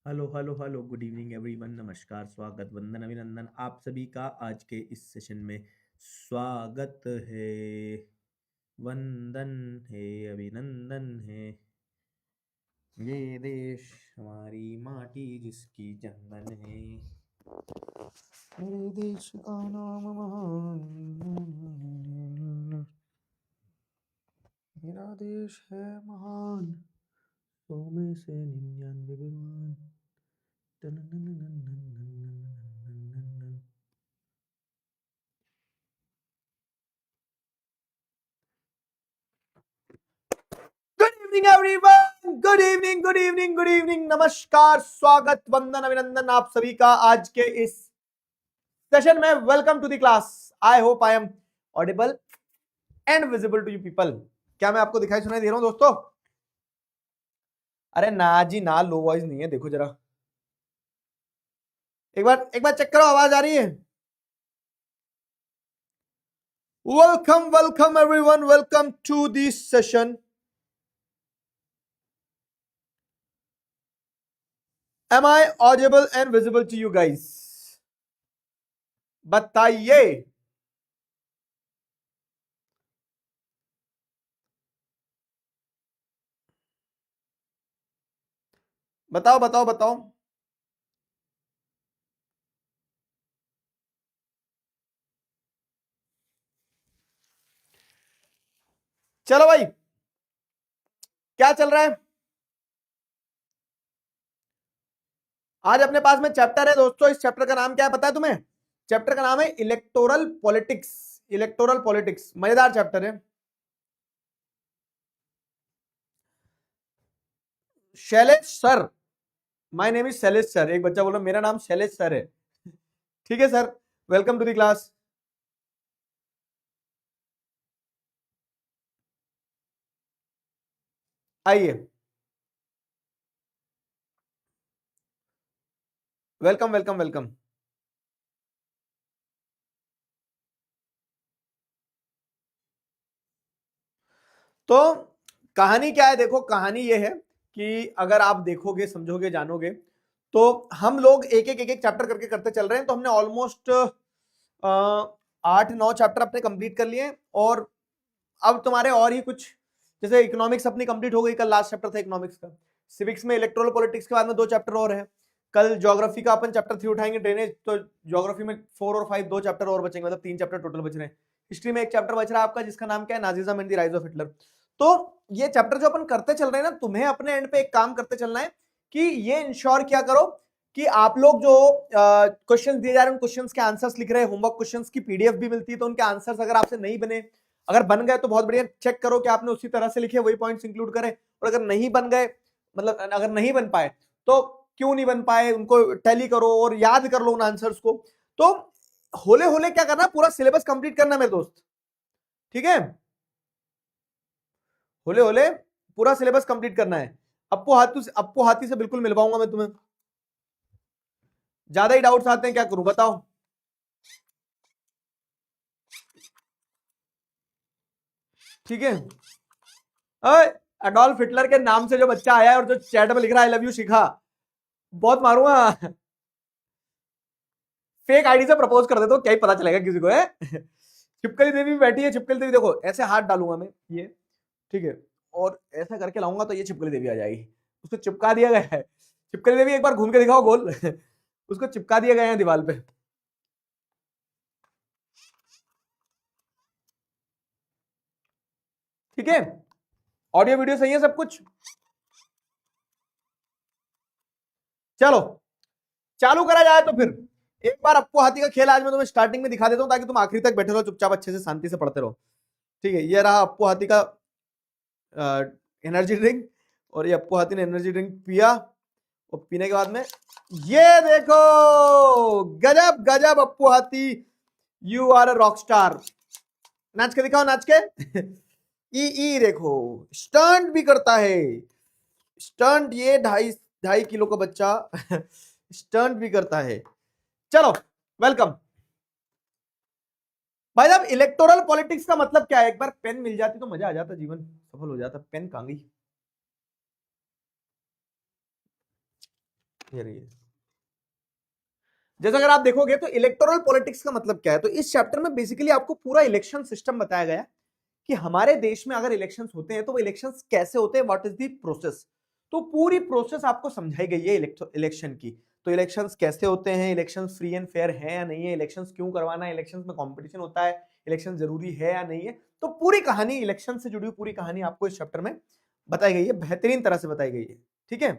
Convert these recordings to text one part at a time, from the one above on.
Hello hello hello good evening everyone. नमस्कार, स्वागत, वंदन, अभिनंदन आप सभी का आज के इस सेशन में स्वागत है। वंदन है, अभिनंदन है। ये देश हमारी माटी जिसकी चंदन है। मेरे देश का नाम महान, मेरा देश है महान, 100 में से 99 विमान। Good evening everyone, good evening, good evening, good evening, नमस्कार, स्वागत, वंदन, अभिनंदन आप सभी का आज के इस सेशन में। Welcome to the class. I hope I am audible and visible to you people. क्या मैं आपको दिखाई सुनाई दे रहा हूं दोस्तों? अरे ना जी ना, लो वॉइस नहीं है, देखो जरा एक बार चेक करो, आवाज आ रही है? Welcome welcome everyone, welcome to this session. Am I audible and visible to you guys? बताइए। बताओ बताओ बताओ। चलो भाई, क्या चल रहा है आज अपने पास में? चैप्टर है दोस्तों, इस चैप्टर का नाम क्या है पता है तुम्हें? चैप्टर का नाम है इलेक्टोरल पॉलिटिक्स। इलेक्टोरल पॉलिटिक्स मजेदार चैप्टर है। Shailesh sir, my name is Shailesh sir. एक बच्चा बोल रहा मेरा नाम शैलेश सर है। ठीक है sir, welcome to the class. आइए, वेलकम वेलकम वेलकम। तो कहानी क्या है? देखो, कहानी ये है कि अगर आप देखोगे, समझोगे, जानोगे तो हम लोग एक एक चैप्टर करके करते चल रहे हैं। तो हमने ऑलमोस्ट 8-9 चैप्टर अपने कंप्लीट कर लिए और अब तुम्हारे और ही कुछ, जैसे इकोनॉमिक्स अपनी कंप्लीट हो गई, कल लास्ट चैप्टर था इकोनॉमिक्स का। सिविक्स में इलेक्ट्रल पॉलिटिक्स के बाद में 2 चैप्टर और है। कल ज्योग्राफी का अपन चैप्टर 3 उठाएंगे, ड्रेनेज। तो ज्योग्राफी में 4 और 5 2 चैप्टर और बचेंगे, मतलब 3 चैप्टर टोटल बच रहे हैं। हिस्ट्री में 1 चैप्टर बच रहा है आपका, जिसका नाम क्या है? Nazism and the rise of Hitler. तो ये चैप्टर जो अपन करते चल रहे हैं ना, तुम्हें अपने एंड पे एक काम करते चलना है कि ये इंश्योर क्या करो कि आप लोग जो क्वेश्चंस दिए जा रहे हैं उन क्वेश्चंस के आंसर्स लिख रहे हैं। होमवर्क क्वेश्चंस की पीडीएफ भी मिलती है, तो उनके आंसर्स अगर आपसे नहीं बने, अगर बन गए तो बहुत बढ़िया, चेक करो कि आपने उसी तरह से लिखे, वही पॉइंट्स इंक्लूड करें। और अगर नहीं बन गए, मतलब अगर नहीं बन पाए तो क्यों नहीं बन पाए उनको टैली करो और याद कर लो उन आंसर्स को। तो होले होले क्या करना, पूरा सिलेबस कंप्लीट करना मेरे दोस्त। ठीक है, होले होले पूरा सिलेबस कंप्लीट करना है। अप्पू हाथी से बिल्कुल मिलवाऊंगा मैं तुम्हें। ज्यादा ही डाउट्स आते हैं, क्या करूं बताओ? ठीक है। अडोल्फ हिटलर के नाम से जो बच्चा आया है और जो चैट में लिख रहा है आई लव यू शिखा, बहुत मारूंगा। फेक आईडी से प्रपोज कर देता हूँ, क्या ही पता चलेगा किसी को है। छिपकली देवी भी बैठी है। छिपकली देवी देखो, ऐसे हाथ डालूंगा मैं ये, ठीक है, और ऐसा करके लाऊंगा तो ये छिपकली देवी आ जाएगी। उसको चिपका दिया गया है। छिपकली देवी एक बार घूम के दिखाओ गोल। उसको चिपका दिया गया है दीवार पे। ठीक है, ऑडियो वीडियो सही है सब कुछ? चलो चालू करा जाए तो फिर एक बार अप्पू हाथी का खेल आज मैं तुम्हें स्टार्टिंग में दिखा देता हूं, ताकि तुम आखिरी तक बैठे रहो चुपचाप, अच्छे से शांति से पढ़ते रहो। ठीक है, ये रहा अप्पू हाथी का एनर्जी ड्रिंक। और ये अप्पू हाथी ने एनर्जी ड्रिंक पिया, और पीने के बाद में ये देखो, गजब गजब अप्पू हाथी, you are a rock star. नाच के दिखाओ, नाच के। ई देखो, स्टंट भी करता है। स्टंट, ये 2.5 किलो का बच्चा स्टंट भी करता है। चलो वेलकम भाई साहब। इलेक्टोरल पॉलिटिक्स का मतलब क्या है? एक बार पेन मिल जाती तो मजा आ जाता, जीवन सफल हो जाता। पेन कहां गई? ये रही है। जैसे अगर आप देखोगे तो इलेक्टोरल पॉलिटिक्स का मतलब क्या है, तो इस चैप्टर में बेसिकली आपको पूरा इलेक्शन सिस्टम बताया गया कि हमारे देश में अगर इलेक्शंस होते हैं तो वो इलेक्शंस कैसे होते हैं, व्हाट इज द प्रोसेस। तो पूरी प्रोसेस आपको समझाई गई है इलेक्शन की। तो इलेक्शंस कैसे होते हैं, इलेक्शंस फ्री एंड फेयर है या नहीं है, इलेक्शंस क्यों करवाना है, इलेक्शंस में कंपटीशन होता है, इलेक्शन जरूरी है या नहीं है। तो पूरी कहानी, इलेक्शन से जुड़ी हुई पूरी कहानी आपको इस चैप्टर में बताई गई है, बेहतरीन तरह से बताई गई है। ठीक है,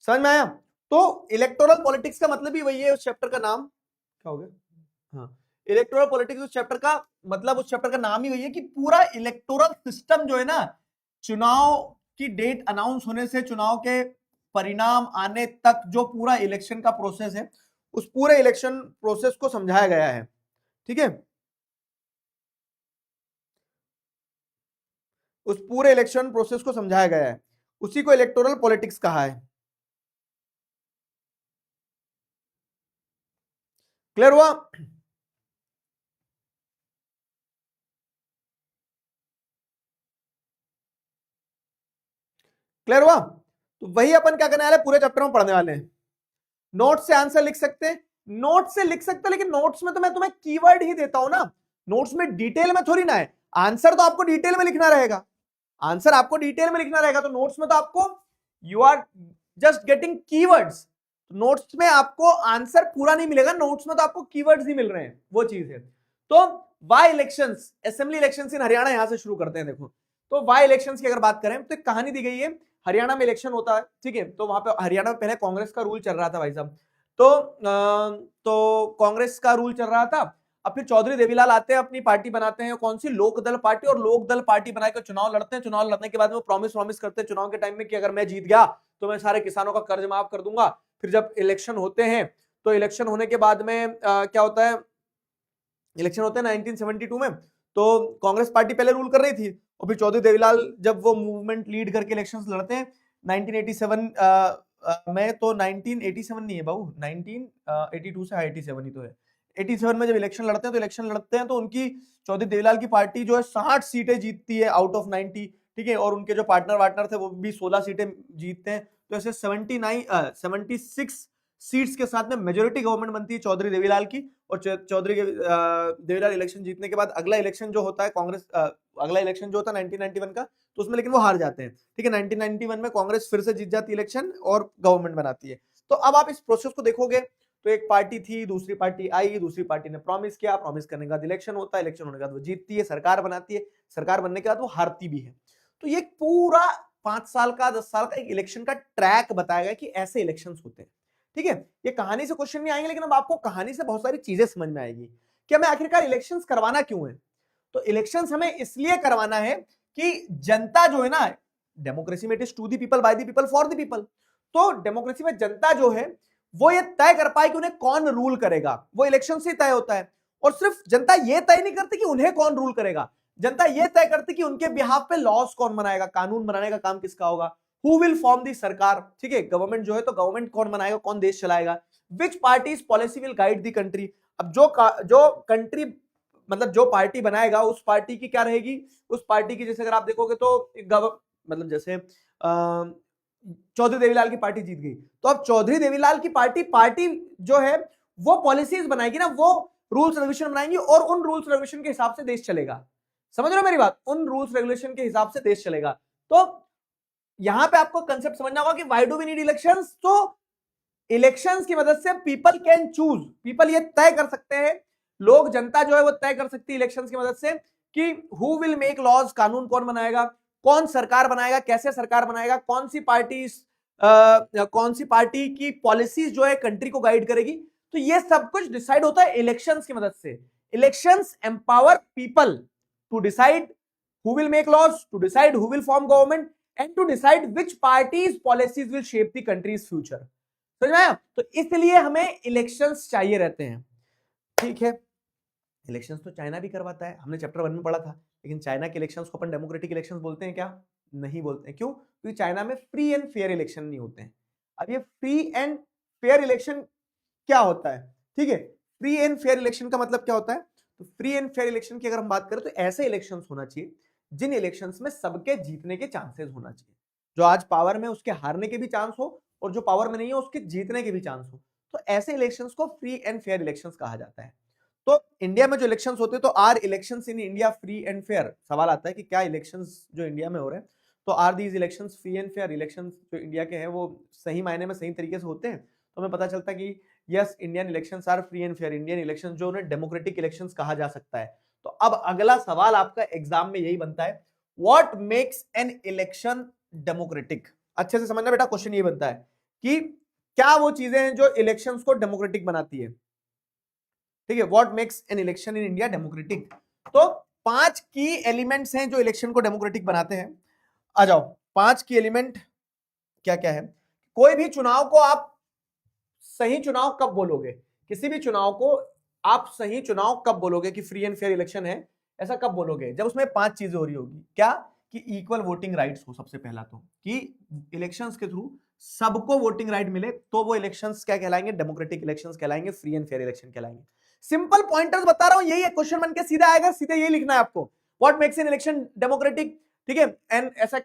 समझ में आया। तो इलेक्टोरल पॉलिटिक्स का मतलब ही वही है, उस चैप्टर का नाम क्या हो गया, हाँ, इलेक्टोरल पॉलिटिक्स उस चैप्टर का मतलब, उस चैप्टर का नाम ही वही है कि पूरा इलेक्टोरल सिस्टम जो है ना, चुनाव की डेट अनाउंस होने से चुनाव के परिणाम आने तक जो पूरा इलेक्शन का प्रोसेस है, उस पूरे इलेक्शन प्रोसेस को समझाया गया है। ठीक है, उस पूरे इलेक्शन प्रोसेस को समझाया गया है, उसी को इलेक्टोरल पॉलिटिक्स कहा है। क्लियर हुआ। क्लियर हुआ। तो वही अपन क्या करने वाले, पूरे चैप्टर में पढ़ने वाले हैं। नोट से आंसर लिख सकते हैं, नोट से लिख सकते हैं, लेकिन नोट्स में तो मैं तुम्हें कीवर्ड ही देता हूं ना, नोट्स में डिटेल में थोड़ी ना है। आंसर तो आपको डिटेल में लिखना रहेगा, आंसर आपको डिटेल में लिखना रहेगा। तो नोट्स में तो आपको you are just getting keywords, notes में आपको आंसर पूरा नहीं मिलेगा, नोट्स में तो आपको कीवर्ड्स ही मिल रहे हैं, वो चीज है। तो why elections, assembly elections in Haryana, यहां से शुरू करते हैं। देखो, तो वाई इलेक्शंस की अगर बात करें तो एक कहानी दी गई है, हरियाणा में इलेक्शन होता है। ठीक है, तो वहां पे हरियाणा में पहले कांग्रेस का रूल चल रहा था भाई साहब। तो कांग्रेस का रूल चल रहा था। अब फिर चौधरी देवीलाल आते हैं, अपनी पार्टी बनाते हैं, कौन सी, लोक दल पार्टी, और लोक दल पार्टी बनाकर चुनाव लड़ते हैं। चुनाव लड़ने के बाद में वो प्रॉमिस करते हैं चुनाव के टाइम में कि अगर मैं जीत गया तो मैं सारे किसानों का कर्ज माफ कर दूंगा। फिर जब इलेक्शन होते हैं तो इलेक्शन होने के बाद में क्या होता है, इलेक्शन होते हैं 1972 में, तो कांग्रेस पार्टी पहले रूल कर रही थी, और फिर चौधरी देवीलाल जब वो मूवमेंट लीड करके इलेक्शंस लड़ते हैं 1987 में, तो 1987 नहीं है बाबू, 1982 से 87 ही तो है। 87 में जब इलेक्शन लड़ते हैं, तो इलेक्शन लड़ते हैं तो उनकी, चौधरी देवीलाल की पार्टी जो है 60 सीटें जीतती है आउट ऑफ 90। ठीक है, और उनके जो पार्टनर वार्टनर थे वो भी 16 सीटें जीतते हैं। तो ऐसे 76 सीट्स के साथ में मेजोरिटी गवर्नमेंट बनती है चौधरी देवीलाल की। और चौधरी देवीलाल इलेक्शन जीतने के बाद अगला इलेक्शन जो होता है कांग्रेस, अगला इलेक्शन जो होता है 1991 का, तो उसमें लेकिन वो हार जाते हैं। ठीक है, 1991 में कांग्रेस फिर से जीत जाती है इलेक्शन और गवर्नमेंट बनाती है। तो अब आप इस प्रोसेस को देखोगे तो एक पार्टी थी, दूसरी पार्टी आई, दूसरी पार्टी ने प्रॉमिस किया, प्रॉमिस करने के बाद इलेक्शन होता है, इलेक्शन होने के बाद वो जीतती है, सरकार बनाती है, सरकार बनने के बाद वो हारती भी है। तो ये पूरा 5 साल का, 10 साल का एक इलेक्शन का ट्रैक बताया गया कि ऐसे इलेक्शन होते हैं। ठीक है, ये कहानी से क्वेश्चन नहीं आएंगे, लेकिन अब आपको कहानी से बहुत सारी चीजें समझ में आएगी कि हमें आखिरकार इलेक्शंस करवाना क्यों है। तो इलेक्शंस हमें इसलिए करवाना है कि जनता जो है ना, डेमोक्रेसी में it is to the people, by the people, for the people. तो डेमोक्रेसी में जनता जो है वो ये तय कर पाए कि उन्हें कौन रूल करेगा, वो इलेक्शन से तय होता है। और सिर्फ जनता ये तय नहीं करती कि उन्हें कौन रूल करेगा, जनता ये तय करती कि उनके बिहाफ पे लॉस कौन बनाएगा, कानून बनाने का काम किसका होगा, हु विल फॉर्म दी सरकार। ठीक है, गवर्नमेंट जो है तो गवर्नमेंट कौन बनाएगा, कौन देश चलाएगा, विच parties policy will guide the country. अब जो कंट्री मतलब जो पार्टी बनाएगा उस पार्टी की क्या रहेगी, उस पार्टी की, जैसे अगर आप देखोगे तो मतलब जैसे चौधरी देवीलाल की पार्टी जीत गई, तो अब चौधरी देवीलाल की पार्टी जो है वो पॉलिसीज बनाएगी ना, वो रूल्स रेगुलेशन बनाएंगी, और उन रूल्स रेगुलेशन के हिसाब से देश चलेगा। समझ रहे हो मेरी बात, उन रूल्स रेगुलेशन के हिसाब से देश चलेगा। तो यहां पे आपको कंसेप्ट समझना होगा कि why do we need elections. तो इलेक्शंस की मदद से पीपल कैन चूज, पीपल ये तय कर सकते हैं, लोग, जनता जो है वो तय कर सकती है इलेक्शंस की मदद से कि हु विल मेक लॉज, कानून कौन बनाएगा, कौन सरकार बनाएगा, कैसे सरकार बनाएगा, कौन सी पार्टी की पॉलिसीज जो है कंट्री को गाइड करेगी। तो ये सब कुछ डिसाइड होता है इलेक्शंस की मदद से। Elections empower people to decide who will make laws, to decide who will form government, and to decide which parties policies will shape the country's future. समझ में आया? तो इसलिए हमें इलेक्शंस चाहिए रहते हैं। ठीक है, इलेक्शंस तो चाइना भी करवाता है, हमने चैप्टर 1 में पढ़ा था, लेकिन चाइना के इलेक्शंस को अपन डेमोक्रेटिक इलेक्शंस बोलते हैं क्या? नहीं बोलते हैं। क्यों? क्योंकि चाइना में फ्री एंड फेयर इलेक्शन नहीं होते हैं। अब ये फ्री एंड फेयर इलेक्शन क्या होता है? ठीक है, फ्री एंड फेयर इलेक्शन का मतलब क्या होता है? तो फ्री एंड फेयर इलेक्शन की अगर हम बात करें तो ऐसे इलेक्शंस होना चाहिए जिन इलेक्शंस में सबके जीतने के चांसेस होना चाहिए। जो आज पावर में उसके हारने के भी चांस हो और जो पावर में नहीं है उसके जीतने के भी चांस हो। तो ऐसे इलेक्शंस को फ्री एंड फेयर इलेक्शंस कहा जाता है। तो इंडिया में जो इलेक्शंस होते हैं, तो are elections in India free and fair? सवाल आता है कि क्या इलेक्शंस जो इंडिया में हो रहे हैं, तो are these elections free and fair? Elections जो इंडिया के हैं वो सही मायने में सही तरीके से होते हैं? तो हमें पता चलता है कि yes, Indian elections are free and fair. Indian elections जो उन्हें डेमोक्रेटिक इलेक्शंस कहा जा सकता है। तो अब अगला सवाल आपका एग्जाम में यही बनता है, what makes an election democratic? अच्छे से समझना बेटा, क्वेश्चन ये बनता है कि क्या वो चीजें हैं जो इलेक्शंस को डेमोक्रेटिक बनाती है। ठीक है, what makes an election in India democratic? तो 5 की एलिमेंट्स हैं जो इलेक्शन को डेमोक्रेटिक बनाते हैं। आ जाओ, 5 की एलिमेंट क्या क्या है? कोई भी चुनाव को आप सही चुनाव कब बोलोगे? किसी भी चुनाव को आप सही चुनाव कब बोलोगे कि फ्री एंड फेयर इलेक्शन है? ऐसा कब बोलोगे? जब उसमें 5 चीजें हो रही होगी। क्या? कि इक्वल वोटिंग राइट्स हो, सबसे पहला तो, कि इलेक्शंस के थ्रू सबको वोटिंग राइट मिले, तो वो इलेक्शंस क्या कहलाएंगे? डेमोक्रेटिक इलेक्शंस कहलाएंगे, फ्री एंड फेयर इलेक्शन कहलाएंगे। सिंपल पॉइंटर्स बता रहा हूं, यही है, क्वेश्चन बन के सीधा आएगा, सीधे यही लिखना है आपको, what makes an election democratic. ठीक है, एंड ऐसा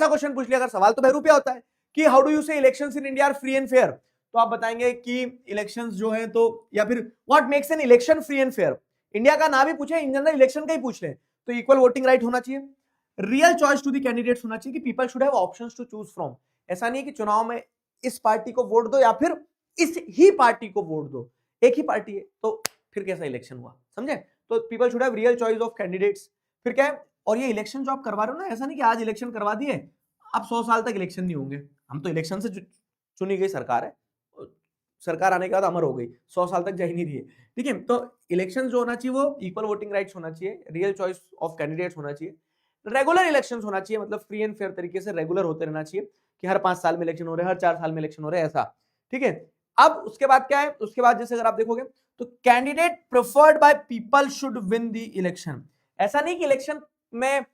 क्वेश्चन पूछ लिया, अगर सवाल तो बहरूपिया होता है कि how do you say elections in India are free and fair, तो आप बताएंगे कि इलेक्शंस जो है, तो या फिर what makes an election free and fair. India का ना भी पूछे, इन जनरल इलेक्शन का ही पूछ ले, तो इक्वल वोटिंग राइट होना चाहिए, real choice to the candidates होना चाहिए, कि people should have options to choose from. ऐसा नहीं है कि चुनाव में इस पार्टी को वोट दो या फिर इस ही पार्टी को वोट दो, एक ही पार्टी है, तो फिर कैसा इलेक्शन हुआ? समझे? तो people should have real choice of candidates. फिर क्या है, और ये इलेक्शन जो आप करवा रहे हो ना, ऐसा नहीं कि आज इलेक्शन करवा दिए अब 100 साल तक इलेक्शन नहीं होंगे। हम तो इलेक्शन से चुनी गई सरकार है, सरकार आने के बाद अमर हो गई, 100 साल तक जा ही नहीं रही है। ठीक है, तो इलेक्शन जो होना चाहिए वो इक्वल वोटिंग राइट्स होना चाहिए, रियल चॉइस ऑफ कैंडिडेट्स होना चाहिए, रेगुलर इलेक्शन होना चाहिए, मतलब फ्री एंड फेयर तरीके से रेगुलर होते रहना चाहिए, कि हर 5 साल में इलेक्शन हो रहे हैं, हर 4 साल में इलेक्शन हो रहे हैं, ऐसा। ठीक है, अब उसके बाद क्या है? उसके बाद जैसे अगर आप देखोगे तो candidate preferred by people should win the election. ऐसा नहीं कि इलेक्शन में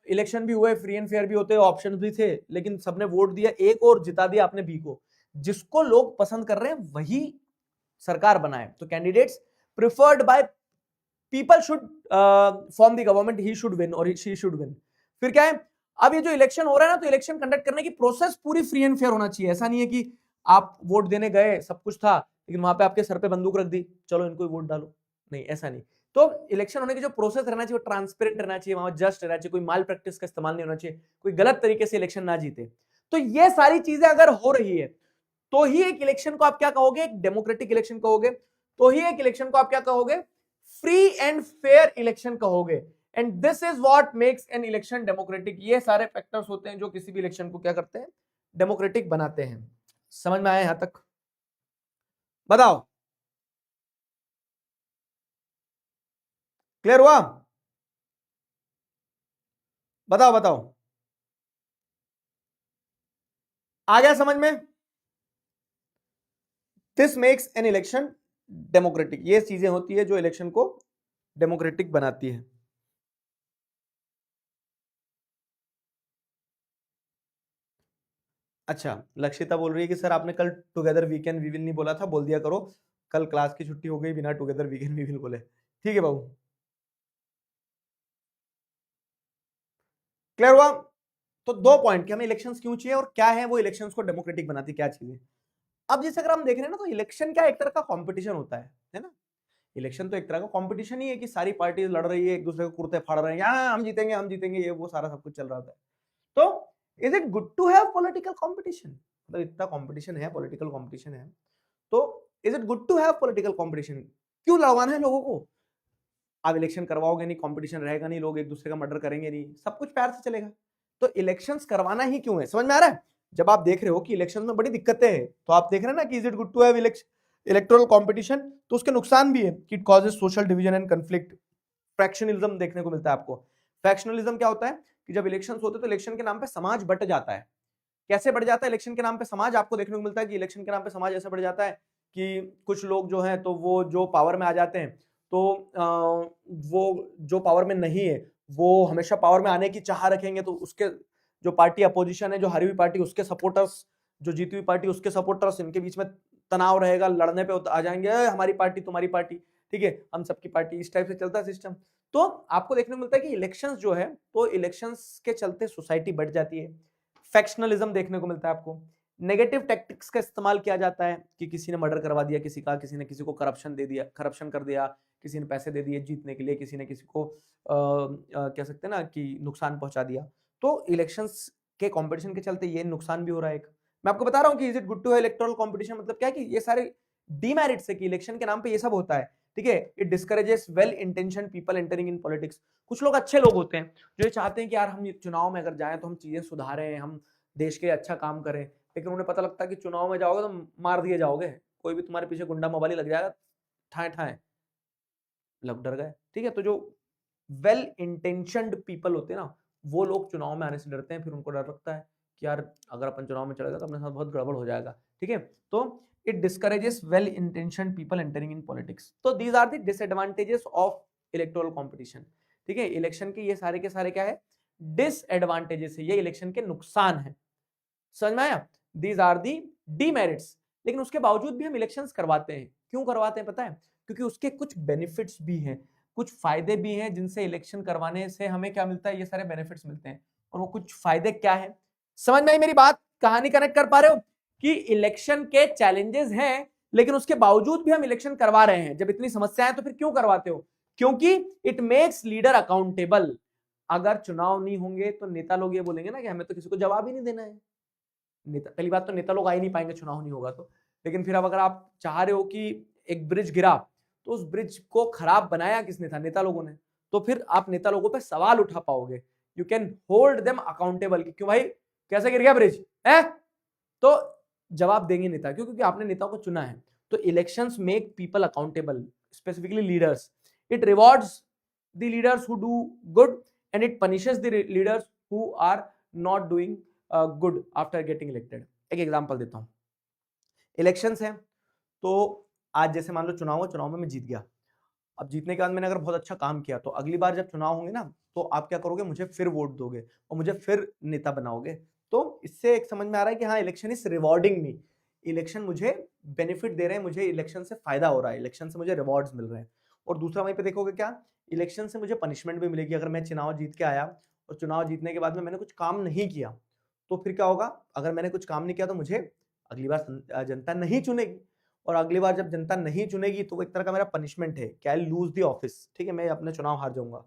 इलेक्शन भी हुए, फ्री एंड फेयर भी होते, ऑप्शन भी थे, लेकिन सबने वोट दिया एक और जिता दिया आपने बी को। जिसको लोग पसंद कर रहे हैं वही सरकार बनाए। तो candidates preferred by people should form the government, he should win और शी शुड विन। फिर क्या है, अब ये जो इलेक्शन हो रहा है ना, तो इलेक्शन कंडक्ट करने की प्रोसेस पूरी फ्री एंड फेयर होना चाहिए। ऐसा नहीं है कि आप वोट देने गए, सब कुछ था, लेकिन वहां पे आपके सर पे बंदूक रख दी, चलो इनको वोट डालो, नहीं, ऐसा नहीं। तो इलेक्शन होने की जो प्रोसेस रहना चाहिए वो ट्रांसपेरेंट रहना चाहिए, वहां जस्ट रहना चाहिए, कोई माल प्रैक्टिस का इस्तेमाल नहीं होना चाहिए, कोई गलत तरीके से इलेक्शन ना जीते। तो ये सारी चीजें अगर हो रही है, तो ही एक इलेक्शन को आप क्या कहोगे? एक डेमोक्रेटिक इलेक्शन कहोगे। तो ही एक इलेक्शन को आप क्या कहोगे? फ्री एंड फेयर इलेक्शन कहोगे। And this is what makes an election democratic. ये सारे फैक्टर्स होते हैं जो किसी भी इलेक्शन को क्या करते हैं? डेमोक्रेटिक बनाते हैं। समझ में आया यहां तक? बताओ, क्लियर हुआ? बताओ बताओ, आ गया समझ में? This makes an election democratic. ये चीजें होती है जो इलेक्शन को डेमोक्रेटिक बनाती है। अच्छा, लक्षिता बोल रही है कि सर आपने कल टुगेदर वीकेंड वी विल नहीं बोला था, बोल दिया करो, कल क्लास की छुट्टी हो गई बिना टुगेदर वीकेंड वी विल बोले। ठीक है बाबू, क्लियर हुआ? तो 2 पॉइंट कि हमें इलेक्शंस क्यों चाहिए और क्या है वो इलेक्शंस को डेमोक्रेटिक बनाती, क्या चीजें। अब जैसे अगर हम देख रहे हैं ना, तो इलेक्शन क्या एक तरह का कंपटीशन होता है ना? इलेक्शन तो एक तरह का कंपटीशन ही है कि सारी पार्टी लड़ रही है, एक दूसरे को कुर्ते फाड़ रहे हैं, यहाँ हम जीतेंगे, ये वो सारा सब कुछ चल रहा होता है। तो is it good to have political competition? मतलब इतना कंपटीशन है, पॉलिटिकल कंपटीशन है, तो is it good to have political competition? क्यों लड़वाना है लोगों को? आप इलेक्शन करवाओगे नहीं, कंपटीशन रहेगा नहीं, लोग एक दूसरे का मर्डर करेंगे नहीं, सब कुछ प्यार से चलेगा। तो इलेक्शंस करवाना ही क्यों है? समझ में आ रहा है? जब आप देख रहे हो कि इलेक्शन में बड़ी दिक्कतें हैं, तो आप देख रहे हैं ना कि is it good to have electoral competition, तो उसके नुकसान भी है कि it causes social division and conflict. Factionalism देखने को मिलता है आपको। फ्रैक्शनलिज्म क्या होता है कि जब इलेक्शंस होते हैं तो इलेक्शन के नाम पे समाज बट जाता है। कैसे बढ़ जाता है इलेक्शन के नाम पे समाज? आपको देखने को मिलता है कि इलेक्शन के नाम पे समाज ऐसे बढ़ जाता है कि कुछ लोग जो हैं तो वो जो पावर में आ जाते हैं, तो वो जो पावर में नहीं है वो हमेशा पावर में आने की चाह रखेंगे, तो उसके जो पार्टी अपोजिशन है, जो हारी हुई पार्टी उसके सपोर्टर्स, जो जीती हुई पार्टी उसके सपोर्टर्स, इनके बीच में तनाव रहेगा, लड़ने पे आ जाएंगे, हमारी पार्टी तुम्हारी पार्टी। ठीक है, हम सबकी पार्टी, इस टाइप से चलता है सिस्टम। तो आपको देखने को मिलता है कि इलेक्शंस जो है, तो इलेक्शंस के चलते सोसाइटी बढ़ जाती है, फैक्शनलिज्म देखने को मिलता है आपको, नेगेटिव टैक्टिक्स का इस्तेमाल किया जाता है कि किसी ने मर्डर करवा दिया किसी का, किसी ने किसी को करप्शन दे दिया, करप्शन कर दिया, किसी ने पैसे दे दिए जीतने के लिए, किसी ने किसी को कह सकते हैं ना कि नुकसान पहुंचा दिया। तो इलेक्शंस के कंपटीशन के चलते ये नुकसान भी हो रहा है। एक मैं आपको बता रहा हूँ कि इज इट गुड टू है इलेक्टोरल कंपटीशन, मतलब क्या है कि ये सारे डीमेरिट्स है कि इलेक्शन के नाम पे ये सब होता है, ठीक है। It discourages well intention people entering in politics. कुछ लोग अच्छे लोग होते हैं जो ये चाहते हैं कि यार हम चुनाव में अगर जाएं तो हम चीजें सुधारें, हम देश के लिए अच्छा काम करें, लेकिन उन्हें पता लगता है कि चुनाव में जाओगे तो मार दिए जाओगे, कोई भी तुम्हारे पीछे गुंडा मवाली लग जाएगा, ठाए ठाए लग डर गए, ठीक है। तो जो वेल इंटेंशनड पीपल होते हैं ना, वो लोग चुनाव में आने से डरते हैं, फिर उनको डर लगता है कि यार अगर अपन चुनाव में चलेगा तो अपने साथ बहुत गड़बड़ हो जाएगा, ठीक है। तो it discourages well intentioned people entering in politics. तो these are the disadvantages of electoral competition, ठीक है। इलेक्शन के सारे क्या है, डिसएडवांटेजेस है, ये इलेक्शन के नुकसान है, समझ में आया। These are the demerits. लेकिन उसके बावजूद भी हम इलेक्शंस करवाते हैं, क्यों करवाते हैं पता है, क्योंकि उसके कुछ बेनिफिट्स भी हैं, कुछ फायदे भी हैं, जिनसे इलेक्शन करवाने से हमें क्या मिलता है, ये सारे बेनिफिट्स मिलते हैं। और वो कुछ फायदे क्या है, समझ में आई मेरी बात, कहानी कनेक्ट कर पा रहे हो कि इलेक्शन के चैलेंजेस हैं, लेकिन उसके बावजूद भी हम इलेक्शन करवा रहे हैं। जब इतनी समस्या है तो फिर क्यों करवाते हो, क्योंकि इट मेक्स लीडर अकाउंटेबल। अगर चुनाव नहीं होंगे तो नेता लोग ये बोलेंगे ना कि हमें तो किसी को जवाब ही नहीं देना है। नेता, पहली बात तो नेता लोग आ ही नहीं पाएंगे चुनाव नहीं होगा तो। लेकिन फिर अब अगर आप चाह रहे हो कि एक ब्रिज गिरा, तो उस ब्रिज को खराब बनाया किसने था, नेता लोगों ने, तो फिर आप नेता लोगों पे सवाल उठा पाओगे, you can hold them accountable कि क्यों भाई कैसे गिर गया ब्रिज है, तो जवाब देंगे नेता, क्यों, क्योंकि आपने नेताओं को चुना है। तो elections make people accountable, specifically leaders. It rewards the leaders who do good and it punishes the leaders who are not doing good after getting elected. एक एग्जांपल देता हूं, इलेक्शंस है तो आज जैसे मान लो चुनाव में मैं जीत गया। अब जीतने के बाद मैंने अगर बहुत अच्छा काम किया तो अगली बार जब चुनाव होंगे ना, तो आप क्या करोगे, मुझे फिर वोट दोगे और मुझे फिर नेता बनाओगे। तो इससे एक समझ में आ रहा है कि हाँ, election is rewarding me, election मुझे बेनिफिट दे रहे हैं, मुझे इलेक्शन से फायदा हो रहा है, इलेक्शन से मुझे रिवॉर्ड्स मिल रहे हैं। और दूसरा वहीं पे देखोगे क्या, इलेक्शन से मुझे पनिशमेंट भी मिलेगी। अगर मैं चुनाव जीत के आया और चुनाव जीतने के बाद में मैंने कुछ काम नहीं किया, तो फिर क्या होगा, अगर मैंने कुछ काम नहीं किया तो मुझे अगली बार जनता नहीं चुनेगी, और अगली बार जब जनता नहीं चुनेगी तो वो एक तरह का मेरा पनिशमेंट है कि आई लूज द ऑफिस, ठीक है, मैं अपना चुनाव हार जाऊंगा।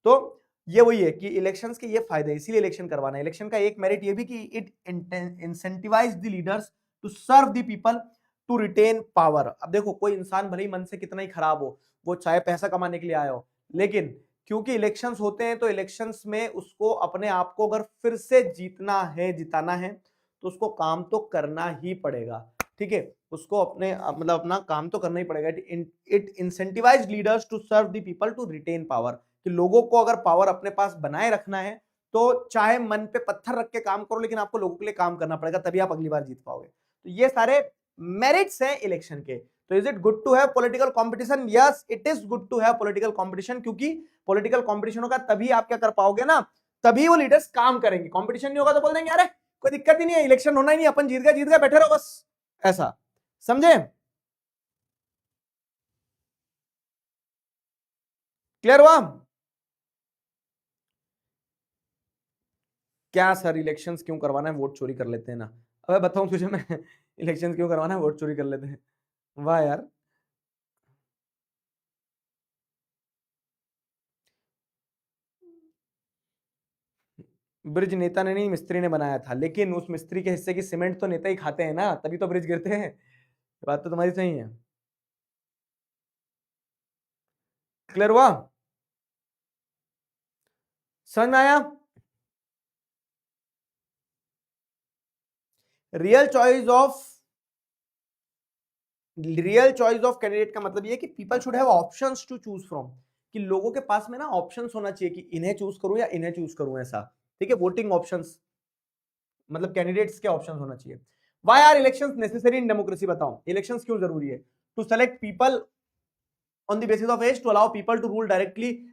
तो ये वही है कि इलेक्शंस के ये फायदे, इसीलिए इलेक्शन करवाना है। इलेक्शन का एक मेरिट ये भी कि it incentivise the leaders to serve the people to retain power. अब देखो, कोई इंसान भले ही मन से कितना ही खराब हो, वो चाहे पैसा कमाने के लिए आया हो, लेकिन क्योंकि इलेक्शंस होते हैं तो इलेक्शंस में उसको अपने आप को अगर फिर से जीतना है, जिताना है, तो उसको काम तो करना ही पड़ेगा, ठीक है। उसको अपने मतलब अपना काम तो करना ही पड़ेगा। It incentivise leaders to serve the people to retain power, कि लोगों को अगर पावर अपने पास बनाए रखना है तो चाहे मन पे पत्थर रख के काम करो, लेकिन आपको लोगों के लिए काम करना पड़ेगा, तभी आप अगली बार जीत पाओगे। तो ये सारे मेरिट्स हैं इलेक्शन के। तो is it good to have political competition? Yes, it is good to have political competition, क्योंकि पॉलिटिकल कंपटीशन होगा तभी आप क्या कर पाओगे ना, तभी वो लीडर्स काम करेंगे। कंपटीशन नहीं होगा तो बोल देंगे अरे कोई दिक्कत ही नहीं है, इलेक्शन होना ही नहीं, अपन जीत गए बैठे रहो बस, ऐसा, समझे, क्लियर हुआ? क्या सर इलेक्शंस क्यों करवाना है, वोट चोरी कर लेते हैं ना। अबे बताऊं तुझे मैं इलेक्शंस क्यों करवाना है, वोट चोरी कर लेते हैं, वाह यार। ब्रिज नेता ने नहीं, मिस्त्री ने बनाया था, लेकिन उस मिस्त्री के हिस्से की सीमेंट तो नेता ही खाते हैं ना, तभी तो ब्रिज गिरते हैं। बात तो तुम्हारी सही है, क्लियर हुआ, समझ में आया? रियल चॉइस ऑफ कैंडिडेट का मतलब ये कि people should have options to choose from, कि लोगों के पास में ना ऑप्शंस होना चाहिए कि इन्हें चूज करूं या इन्हें चूज करूं, ऐसा, ठीक है। वोटिंग ऑप्शंस मतलब कैंडिडेट्स के ऑप्शंस होना चाहिए। Why are elections necessary in democracy? बताओ इलेक्शंस क्यों जरूरी है? To select people on the basis of age, to allow people to rule directly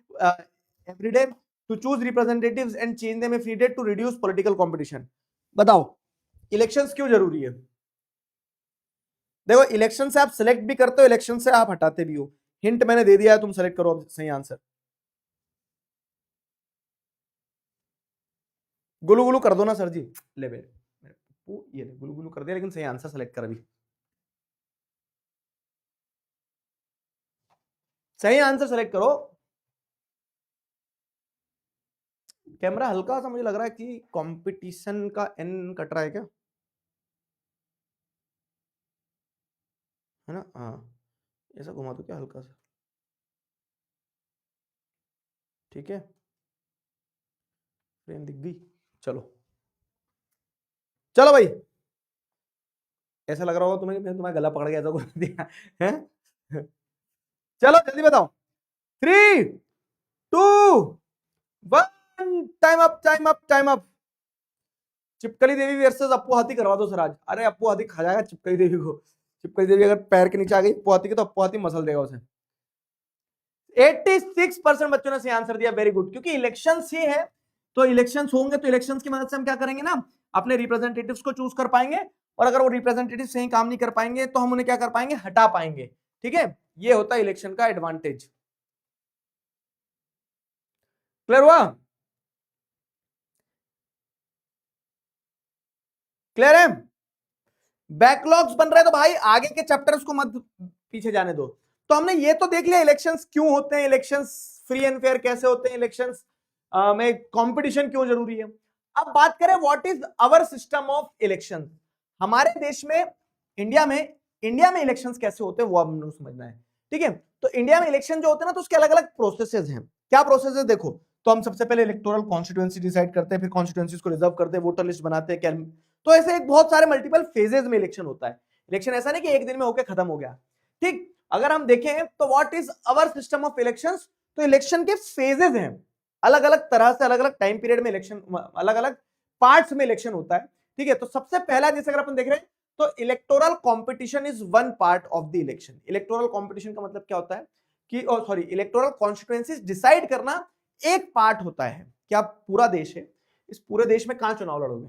every day, to choose representatives and change them if needed, to reduce political competition। बताओ elections क्यों जरूरी है? देखो, election से आप सिलेक्ट भी करते हो, इलेक्शन से आप हटाते भी हो। हिंट मैंने दे दिया है, तुम सेलेक्ट करो अब सही आंसर। गुलू गुलू कर दो ना सर जी, ले बे ये ले गुलू गुलू कर दिया, लेकिन सही आंसर सेलेक्ट कर अभी। सही आंसर सेलेक्ट करो। कैमरा हल्का सा मुझे लग रहा है कि कंपटीशन का एन कट रहा है क्या, है ना? हाँ, ऐसा घुमा दो क्या हल्का सा, ठीक है, फ्रेम दिख गई। चलो चलो भाई, ऐसा लग रहा होगा तुम्हें मैं तुम्हारा गला पकड़ के ऐसा कर दिया है। चलो जल्दी बताओ, 3 2 1, time up time up time up. Chipkali Devi versus Appu हाथी करवा दो सर आज। अरे अप्पू हाथी खा जाएगा चिपकली देवी को, चिपकली देवी अगर पैर के नीचे आ गई अप्पू हाथी के, तो अप्पू हाथी मसल देगा उसे। 86% बच्चों ने सही आंसर दिया, वेरी गुड। क्योंकि इलेक्शंस ही है, तो इलेक्शंस होंगे तो इलेक्शंस की मदद से हम क्या करेंगे ना, अपने रिप्रेजेंटेटिव्स को चूज कर पाएंगे, और अगर वो रिप्रेजेंटेटिव सही काम नहीं कर पाएंगे तो हम उन्हें क्या कर पाएंगे, हटा पाएंगे। ठीक है, ये होता है इलेक्शन का एडवांटेज। क्लियर हुआ? क्लियर है? बैकलॉग्स बन रहे हैं तो भाई आगे के चैप्टर्स को मत पीछे जाने दो। तो हमने ये तो देख लिया इलेक्शंस क्यों होते हैं, इलेक्शंस फ्री एंड फेयर कैसे होते हैं, इलेक्शंस में कंपटीशन क्यों जरूरी है। अब बात करें what is our system of election. हमारे देश में, इंडिया में इलेक्शंस कैसे होते हैं वो हमने समझना है। ठीक है, तो इंडिया में इलेक्शन जो होते हैं ना, तो उसके अलग अलग प्रोसेसेस हैं। क्या प्रोसेस देखो, तो हम सबसे पहले इलेक्टोरल कॉन्स्टिट्यूएंसी डिसाइड करते हैं, फिर कॉन्स्टिट्यूएंसीज को रिजर्व करते हैं, वोटर लिस्ट बनाते हैं, तो ऐसे एक बहुत सारे मल्टीपल फेजेस में इलेक्शन होता है। इलेक्शन ऐसा नहीं कि एक दिन में होकर खत्म हो गया। ठीक, अगर हम देखें तो what is our system of elections, तो इलेक्शन के फेजेस हैं, अलग अलग तरह से अलग अलग टाइम पीरियड में इलेक्शन, अलग अलग पार्ट्स में इलेक्शन होता है। ठीक है, तो सबसे पहला जैसे अगर अपन देख रहे हैं तो electoral competition is one part of the election. Electoral competition का मतलब क्या होता है कि, सॉरी, इलेक्टोरल कॉन्स्टिट्यूएंसीज डिसाइड करना एक पार्ट होता है। क्या पूरा देश है, इस पूरे देश में कहां चुनाव लड़ोगे,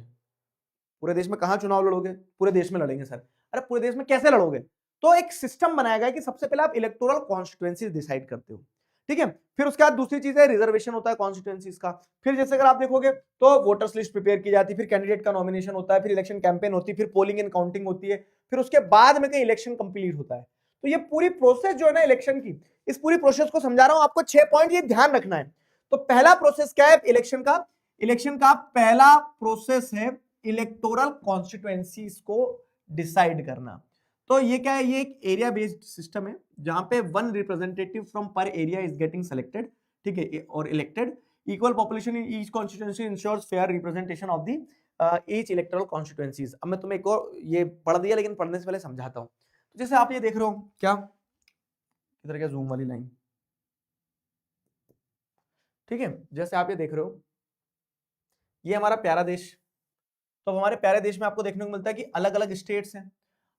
पूरे देश में कहां चुनाव लड़ोगे, पूरे देश में लड़ेंगे सर। अरे पूरे देश में कैसे लड़ोगे, तो एक सिस्टम बनाया गया कि सबसे पहले आप इलेक्टोरल कॉन्स्टिट्यूएंसीज डिसाइड करते हो। ठीक है, फिर उसके बाद दूसरी चीज है रिजर्वेशन होता है कॉन्स्टिट्यूएंसीज का। फिर जैसे अगर आप देखोगे तो वोटर्स लिस्ट प्रिपेयर की जाती है, फिर कैंडिडेट का नॉमिनेशन होता है, फिर इलेक्शन कैंपेन होती है, फिर पोलिंग एंड काउंटिंग होती है, फिर उसके बाद में कहीं इलेक्शन कंप्लीट होता है। तो ये पूरी प्रोसेस जो है ना इलेक्शन की, इस पूरी प्रोसेस को समझा रहा हूं आपको, 6 पॉइंट ये ध्यान रखना है। तो पहला प्रोसेस क्या है इलेक्शन का, इलेक्शन का पहला प्रोसेस है इलेक्टोरल कॉन्स्टिट्यूएंसीज को डिसाइड करना। तो ये क्या है, ये एक एरिया बेस्ड सिस्टम है जहां पे one representative from per area is getting selected, ठीक है, और elected. Equal population in each constituency ensures fair representation of the each electoral constituencies. अब मैं तुम्हें एक और ये पढ़ दिया, लेकिन पढ़ने से पहले समझाता हूं। तो जैसे आप ये देख रहे हो, क्या इधर क्या जूम वाली लाइन, ठीक है, जैसे आप ये देख रहे हो, ये हमारा प्यारा देश। तो हमारे प्यारे देश में आपको देखने को मिलता है कि अलग अलग स्टेट्स हैं,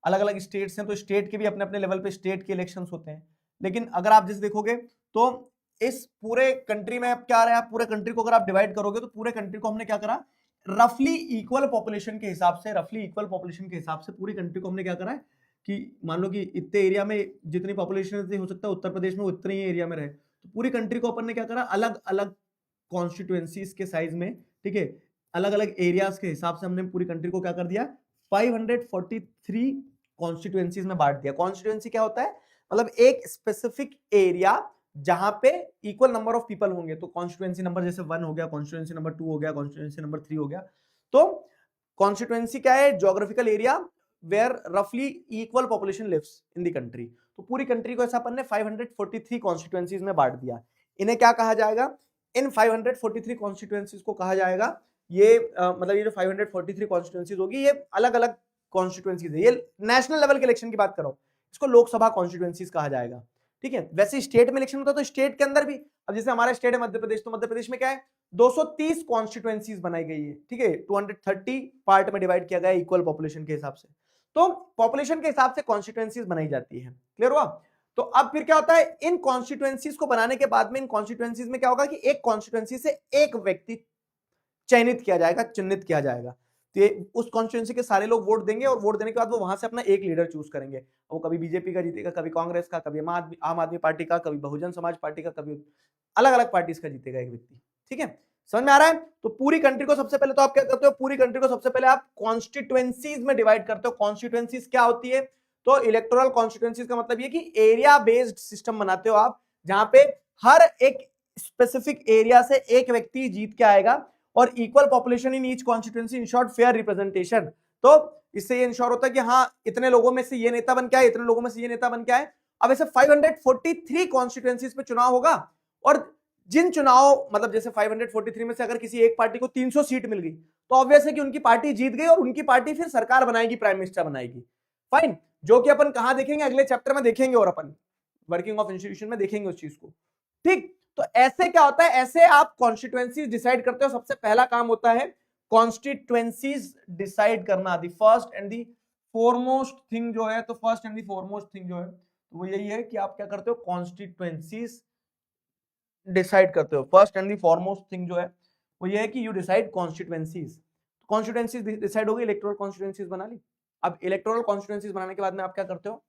अलग अलग स्टेट्स हैं, तो स्टेट के भी अपने अपने लेवल पे स्टेट के इलेक्शंस होते हैं। लेकिन अगर आप जैसे देखोगे तो इस पूरे कंट्री में अब क्या आ रहा है, पूरे कंट्री को अगर आप डिवाइड करोगे तो पूरे कंट्री को हमने क्या करा, रफली इक्वल पॉपुलेशन के हिसाब से, रफली इक्वल पॉपुलेशन के हिसाब से पूरी कंट्री को हमने क्या करा है कि मान लो कि इतने एरिया में जितनी पॉपुलेशन हो सकता है उत्तर प्रदेश में उतने ही एरिया में रहे, तो पूरी कंट्री को अपन ने क्या करा, अलग अलग कॉन्स्टिट्यूएंसीज के साइज में, ठीक है, अलग अलग एरियाज के हिसाब से हमने पूरी कंट्री को क्या कर दिया, 543 कॉन्स्टिट्यूएंसीज में बांट दिया। कॉन्स्टिट्यूएंसी क्या होता है, मतलब एक स्पेसिफिक एरिया जहां पे इक्वल नंबर ऑफ पीपल होंगे। तो कॉन्स्टिट्यूएंसी नंबर जैसे 1 हो गया, कॉन्स्टिट्यूएंसी नंबर 2 हो गया, कॉन्स्टिट्यूएंसी नंबर 3 हो गया। तो कॉन्स्टिट्यूएंसी क्या है, ज्योग्राफिकल एरिया वेयर रफली equal population lives in the country. तो पूरी कंट्री को ऐसा अपन ने 543 कॉन्स्टिट्यूएंसीज में बांट दिया। इन्हें क्या कहा जाएगा, इन 543 कॉन्स्टिट्यूएंसीज को कहा जाएगा, ये मतलब ये जो 543 कॉन्स्टिट्यूएंसीज होगी, ये अलग अलग कॉन्स्टिट्यूएंसीज है। ये नेशनल लेवल के इलेक्शन की बात कर रहा हूं, इसको लोकसभा कॉन्स्टिट्यूएंसीज कहा जाएगा। ठीक है, वैसे स्टेट में इलेक्शन होता है तो स्टेट के अंदर भी, अब जैसे हमारा स्टेट है मध्य प्रदेश, तो मध्य प्रदेश में क्या है, 230 कॉन्स्टिट्यूएंसीज बनाई गई है। ठीक है, 230 पार्ट में डिवाइड किया गया है इक्वल पॉपुलेशन के हिसाब से। तो पॉपुलेशन के हिसाब से कॉन्स्टिट्यूएंसीज बनाई जाती है। क्लियर हुआ? तो अब फिर क्या होता है, इन कॉन्स्टिट्यूएंसीज को बनाने के बाद में इन कॉन्स्टिट्यूएंसीज में क्या होगा कि एक कॉन्स्टिट्यूएंसी से एक व्यक्ति चयनित किया जाएगा, चिन्हित किया जाएगा। तो उस कॉन्स्टिट्यूंसी के सारे लोग वोट देंगे और वोट देने के बाद वो वहां से अपना एक लीडर चूज करेंगे। वो कभी बीजेपी का जीतेगा, कभी कांग्रेस का, कभी आम आदमी पार्टी का, कभी बहुजन समाज पार्टी का, कभी अलग अलग पार्टी का जीतेगा एक व्यक्ति। ठीक है, समझ में आ रहा है? तो पूरी कंट्री को सबसे पहले तो आप क्या करते हो, पूरी कंट्री को सबसे पहले आप कॉन्स्टिट्यूएंसीज में डिवाइड करते हो। कॉन्स्टिट्यूएंसीज क्या होती है? तो इलेक्टोरल कॉन्स्टिट्यूएंसीज का मतलब ये कि एरिया बेस्ड सिस्टम बनाते हो आप, जहां पे हर एक स्पेसिफिक एरिया से एक व्यक्ति जीत के आएगा और equal population in each constituency, in short fair representation. तो इससे ये इंश्योर होता है कि हाँ इतने लोगों में से ये नेता बन के आए, इतने लोगों में से ये नेता बन के आए। अब ऐसे 543 कॉन्स्टिट्यूएंसीज पे चुनाव होगा और जिन चुनाव मतलब जैसे 543 में से अगर किसी एक पार्टी को 300 सीट मिल गई तो ऑब्वियस है कि उनकी पार्टी जीत गई और उनकी पार्टी फिर सरकार बनाएगी, प्राइम मिनिस्टर बनाएगी। फाइन, जो कि अपन कहां देखेंगे, अगले चैप्टर में देखेंगे और अपन वर्किंग ऑफ इंस्टीट्यूशन में देखेंगे उस चीज को। ठीक, तो ऐसे क्या होता है, ऐसे आप कॉन्स्टिट्यूएंसीज डिसाइड करते हो। सबसे पहला काम होता है कॉन्स्टिट्यूएंसीज डिसाइड करना। The first and the foremost thing जो है, तो first and the foremost thing जो है तो वो यही है कि आप क्या करते हो, कॉन्स्टिट्यूएंसीज डिसाइड करते हो। First and the foremost thing जो है वो ये है कि you decide constituencies. Constituencies decide हो गई, इलेक्टोरल कॉन्स्टिट्यूएंसीज बना ली। अब इलेक्टोरल कॉन्स्टिट्यूएंसीज बनाने के बाद में आप क्या करते हो,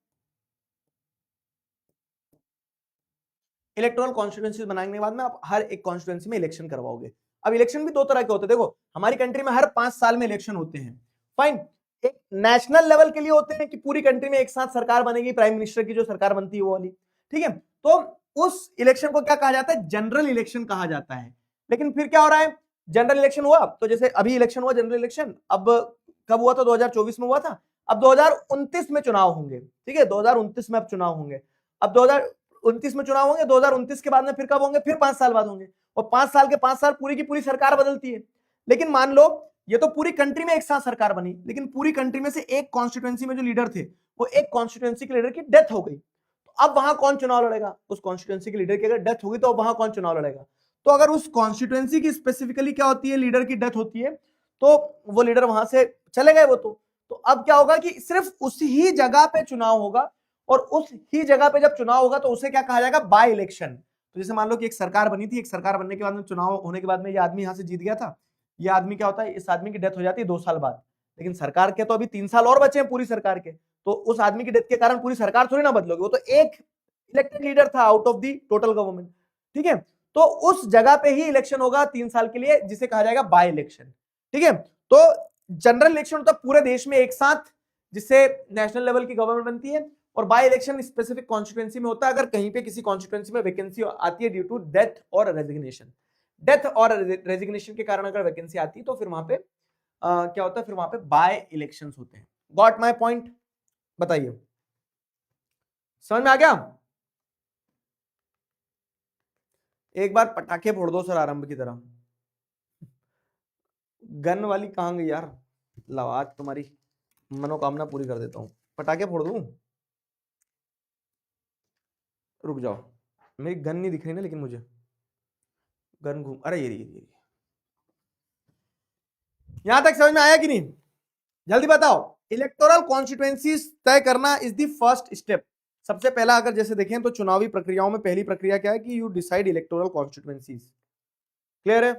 इलेक्टोरल कॉन्स्टिट्यूएंसीज बनाने के बाद में आप हर एक कॉन्स्टिट्यूएंसी में इलेक्शन करवाओगे। अब इलेक्शन भी दो तरह के होते हैं, देखो हमारी कंट्री में हर 5 साल में इलेक्शन होते हैं। फाइन, एक नेशनल लेवल के लिए होते हैं कि पूरी कंट्री में एक साथ सरकार बनेगी, प्राइम मिनिस्टर की जो सरकार बनती है वो वाली। ठीक है, तो उस इलेक्शन को क्या कहा जाता है, जनरल इलेक्शन कहा जाता है। लेकिन फिर क्या हो रहा है, जनरल इलेक्शन हुआ तो जैसे अभी इलेक्शन हुआ जनरल इलेक्शन, अब कब हुआ था, 2024 में हुआ था। अब 2029 में चुनाव होंगे। ठीक है, 2029 में अब चुनाव होंगे। अब 2029 में चुनाव होंगे, 2029 के बाद में फिर कब होंगे, फिर 5 साल बाद होंगे। और 5 साल के 5 साल पूरी की पूरी सरकार बदलती है। लेकिन मान लो ये तो पूरी कंट्री में एक साथ सरकार बनी, लेकिन पूरी कंट्री में से एक कॉन्स्टिट्यूएंसी में जो लीडर थे वो एक कॉन्स्टिट्यूएंसी के लीडर की डेथ हो गई, तो अब वहां कौन चुनाव लड़ेगा, उस कॉन्स्टिट्यूएंसी के लीडर की अगर डेथ होगी तो वहां कौन चुनाव लड़ेगा। तो अगर उस कॉन्स्टिट्यूएंसी की स्पेसिफिकली क्या होती है, लीडर की डेथ होती है, तो वो लीडर वहां से चले गए वो तो अब क्या होगा कि सिर्फ उसी ही जगह पे चुनाव होगा, और उस ही जगह पे जब चुनाव होगा तो उसे क्या कहा जाएगा, बाय इलेक्शन। तो जैसे मान लो कि एक सरकार बनी थी, एक सरकार बनने के बाद में चुनाव होने के बाद में ये आदमी यहां से जीत गया था, ये आदमी क्या होता है, इस आदमी की डेथ हो जाती है 2 साल बाद, लेकिन सरकार के तो अभी 3 साल और बचे हैं पूरी सरकार के, तो उस आदमी की डेथ के कारण पूरी सरकार थोड़ी ना बदलोगे, वो तो एक इलेक्टेड लीडर था out of the total government. ठीक है, तो उस जगह पे ही इलेक्शन होगा 3 साल के लिए, जिसे कहा जाएगा बाय इलेक्शन। ठीक है, तो जनरल इलेक्शन होता है पूरे देश में एक साथ, जिससे नेशनल लेवल की गवर्नमेंट बनती है, और बाय इलेक्शन स्पेसिफिक कॉन्स्टिट्यूएंसी में होता है अगर कहीं पे किसी कॉन्स्टिट्यूएंसी में वैकेंसी आती है ड्यू टू डेथ और रेजिग्नेशन। डेथ और रेजिग्नेशन के कारण अगर वैकेंसी आती है तो फिर वहां पे क्या होता है, फिर वहां पे बाय इलेक्शंस होते हैं। Got my point? बताइए, समझ में आ गया? एक बार पटाखे फोड़ दो सर आरंभ की तरह। गन वाली कहां गई यार, लो आज तुम्हारी मनोकामना पूरी कर देता हूं, पटाखे फोड़ दूं। रुक जाओ, मेरी गन नहीं दिख रही ना, लेकिन मुझे गन घूम, अरे ये यहां तक समझ में आया कि नहीं, जल्दी बताओ। इलेक्टोरल कॉन्स्टिट्यूएंसीज तय करना इज द फर्स्ट स्टेप। सबसे पहला अगर जैसे देखें तो चुनावी प्रक्रियाओं में पहली प्रक्रिया क्या है कि you decide electoral constituencies. Clear है?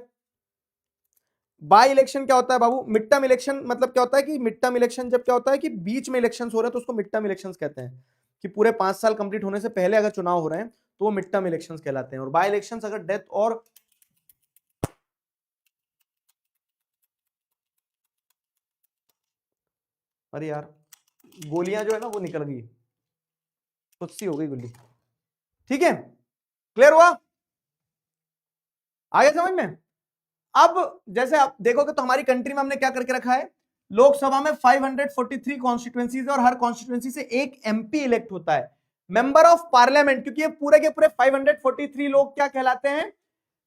बाय इलेक्शन क्या होता है बाबू, मिड टर्म इलेक्शन मतलब क्या होता है कि मिड टर्म इलेक्शन जब क्या होता है कि बीच में इलेक्शंस हो रहे हैं तो उसको मिड टर्म इलेक्शंस कहते हैं, कि पूरे 5 साल कंप्लीट होने से पहले अगर चुनाव हो रहे हैं तो वो मिड टर्म इलेक्शंस कहलाते हैं। और बाय इलेक्शंस अगर डेथ और अरे यार गोलियां जो है ना वो निकल गई, खुद सी हो गई गोली। ठीक है, क्लियर हुआ, आगे समझ में? अब जैसे आप देखोगे तो हमारी कंट्री में हमने क्या करके रखा है, लोकसभा में 543 कॉन्स्टिट्यूएंसीज और हर कॉन्स्टिट्यूएंसी से एक एमपी इलेक्ट होता है, मेंबर ऑफ पार्लियामेंट, क्योंकि ये पूरे के पूरे 543 लोग क्या कहलाते हैं,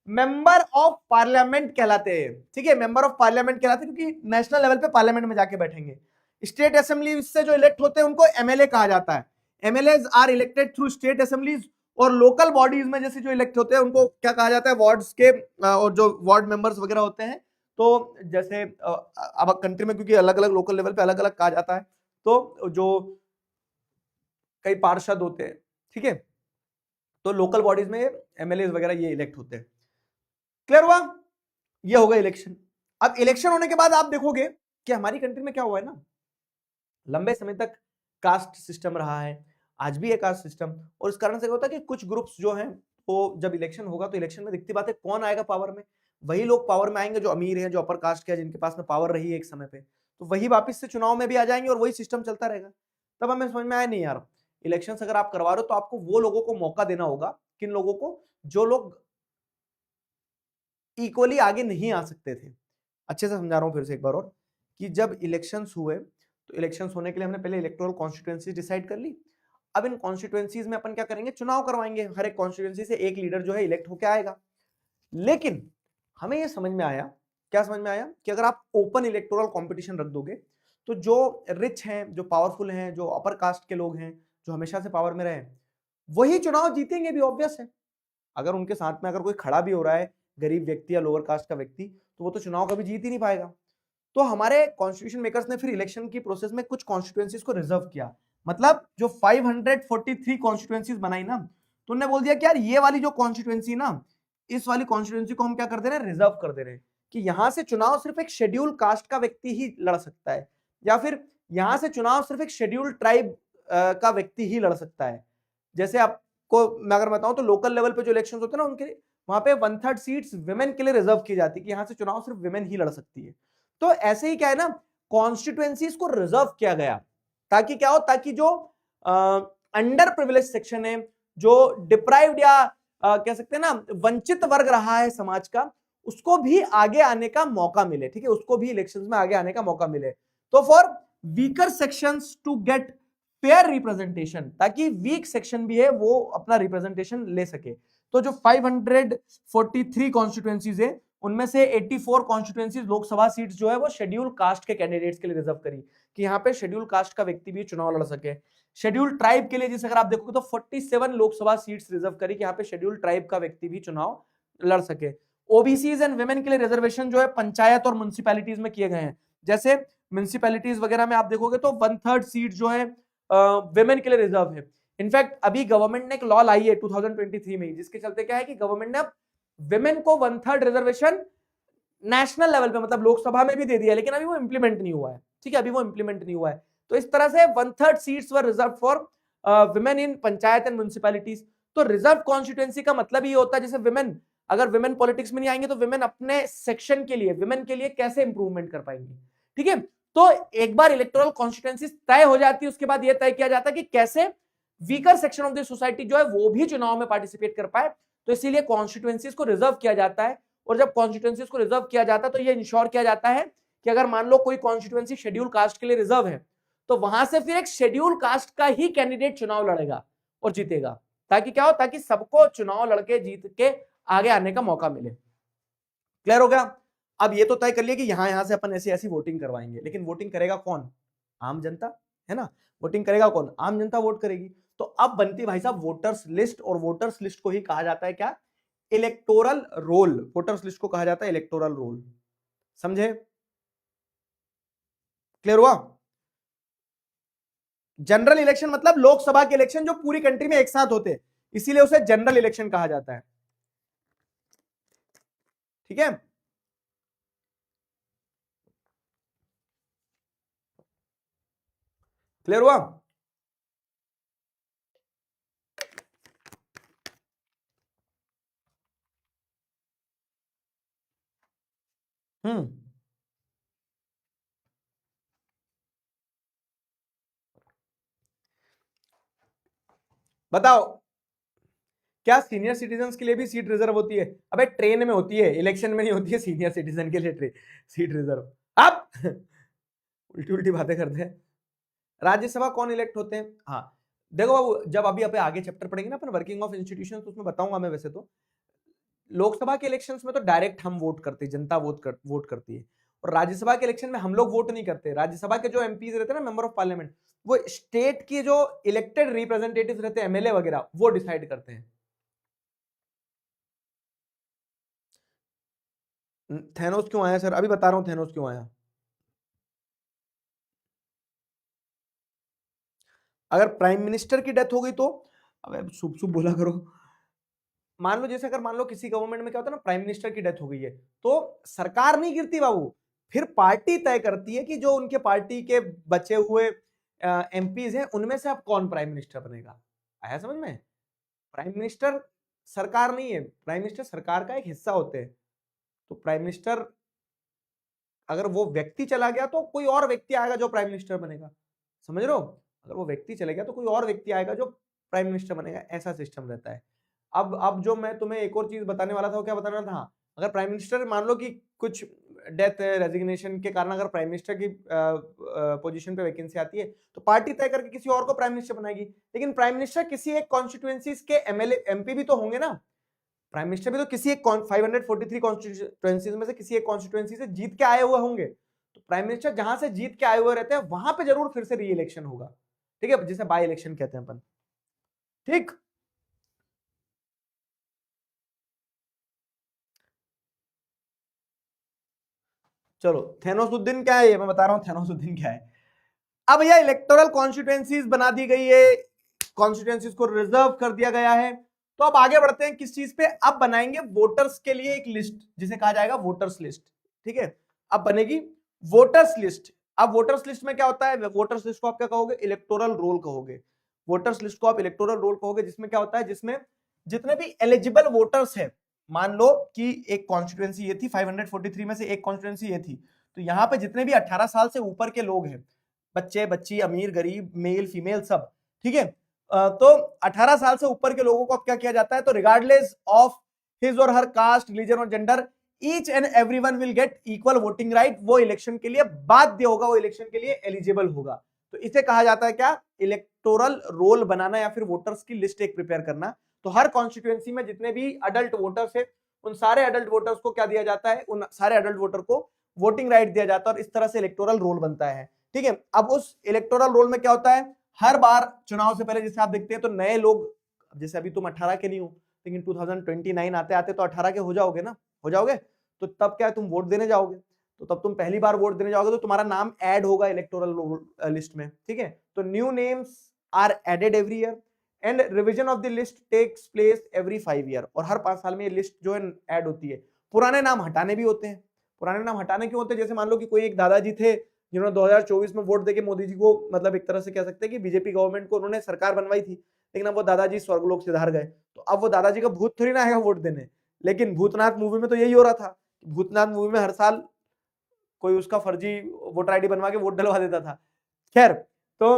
मेंबर ऑफ पार्लियामेंट कहलाते हैं। ठीक है, मेंबर ऑफ पार्लियामेंट कहलाते हैं क्योंकि नेशनल लेवल पे पार्लियामेंट में जाके बैठेंगे। स्टेट असेंबली से जो इलेक्ट होते हैं उनको एमएलए कहा जाता है। MLAs are elected through state assemblies, और लोकल बॉडीज में जैसे जो इलेक्ट होते हैं उनको क्या कहा जाता है, वार्ड्स के और जो वार्ड मेंबर्स वगैरह होते हैं। तो जैसे अब कंट्री में क्योंकि अलग अलग लोकल लेवल पे अलग अलग कहा जाता है, तो जो कई पार्षद होते हैं, ठीक है, तो लोकल बॉडीज में एमएलए वगैरह ये इलेक्ट होते हैं। क्लियर हुआ? ये होगा इलेक्शन। अब इलेक्शन होने के बाद आप देखोगे कि हमारी कंट्री में क्या हुआ है ना, लंबे समय तक कास्ट सिस्टम रहा है, आज भी है कास्ट सिस्टम, और इस कारण से क्या होता है कि कुछ ग्रुप्स जो हैं तो जब इलेक्शन होगा तो इलेक्शन में दिखती बात है कौन आएगा पावर में, वही लोग पावर में आएंगे जो अमीर हैं, जो अपर कास्ट के हैं, जिनके पास में पावर रही है एक समय पे, तो वही वापस से चुनाव में भी आ जाएंगे और वही सिस्टम चलता रहेगा। तब हमें समझ में आया नहीं यार, इलेक्शन अगर आप करवा रहे हो तो आपको वो लोगों को मौका देना होगा, किन लोगों को, जो लोग इक्वली आगे नहीं आ सकते थे। अच्छे से समझा रहा हूं फिर से एक बार और, कि जब इलेक्शंस हुए तो इलेक्शंस होने के लिए हमने पहले इलेक्टोरल कॉन्स्टिट्यूएंसी डिसाइड कर ली। अब इन कॉन्स्टिट्यूएंसीज में अपन क्या करेंगे, चुनाव करवाएंगे, हर एक कॉन्स्टिट्यूएंसी से एक लीडर जो है इलेक्ट होकर आएगा। लेकिन हमें यह समझ में आया, क्या समझ में आया, कि अगर आप ओपन इलेक्टोरल कॉम्पिटिशन रख दोगे तो जो रिच हैं, जो पावरफुल हैं, जो अपर कास्ट के लोग हैं, जो हमेशा से पावर में रहे, वही चुनाव जीतेंगे भी, ऑब्वियस है। अगर उनके साथ में अगर कोई खड़ा भी हो रहा है, गरीब व्यक्ति या लोअर कास्ट का व्यक्ति, तो वो तो चुनाव कभी जीत ही नहीं पाएगा। तो हमारे कॉन्स्टिट्यूशन मेकर्स ने फिर इलेक्शन की प्रोसेस में कुछ कॉन्स्टिट्यूएंसीज को रिजर्व किया, मतलब जो 543 कॉन्स्टिट्यूएंसीज बनाई ना, तो उन्होंने बोल दिया कि यार ये वाली जो कॉन्स्टिट्यूएंसी ना, इस वाली कॉन्स्टिट्यूएंसी को हम क्या कर दे रहे हैं, रिजर्व कर दे रहे हैं, कि यहां से चुनाव सिर्फ एक शेड्यूल कास्ट का व्यक्ति ही लड़ सकता है, या फिर यहां से चुनाव सिर्फ एक शेड्यूल ट्राइब का व्यक्ति ही लड़ सकता है। जैसे आपको मैं अगर बताऊं तो लोकल लेवल पे जो इलेक्शन होते हैं ना, उनके वहां पे 1/3 सीट्स विमेन के लिए रिजर्व की जाती है, कि यहां से चुनाव सिर्फ विमेन ही लड़ सकती है। तो ऐसे ही क्या है ना, कॉन्स्टिट्यूएंसीज को रिजर्व किया गया, ताकि क्या हो, ताकि जो अंडर प्रिविलेज सेक्शन है, जो डिप्राइव्ड या कह सकते हैं ना वंचित वर्ग रहा है समाज का, उसको भी आगे आने का मौका मिले, ठीक है, उसको भी इलेक्शंस में आगे आने का मौका मिले। तो for weaker sections to get fair representation, ताकि वीक सेक्शन भी है वो अपना रिप्रेजेंटेशन ले सके। तो जो 543 कॉन्स्टिट्यूएंसीज है, उनमें से 84 कॉन्स्टिट्यूएंसीज लोकसभा सीट्स जो है वो शेड्यूल कास्ट के कैंडिडेट्स के लिए रिजर्व करी, कि यहाँ पे शेड्यूल कास्ट का व्यक्ति भी चुनाव लड़ सके। शेड्यूल ट्राइब के लिए जिस अगर आप देखोगे तो 47 लोकसभा सीट्स रिजर्व करी, कि यहाँ पे शेड्यूल ट्राइब का व्यक्ति भी चुनाव लड़ सके। ओबीसीज एंड वुमेन के लिए रिजर्वेशन जो है पंचायत और म्युनिसिपैलिटीज में किए गए हैं। जैसे म्युनिसिपैलिटीज वगैरह में आप देखोगे तो 1/3 सीट जो है वुमेन के लिए रिजर्व है। इनफैक्ट अभी गवर्नमेंट ने एक लॉ लाई है 2023 में, जिसके चलते क्या है कि गवर्नमेंट ने अब विमेन को 1/3 रिजर्वेशन नेशनल लेवल पे, मतलब लोकसभा में भी दे दिया, लेकिन अभी वो इंप्लीमेंट नहीं हुआ है, ठीक है, अभी वो इंप्लीमेंट नहीं हुआ है। तो इस तरह से 1/3 seats were reserve for women in panchayat and municipalities. तो रिजर्व कॉन्स्टिट्यूएंसी का मतलब ये होता है, जैसे विमेन, अगर विमेन पॉलिटिक्स में नहीं आएंगे तो विमेन अपने सेक्शन के लिए, विमेन के लिए कैसे इंप्रूवमेंट कर पाएंगे, ठीक है। तो एक बार इलेक्टोरल कॉन्स्टिट्यूएंसी तय हो जाती है, उसके बाद यह तय किया जाता है कि कैसे weaker section of the society जो है वो भी चुनाव में पार्टिसिपेट कर पाए। तो इसीलिए कॉन्स्टिट्यूएंसीज को रिजर्व किया जाता है, और जब कॉन्स्टिट्यूएंसीज को रिजर्व किया जाता है तो ये इंश्योर किया जाता है कि अगर मान लो कोई कॉन्स्टिट्यूएंसी शेड्यूल कास्ट के लिए रिजर्व है, तो वहां से फिर एक शेड्यूल कास्ट का ही कैंडिडेट चुनाव लड़ेगा और जीतेगा, ताकि क्या हो, ताकि सबको चुनाव लड़के जीत के आगे आने का मौका मिले। क्लियर हो गया। अब ये तो तय कर लिया कि यहां से अपन ऐसी ऐसी वोटिंग करवाएंगे, लेकिन वोटिंग करेगा कौन, आम जनता, है ना। वोटिंग करेगा कौन, आम जनता वोट करेगी। तो अब बनती भाई साहब वोटर्स लिस्ट, और वोटर्स लिस्ट को ही कहा जाता है क्या, इलेक्टोरल रोल। वोटर्स लिस्ट को कहा जाता है इलेक्टोरल रोल, समझे, क्लियर हुआ। जनरल इलेक्शन मतलब लोकसभा के इलेक्शन जो पूरी कंट्री में एक साथ होते हैं, इसीलिए उसे जनरल इलेक्शन कहा जाता है, ठीक है। क्लियर हुआ। बताओ, क्या सीनियर सिटीजन के लिए भी सीट रिजर्व होती है? अबे ट्रेन में होती है, इलेक्शन में नहीं होती है सीनियर सिटीजन के लिए सीट रिजर्व। अब उल्टी उल्टी बातें करते हैं। राज्यसभा कौन इलेक्ट होते हैं? हाँ देखो बाबू, जब अभी अपन आगे चैप्टर पढ़ेंगे ना अपन वर्किंग ऑफ इंस्टीट्यूशन, तो उसमें बताऊंगा मैं। वैसे तो लोकसभा के इलेक्शंस में तो डायरेक्ट हम वोट करते हैं, जनता वोट करती है। और राज्यसभा के इलेक्शन में हम लोग वोट नहीं करते। राज्यसभा के जो एमपीज रहते हैं ना, मेंबर ऑफ पार्लियामेंट, वो स्टेट की जो इलेक्टेड रिप्रेजेंटेटिव रहते हैं, एमएलए वगैरह, वो डिसाइड करते हैं। थैनोस क्यों आया सर? अभी बता रहा हूं थैनोस क्यों आया। अगर प्राइम मिनिस्टर की डेथ हो गई तो, अब शुभ शुभ बोला करो। मान लो जैसे अगर मान लो किसी गवर्नमेंट में क्या होता है ना, प्राइम मिनिस्टर की डेथ हो गई है, तो सरकार नहीं गिरती बाबू, फिर पार्टी तय करती है कि जो उनके पार्टी के बचे हुए एमपीज हैं उनमें से अब कौन प्राइम मिनिस्टर बनेगा। आया समझ में? प्राइम मिनिस्टर सरकार नहीं है, प्राइम मिनिस्टर सरकार का एक हिस्सा होते हैं। तो प्राइम मिनिस्टर अगर वो व्यक्ति चला गया तो कोई और व्यक्ति आएगा जो प्राइम मिनिस्टर बनेगा, समझ रहे हो? अगर वो व्यक्ति चले गया तो कोई और व्यक्ति आएगा जो प्राइम मिनिस्टर बनेगा, ऐसा सिस्टम रहता है। अब जो मैं तुम्हें एक और चीज बताने वाला था, वो क्या बताना था? हाँ, अगर प्राइम मिनिस्टर मान लो कि कुछ डेथ रेजिग्नेशन के कारण अगर प्राइम मिनिस्टर की पोजीशन पे वैकेंसी आती है तो पार्टी तय करके किसी और को प्राइम मिनिस्टर बनाएगी। लेकिन प्राइम मिनिस्टर किसी एक कॉन्स्टिट्यूएंसीज के एमएलए एमपी भी तो होंगे ना, प्राइम मिनिस्टर भी तो किसी एक 543 कॉन्स्टिट्यूएंसीज में से किसी एक कॉन्स्टिट्यूएंसी से जीत के आए हुए होंगे। तो प्राइम मिनिस्टर जहां से जीत के आए हुए रहते हैं वहां पे जरूर फिर से री इलेक्शन होगा, ठीक है, जिसे बाई इलेक्शन कहते हैं अपन, ठीक। चलो थेनोसुद्दीन क्या है ये मैं बता रहा हूं, थेनोसुद्दीन क्या है। अब भैया इलेक्टोरल कॉन्स्टिट्यूएंसीज बना दी गई है, कॉन्स्टिट्यूएंसीज को रिजर्व कर दिया गया है। तो अब आगे बढ़ते हैं किस चीज पे, अब बनाएंगे वोटर्स के लिए एक लिस्ट जिसे कहा जाएगा वोटर्स लिस्ट, ठीक है। अब बनेगी वोटर्स लिस्ट। अब वोटर्स लिस्ट में क्या होता है, वोटर्स लिस्ट को आप क्या कहोगे, इलेक्टोरल रोल कहोगे। वोटर्स लिस्ट को आप इलेक्टोरल रोल कहोगे, जिसमें क्या होता है, जिसमें जितने भी एलिजिबल वोटर्स है, मान लो कि एक कॉन्स्टिट्यूएंसी ये थी 543 में से एक कॉन्स्टिट्यूएंसी ये थी, तो यहां पे जितने भी 18 साल से ऊपर के लोग हैं, बच्चे बच्ची अमीर गरीब मेल फीमेल सब, ठीक है, तो 18 साल से ऊपर के लोगों को अब क्या किया जाता है, तो रिगार्डलेस ऑफ हिज और हर कास्ट रिलीजन और gender each and everyone will get equal voting right. वो इलेक्शन के लिए बाध्य होगा, वो इलेक्शन के लिए एलिजिबल होगा। तो इसे कहा जाता है क्या, इलेक्टोरल रोल बनाना या फिर वोटर्स की लिस्ट एक प्रिपेयर करना। तो हर कॉन्स्टिट्यूएंसी में जितने भी अडल्ट वोटर्स है उन सारे अडल्ट वोटर्स को क्या दिया जाता है, उन सारे अडल्ट वोटर को वोटिंग राइट दिया जाता है और इस तरह से इलेक्टोरल रोल बनता है, ठीक है। अब उस इलेक्टोरल रोल में क्या होता है, हर बार चुनाव से पहले जैसे आप देखते हैं तो नए लोग, जैसे अभी तुम 18 के नहीं हो लेकिन 2029 आते आते तो 18 के हो जाओगे ना, हो जाओगे, तो तब क्या है तुम वोट देने जाओगे, तो तब तुम पहली बार वोट देने जाओगे तो तुम्हारा नाम ऐड होगा इलेक्टोरल लिस्ट में, ठीक है। तो new names are added every year and revision of the list takes place every 5 year. और हर 5 साल में ये लिस्ट जो है ऐड होती है। पुराने नाम हटाने भी होते हैं। पुराने नाम हटाने क्यों होते हैं, जैसे मान लो कि कोई एक दादाजी थे जिन्होंने 2024 में वोट देके मोदी जी को, मतलब एक तरह से कह सकते हैं कि बीजेपी गवर्नमेंट को उन्होंने सरकार बनवाई थी, लेकिन अब वो दादाजी स्वर्गलोक सिधार गए, तो अब वो दादाजी का भूत थोड़ी ना आएगा वोट देने। लेकिन भूतनाथ मूवी में तो यही हो रहा था, भूतनाथ मूवी में हर साल कोई उसका फर्जी वोटर आईडी बनवा के वोट डलवा देता था। खैर, तो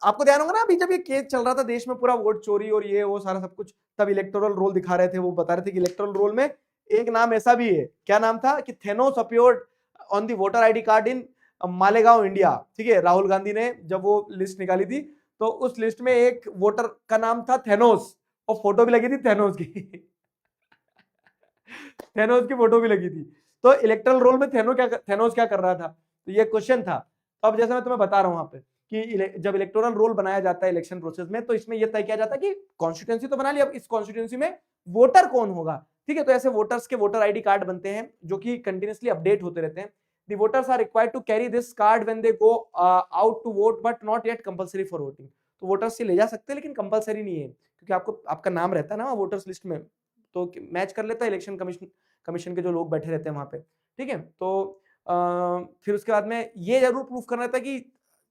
आपको ध्यान होगा ना अभी जब ये केस चल रहा था देश में पूरा वोट चोरी और ये वो सारा सब कुछ, तब इलेक्टोरल रोल दिखा रहे थे, वो बता रहे थे कि इलेक्टोरल रोल में एक नाम ऐसा भी है, क्या नाम था, कि Thanos appeared on the voter ID card in Malegaon India, ठीक है। राहुल गांधी ने जब वो लिस्ट निकाली थी तो उस लिस्ट में एक वोटर का नाम था थेनोस और फोटो भी लगी थी थेनोस की थेनोस की फोटो भी लगी थी। तो इलेक्टोरल रोल में थेनोस क्या कर रहा था, तो ये क्वेश्चन था। अब जैसे मैं तुम्हें बता रहा हूं यहाँ पे कि जब इलेक्टोरल रोल बनाया जाता है इलेक्शन प्रोसेस में, तो इसमें यह तय किया जाता है कि कॉन्स्टिट्यूएंसी तो बना ली, अब इस कॉन्स्टिट्यूएंसी में वोटर कौन होगा, ठीक है। तो ऐसे वोटर्स के वोटर आईडी कार्ड बनते हैं जो कि कंटिन्यूअसली अपडेट होते रहते हैं। The voters are required to carry this card when they go out to vote, but not yet compulsory for voting. तो वोटर्स से ले जा सकते हैं लेकिन कंपलसरी नहीं है, क्योंकि आपको आपका नाम रहता है ना वोटर्स लिस्ट में, तो मैच कर लेता है इलेक्शन कमीशन के जो लोग बैठे रहते हैं वहां पे, ठीक है। तो फिर उसके बाद में ये जरूर प्रूफ करना था कि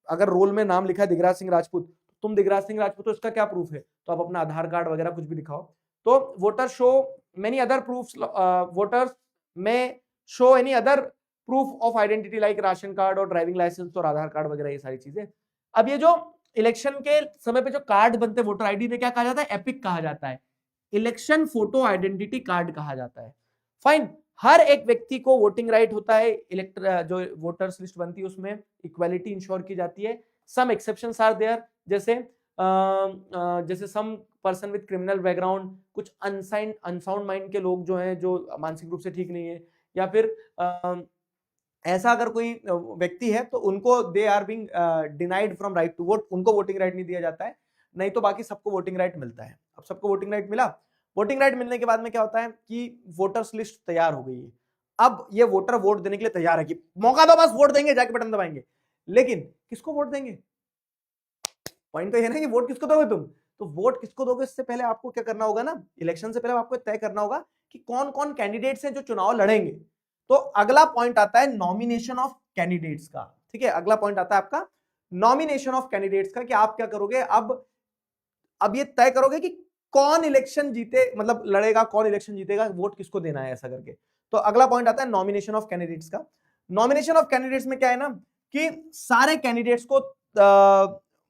अगर रोल में नाम लिखा है दिगराज सिंह राजपूत, तुम दिगराज सिंह राजपूत हो, इसका क्या प्रूफ है, तो आप अपना आधार कार्ड वगैरह कुछ भी दिखाओ। तो voter show many other proofs, voters में show any other proof of identity like ration card और ड्राइविंग लाइसेंस और आधार कार्ड वगैरह, ये सारी चीजें। अब ये जो इलेक्शन के समय पे जो कार्ड बनते हैं वोटर आईडी में, क्या कहा जाता है, एपिक कहा जाता है, इलेक्शन फोटो आइडेंटिटी कार्ड कहा जाता है। फाइन, हर एक व्यक्ति को वोटिंग राइट होता है, जो वोटर्स लिस्ट बनती है उसमें इक्वालिटी इंश्योर की जाती है। सम एक्सेप्शंस आर देयर, जैसे some person with criminal background, कुछ अनसाउंड माइंड के लोग जो हैं, जो मानसिक रूप से ठीक नहीं है, या फिर ऐसा अगर कोई व्यक्ति है तो उनको they are being denied from right to vote, उनको वोटिंग राइट नहीं दिया जाता है, नहीं तो बाकी सबको वोटिंग राइट मिलता है। अब सबको वोटिंग राइट मिला। वोटिंग राइट मिलने के बाद में क्या होता है कि वोटर्स लिस्ट तैयार हो गई है। अब ये वोटर वोट देने के लिए तैयार है कि मौका दो बस वोट देंगे, जाके बटन दबाएंगे। लेकिन किसको वोट देंगे, पॉइंट तो ये ना कि वोट किसको दोगे तुम, तो वोट किसको दोगे इससे पहले आपको क्या करना होगा ना, इलेक्शन से पहले आपको तय करना होगा कि कौन कौन कैंडिडेट्स हैं जो चुनाव लड़ेंगे। तो अगला पॉइंट आता है नॉमिनेशन ऑफ कैंडिडेट्स का। ठीक है, अगला पॉइंट आता है आपका नॉमिनेशन ऑफ कैंडिडेट्स का, कि आप क्या करोगे, अब ये तय करोगे कि कौन इलेक्शन जीते, मतलब लड़ेगा, कौन इलेक्शन जीतेगा, वोट किसको देना है, ऐसा करके। तो अगला पॉइंट आता है नॉमिनेशन ऑफ कैंडिडेट्स का। नॉमिनेशन ऑफ कैंडिडेट्स में क्या है ना, कि सारे कैंडिडेट्स को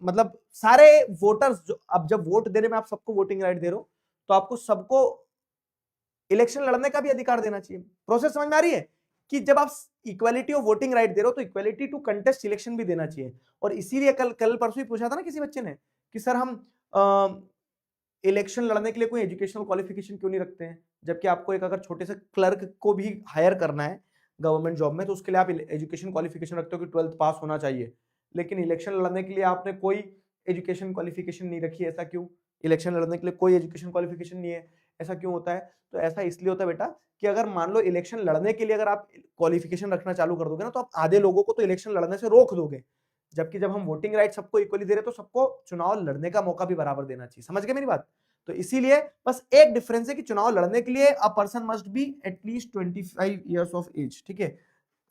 मतलब सारे वोटर्स जो, अब जब वोट देने में आप सबको वोटिंग राइट दे रहे हो, तो आपको सबको इलेक्शन लड़ने का भी अधिकार देना चाहिए। प्रोसेस समझ में आ रही है, कि जब आप equality of voting right they रहे हो, तो इक्वालिटी टू कंटेस्ट इलेक्शन भी देना चाहिए। और इसीलिए कल कल परसों ही पूछा था ना किसी बच्चे ने, कि सर हम इलेक्शन लड़ने के लिए कोई एजुकेशनल क्वालिफिकेशन क्यों नहीं रखते हैं, जबकि आपको एक अगर छोटे से क्लर्क को भी हायर करना है गवर्नमेंट जॉब में, तो उसके लिए आप एजुकेशन क्वालिफिकेशन रखते हो कि 12th पास होना चाहिए, लेकिन इलेक्शन लड़ने के लिए आपने कोई एजुकेशन क्वालिफिकेशन नहीं रखी है, ऐसा क्यों? इलेक्शन लड़ने के लिए कोई एजुकेशन क्वालिफिकेशन नहीं है, ऐसा क्यों होता है? तो ऐसा इसलिए होता है बेटा, कि अगर मान लो इलेक्शन लड़ने के लिए अगर आप क्वालिफिकेशन रखना चालू कर दोगे ना, तो आप आधे लोगों को तो इलेक्शन लड़ने से रोक दोगे, जबकि जब हम वोटिंग राइट सबको इक्वली दे रहे हैं, तो सबको चुनाव लड़ने का मौका भी बराबर देना चाहिए। समझ गए मेरी बात? तो इसीलिए बस एक डिफरेंस है कि चुनाव लड़ने के लिए a person must be at least 25 years of age. ठीक है,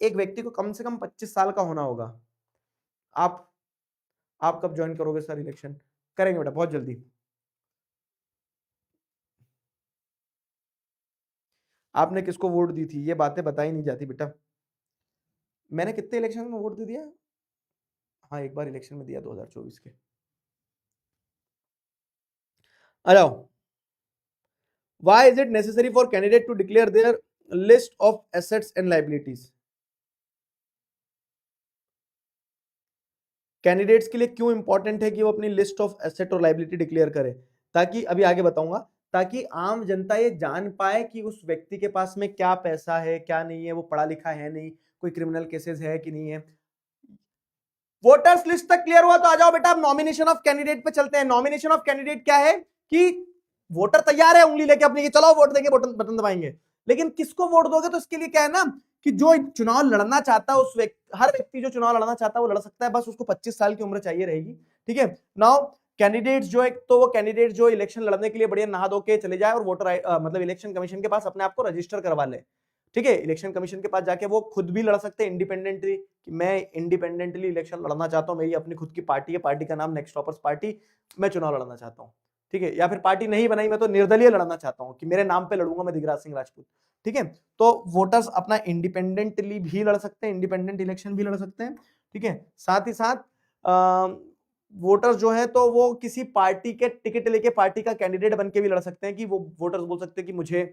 एक व्यक्ति को कम से कम 25 साल का होना होगा। आप आप कब ज्वाइन करोगे सर इलेक्शन? करेंगे बेटा बहुत जल्दी। आपने किसको वोट दी थी, ये बातें बताई नहीं जाती बेटा। मैंने कितने इलेक्शन में वोट दे दिया? हाँ, एक बार इलेक्शन में दिया 2024 के। आ जाओ। Why is it necessary for candidate to declare their list of assets and liabilities? Candidates के लिए क्यों इंपॉर्टेंट है कि वो अपनी लिस्ट ऑफ एसेट और लाइबिलिटी डिक्लेयर करे? ताकि अभी आगे बताऊंगा, ताकि आम जनता ये जान पाए कि उस व्यक्ति के पास में क्या पैसा है, क्या नहीं है, वो पढ़ा लिखा है नहीं, कोई क्रिमिनल केसेस है कि नहीं है। वोटर्स लिस्ट तक क्लियर हुआ, तो आ जाओ बेटा अब नॉमिनेशन ऑफ कैंडिडेट पे चलते हैं। नॉमिनेशन ऑफ कैंडिडेट क्या है, कि वोटर तैयार है उंगली लेके अपनी कि चलो वोट देंगे, बटन बटन दबाएंगे, लेकिन किसको वोट दोगे? तो इसके लिए क्या है ना, कि जो चुनाव लड़ना चाहता है, उस व्यक्ति, हर व्यक्ति जो चुनाव लड़ना चाहता है वो लड़ सकता है, बस उसको 25 साल की उम्र चाहिए रहेगी। ठीक है, नाउ कैंडिडेट्स जो है, तो वो कैंडिडेट जो इलेक्शन लड़ने के लिए बढ़िया नहा धो के चले जाए और वोटर मतलब इलेक्शन कमीशन के पास अपने आप को रजिस्टर करवा ले। ठीक है, इलेक्शन कमीशन के पास जाके वो खुद भी लड़ सकते हैं इंडिपेंडेंटली, कि मैं इंडिपेंडेंटली इलेक्शन लड़ना चाहता हूं, मेरी अपनी खुद की पार्टी है, पार्टी का नाम नेक्स्ट टॉपर्स पार्टी, मैं चुनाव लड़ना चाहता हूं। ठीक है, या फिर पार्टी नहीं बनाई, मैं तो निर्दलीय लड़ना चाहता हूं, कि मेरे नाम पे लड़ूंगा मैं, दिगराज सिंह राजपूत। ठीक है, तो वोटर्स अपना इंडिपेंडेंटली भी लड़ सकते हैं, इंडिपेंडेंट इलेक्शन भी लड़ सकते हैं। ठीक है, साथ ही साथ वोटर्स जो है, तो वो किसी पार्टी के टिकट लेके पार्टी का कैंडिडेट बन के भी लड़ सकते हैं, कि वो वोटर्स बोल सकते हैं कि मुझे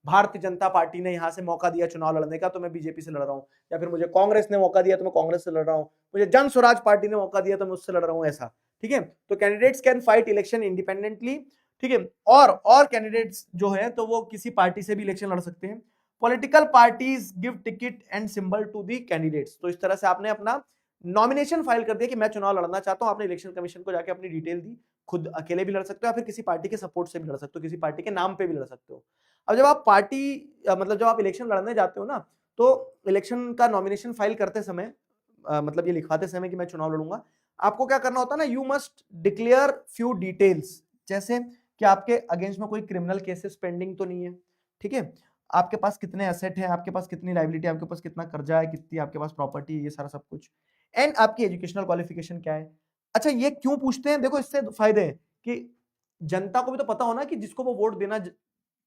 भारतीय जनता पार्टी ने यहां से मौका दिया चुनाव लड़ने का, तो मैं बीजेपी से लड़ रहा हूं, या फिर मुझे कांग्रेस ने मौका दिया तो मैं कांग्रेस से लड़ रहा हूं, मुझे जन स्वराज पार्टी ने मौका दिया तो मैं उससे लड़ रहा हूं, ऐसा। ठीक है, तो candidates can fight election independently. ठीक है, और कैंडिडेट्स जो है, तो वो किसी पार्टी से भी इलेक्शन लड़ सकते हैं। Political parties give ticket and symbol to the candidates. तो इस तरह से आपने अपना नॉमिनेशन फाइल कर दिया कि मैं चुनाव लड़ना चाहता हूं, आपने इलेक्शन कमीशन को जाके अपनी डिटेल दी, खुद अकेले भी लड़ सकते हो, या फिर किसी पार्टी के सपोर्ट से भी लड़ सकते हो, किसी पार्टी के नाम पे भी लड़ सकते हो। अब जब आप पार्टी मतलब जब आप इलेक्शन लड़ने जाते हो ना, तो इलेक्शन का नॉमिनेशन फाइल करते समय मतलब ये लिखवाते समय कि मैं चुनाव लड़ूंगा, आपको क्या करना होता है ना, you must declare few details, जैसे कि आपके अगेंस्ट में कोई क्रिमिनल केसेस पेंडिंग तो नहीं है। ठीक है, आपके पास कितने एसेट है, आपके पास कितनी लाइबिलिटी, आपके पास कितना कर्जा है, कितनी आपके पास प्रॉपर्टी है, ये सारा सब कुछ, एंड आपकी एजुकेशनल क्वालिफिकेशन क्या है। अच्छा, ये क्यों पूछते हैं? देखो, इससे फायदे हैं कि जनता को भी तो पता होना कि जिसको वो वोट देना,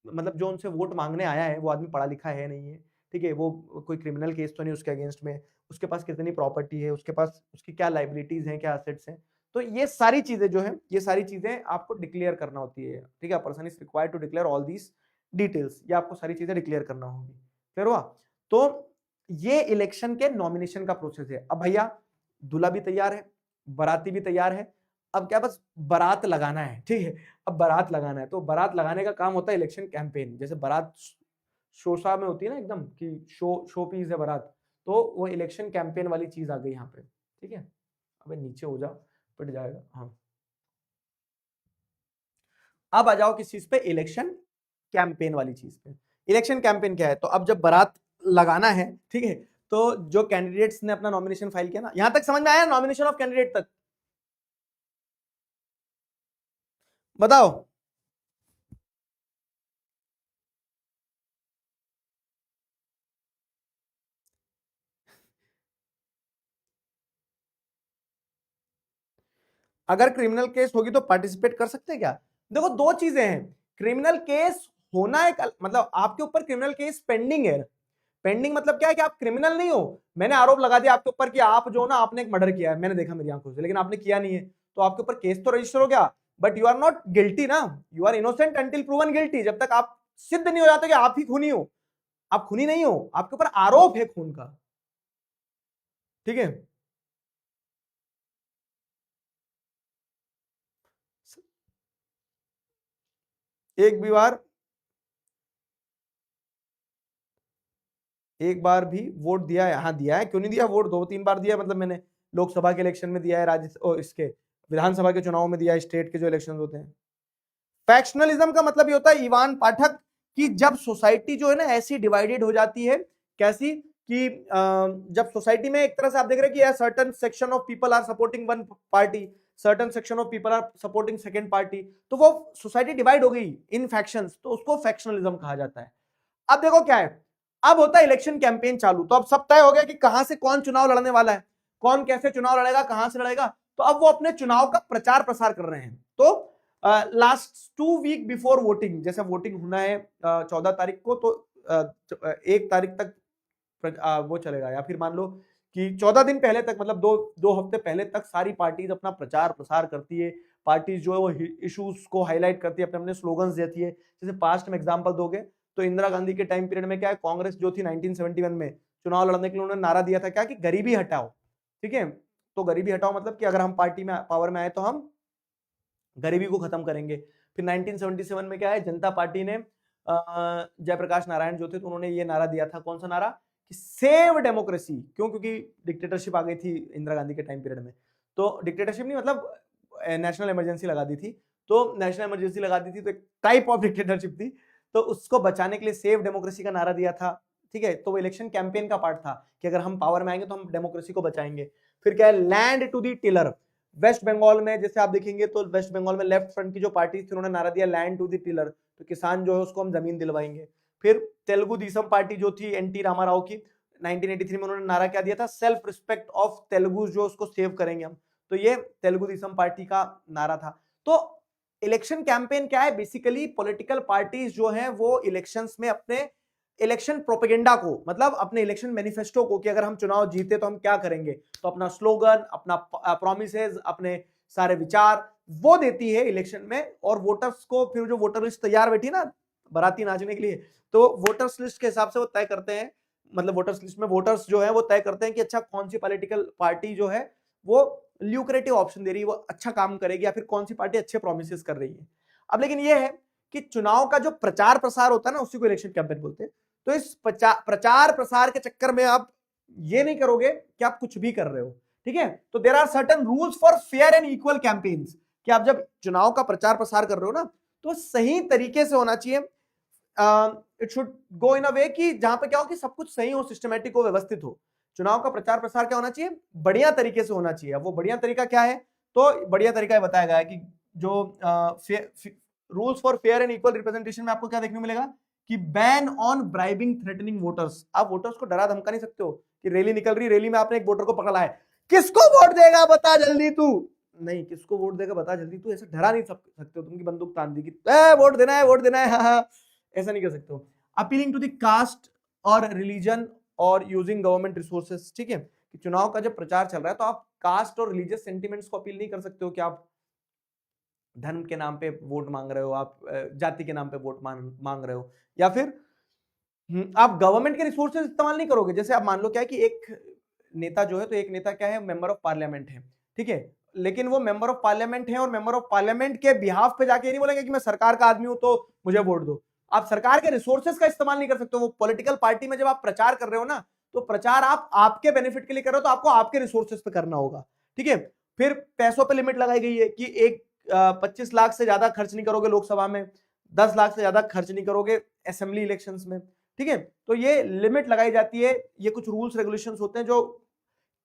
मतलब जो उनसे वोट मांगने आया है, वो आदमी पढ़ा लिखा है नहीं है। ठीक है, वो कोई क्रिमिनल केस तो नहीं उसके अगेंस्ट में, उसके पास कितनी प्रॉपर्टी है, उसके पास उसकी क्या लाइबिलिटीज हैं, क्या एसेट्स हैं। तो ये सारी चीजें जो है, ये सारी चीजें आपको डिक्लेयर करना होती है। ठीक है, person is required to declare all these details, ये आपको सारी चीजें डिक्लेयर करना होगी। क्लियर हुआ? तो ये इलेक्शन के नॉमिनेशन का प्रोसेस है। अब भैया दूल्हा भी तैयार है, बाराती भी तैयार है, अब क्या बस बारात लगाना है। ठीक है, अब बारात लगाना है, तो बारात लगाने का काम होता है इलेक्शन कैंपेन। जैसे बारात शोशा में होती है ना एकदम, कि शो पीस है बारात, तो वो इलेक्शन कैंपेन वाली चीज आ गई यहाँ पे। ठीक है, अबे नीचे हो जाओ, पिट जाएगा। हाँ, अब आ जाओ किस चीज पे, इलेक्शन कैंपेन वाली चीज पे। इलेक्शन कैंपेन क्या है? तो अब जब बारात लगाना है, ठीक है, तो जो कैंडिडेट्स ने अपना नॉमिनेशन फाइल किया ना, यहां तक समझ में आया नॉमिनेशन ऑफ कैंडिडेट तक? बताओ। अगर क्रिमिनल केस होगी तो पार्टिसिपेट कर सकते हैं क्या? देखो दो चीजें हैं, क्रिमिनल केस होना एक मतलब आपके ऊपर क्रिमिनल केस पेंडिंग है। पेंडिंग मतलब क्या है कि आप क्रिमिनल नहीं हो, मैंने आरोप लगा दिया आपके ऊपर कि आप जो ना आपने एक मर्डर किया है, मैंने देखा मेरी आंखों से, लेकिन आपने किया नहीं है, तो आपके ऊपर केस तो रजिस्टर हो गया, but you are not guilty ना, you are innocent until proven guilty. जब तक आप सिद्ध नहीं हो जाते कि आप ही खूनी हो, आप खूनी नहीं हो, आपके ऊपर आरोप है खून का, ठीक है। एक बार भी वोट दिया है? हाँ दिया है, क्यों नहीं दिया वोट, 2-3 बार दिया, मतलब मैंने लोकसभा के इलेक्शन में दिया है, राज्य इसके विधानसभा के चुनाव में दिया है, स्टेट के जो इलेक्शन होते हैं। फैक्शनलिज्म का मतलब ये होता है इवान पाठक कि जब सोसाइटी जो है ना ऐसी डिवाइडेड हो जाती है, कैसी कि जब सोसाइटी में एक तरह से आप देख रहे हैं कि certain section of people are supporting one party, certain section of people are supporting second party, तो वो सोसाइटी डिवाइड हो गई इन फैक्शंस, तो उसको फैक्शनलिज्म कहा जाता है। अब देखो क्या है, अब होता है इलेक्शन कैंपेन चालू, तो अब सब तय हो गया कि कहां से कौन चुनाव लड़ने वाला है, कौन कैसे चुनाव लड़ेगा, कहां से लड़ेगा, तो अब वो अपने चुनाव का प्रचार प्रसार कर रहे हैं। तो लास्ट 2 वीक बिफोर वोटिंग, जैसे वोटिंग होना है 14 तारीख को, तो 1 तारीख तक वो चलेगा, या फिर मान लो कि 14 दिन पहले तक, मतलब दो हफ्ते पहले तक सारी पार्टीज अपना प्रचार प्रसार करती है, पार्टीज जो है वो इश्यूज को हाईलाइट करती है, अपने अपने स्लोगन्स देती है। जैसे पास्ट में एग्जांपल दोगे तो इंदिरा गांधी के टाइम पीरियड में क्या है, कांग्रेस जो थी 1971 में चुनाव लड़ने के लिए उन्होंने नारा दिया था क्या कि गरीबी हटाओ, ठीक है। तो गरीबी हटाओ मतलब कि अगर हम पार्टी में पावर में आए तो हम गरीबी को खत्म करेंगे। फिर 1977 में क्या है, जनता पार्टी ने जयप्रकाश नारायण जो थे, तो उन्होंने ये नारा दिया था, कौन सा नारा, कि सेव डेमोक्रेसी। क्यों? क्योंकि डिक्टेटरशिप आ गई थी इंदिरा गांधी के टाइम पीरियड में, तो डिक्टेटरशिप नहीं मतलब नेशनल इमरजेंसी लगा दी थी, तो नेशनल इमरजेंसी लगा दी थी, तो एक टाइप ऑफ डिक्टेटरशिप थी, तो उसको बचाने के लिए सेव डेमोक्रेसी का नारा दिया था, ठीक है। तो वो इलेक्शन कैंपेन का पार्ट था कि अगर हम पावर में आएंगे तो हम डेमोक्रेसी को बचाएंगे। फिर क्या है, land to the tiller. West Bengal में जैसे आप देखेंगे तो वेस्ट बंगाल में लेफ्ट फ्रंट की जो पार्टी थी उन्होंने नारा दिया लैंड टू दी टिलर, तो किसान जो है उसको हम जमीन दिलवाएंगे। फिर तेलुगु देशम पार्टी जो थी एनटी रामाराव की, 1983 में उन्होंने नारा क्या दिया था, सेल्फ रिस्पेक्ट ऑफ तेलुगु, जो उसको सेव करेंगे हम, तो ये तेलुगु देशम पार्टी का नारा था। तो इलेक्शन कैंपेन क्या है, बेसिकली पॉलिटिकल पार्टीज जो है वो इलेक्शंस में अपने इलेक्शन प्रोपेगेंडा को, मतलब अपने इलेक्शन मैनिफेस्टो को, कि अगर हम चुनाव जीते तो हम क्या करेंगे, तो अपना स्लोगन, अपना प्रोमिसेस, अपने सारे विचार वो देती है इलेक्शन में, और वोटर्स को फिर जो वोटर लिस्ट तैयार बैठी ना बाराती नाचने के लिए, तो वोटर्स लिस्ट के हिसाब से वो तय करते हैं, मतलब वोटर्स लिस्ट में वोटर्स जो है वो तय करते हैं कि अच्छा कौन सी पॉलिटिकल पार्टी जो है वो ल्यूक्रेटिव ऑप्शन दे रही है, वो अच्छा काम करेगी, या फिर कौन सी पार्टी अच्छे प्रोमिस कर रही है। अब लेकिन ये है कि चुनाव का जो प्रचार प्रसार होता है ना, उसी को इलेक्शन कैंपेन बोलते हैं। तो इस प्रचार प्रसार के चक्कर में आप ये नहीं करोगे कि आप कुछ भी कर रहे हो, ठीक है। तो there are certain rules for fair and equal campaigns, कि आप जब चुनाव का प्रचार प्रसार कर रहे हो ना, तो सही तरीके से होना चाहिए। इट शुड गो इन अ वे कि जहां पे क्या हो कि सब कुछ सही हो, सिस्टमैटिक हो, व्यवस्थित हो। चुनाव का प्रचार प्रसार क्या होना चाहिए, बढ़िया तरीके से होना चाहिए। वो बढ़िया तरीका क्या है, तो बढ़िया तरीका बताया गया है कि जो rules for fair and equal representation में आपको क्या देखने को मिलेगा कि ban on bribing threatening voters. आप वोटर्स को डरा धमका नहीं सकते हो कि रैली निकल रही, रैली में आपने एक वोटर को पकड़ा है, किसको वोट देगा बता जल्दी तू, नहीं किसको वोट देगा बता जल्दी तू, ऐसे डरा नहीं सकते हो तुम, की बंदूक तान दी कि वोट देना है, वोट देना है, हाँ हाँ, ऐसा नहीं कर सकते हो। अपीलिंग टू द कास्ट और रिलीजन और यूजिंग गवर्नमेंट रिसोर्सेस, ठीक है, कि चुनाव का जब प्रचार चल रहा है तो आप कास्ट और रिलीजियस सेंटिमेंट्स को अपील नहीं कर सकते हो कि आप धर्म के नाम पे वोट मांग रहे हो, आप जाति के नाम पे वोट मांग रहे हो, या फिर आप गवर्नमेंट के रिसोर्सेज इस्तेमाल नहीं करोगे। जैसे आप मान लो क्या है कि एक नेता जो है, तो एक नेता क्या है, मेंबर ऑफ पार्लियामेंट है, ठीक है, लेकिन वो मेंबर ऑफ पार्लियामेंट है और मेंबर ऑफ पार्लियामेंट के बिहाफ पे जाके नहीं बोलेंगे कि मैं सरकार का आदमी हूं तो मुझे वोट दो। आप सरकार के रिसोर्सेज का इस्तेमाल नहीं कर सकते। वो पॉलिटिकल पार्टी में जब आप प्रचार कर रहे हो ना, तो प्रचार आप आपके बेनिफिट के लिए कर रहे हो, तो आपको आपके रिसोर्सेज पे करना होगा, ठीक है। फिर पैसों पे लिमिट लगाई गई है कि एक 25 लाख से ज्यादा खर्च नहीं करोगे लोकसभा में, 10 लाख से ज्यादा खर्च नहीं करोगे असेंबली इलेक्शंस में, ठीक है। तो ये लिमिट लगाई जाती है, ये कुछ रूल्स रेगुलेशंस होते हैं जो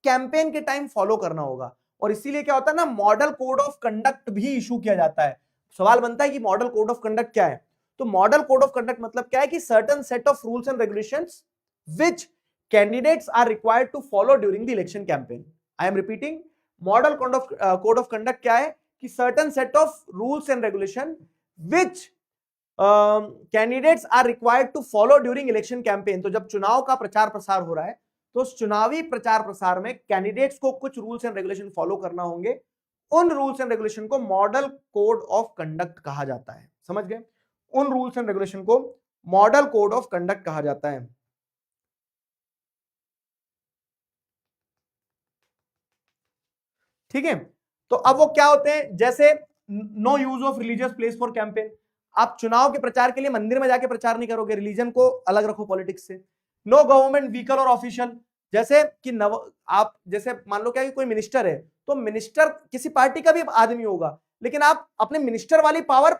कैंपेन के टाइम फॉलो करना होगा। और इसीलिए क्या होता है ना, मॉडल कोड ऑफ कंडक्ट भी इशू किया जाता है। सवाल बनता है कि मॉडल कोड ऑफ कंडक्ट क्या है, तो मॉडल कोड ऑफ कंडक्ट मतलब क्या है कि certain set of rules and regulations which candidates are required to follow during the election campaign. I am repeating, model code of conduct क्या है कि certain set of rules and regulation which candidates are required to follow during election campaign. तो जब चुनाव का प्रचार प्रसार हो रहा है तो उस चुनावी प्रचार प्रसार में कैंडिडेट्स को कुछ रूल्स एंड रेगुलेशन फॉलो करना होंगे, उन रूल्स एंड रेगुलेशन को मॉडल कोड ऑफ कंडक्ट कहा जाता है। समझ गए? उन रूल्स एंड रेगुलेशन को मॉडल कोड ऑफ कंडक्ट कहा जाता है। ठीक है, तो अब वो क्या होते हैं, जैसे no use of religious place for campaign. आप चुनाव के प्रचार के लिए मंदिर में जाके प्रचार नहीं करोगे, रिलीजन को अलग रखो पॉलिटिक्स से। नो गवर्नमेंट व्हीकल और ऑफिशियल, जैसे कि आप जैसे मान लो क्या कि कोई मिनिस्टर है, तो मिनिस्टर किसी पार्टी का भी आदमी होगा, लेकिन आप अपने मिनिस्टर वाली पावर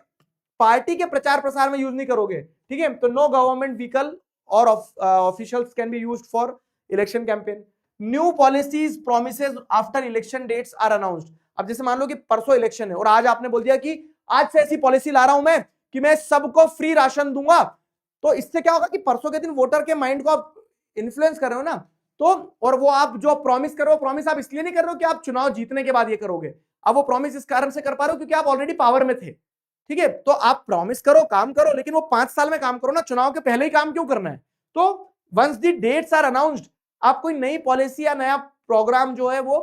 पार्टी के प्रचार प्रसार में यूज नहीं करोगे। ठीक है, तो नो गवर्नमेंट व्हीकल और officials can be used for election campaign. New policies promises after election dates are announced. अब जैसे मान लो कि परसों इलेक्शन है और आज आपने बोल दिया कि आज से ऐसी पॉलिसी ला रहा हूं मैं कि मैं सबको फ्री राशन दूंगा, तो इससे क्या होगा कि परसों के दिन वोटर के माइंड को आप इन्फ्लुएंस कर रहे हो ना। तो और वो आप जो प्रॉमिस कर रहे हो, प्रॉमिस आप इसलिए नहीं कर रहे हो कि आप चुनाव जीतने के बाद ये करोगे, अब वो प्रॉमिस इस कारण से कर पा रहे हो क्योंकि आप ऑलरेडी पावर में थे। ठीक है, तो आप प्रॉमिस करो, काम करो, लेकिन वो 5 साल में काम करो ना, चुनाव के पहले ही काम क्यों करना है। तो once the dates are announced, आप कोई नई पॉलिसी या नया प्रोग्राम जो है वो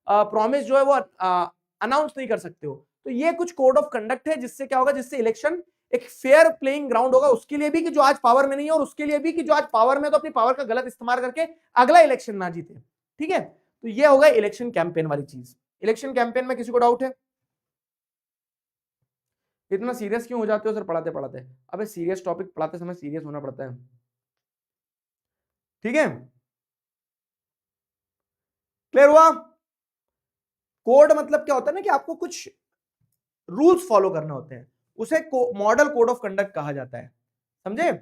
प्रॉमिस जो है वो अनाउंस नहीं कर सकते हो। तो ये कुछ कोड ऑफ कंडक्ट है जिससे क्या होगा, जिससे इलेक्शन एक फेयर प्लेइंग ग्राउंड होगा, उसके लिए भी कि जो आज पावर में नहीं है और उसके लिए भी कि जो आज पावर में तो अपनी पावर का गलत इस्तेमाल करके अगला इलेक्शन ना जीते। ठीक है, तो ये होगा इलेक्शन कैंपेन वाली चीज। इलेक्शन कैंपेन में किसी को डाउट है? इतना सीरियस क्यों हो जाते हो सर पढ़ाते पढ़ाते? अबे सीरियस टॉपिक पढ़ाते समय सीरियस होना पड़ता है। ठीक है, क्लियर हुआ? कोड मतलब क्या होता है ना कि आपको कुछ रूल्स फॉलो करने होते हैं, उसे मॉडल कोड ऑफ कंडक्ट कहा जाता है। समझे?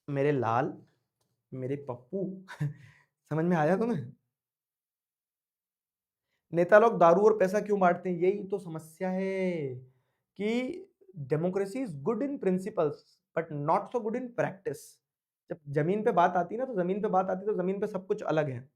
मेरे लाल, मेरे पप्पू समझ में आया तुम्हें? नेता लोग दारू और पैसा क्यों बांटते हैं? यही तो समस्या है कि democracy is good in principles but not so good in practice. जब जमीन पे बात आती है ना, तो जमीन पे बात आती है तो जमीन पे सब कुछ अलग है।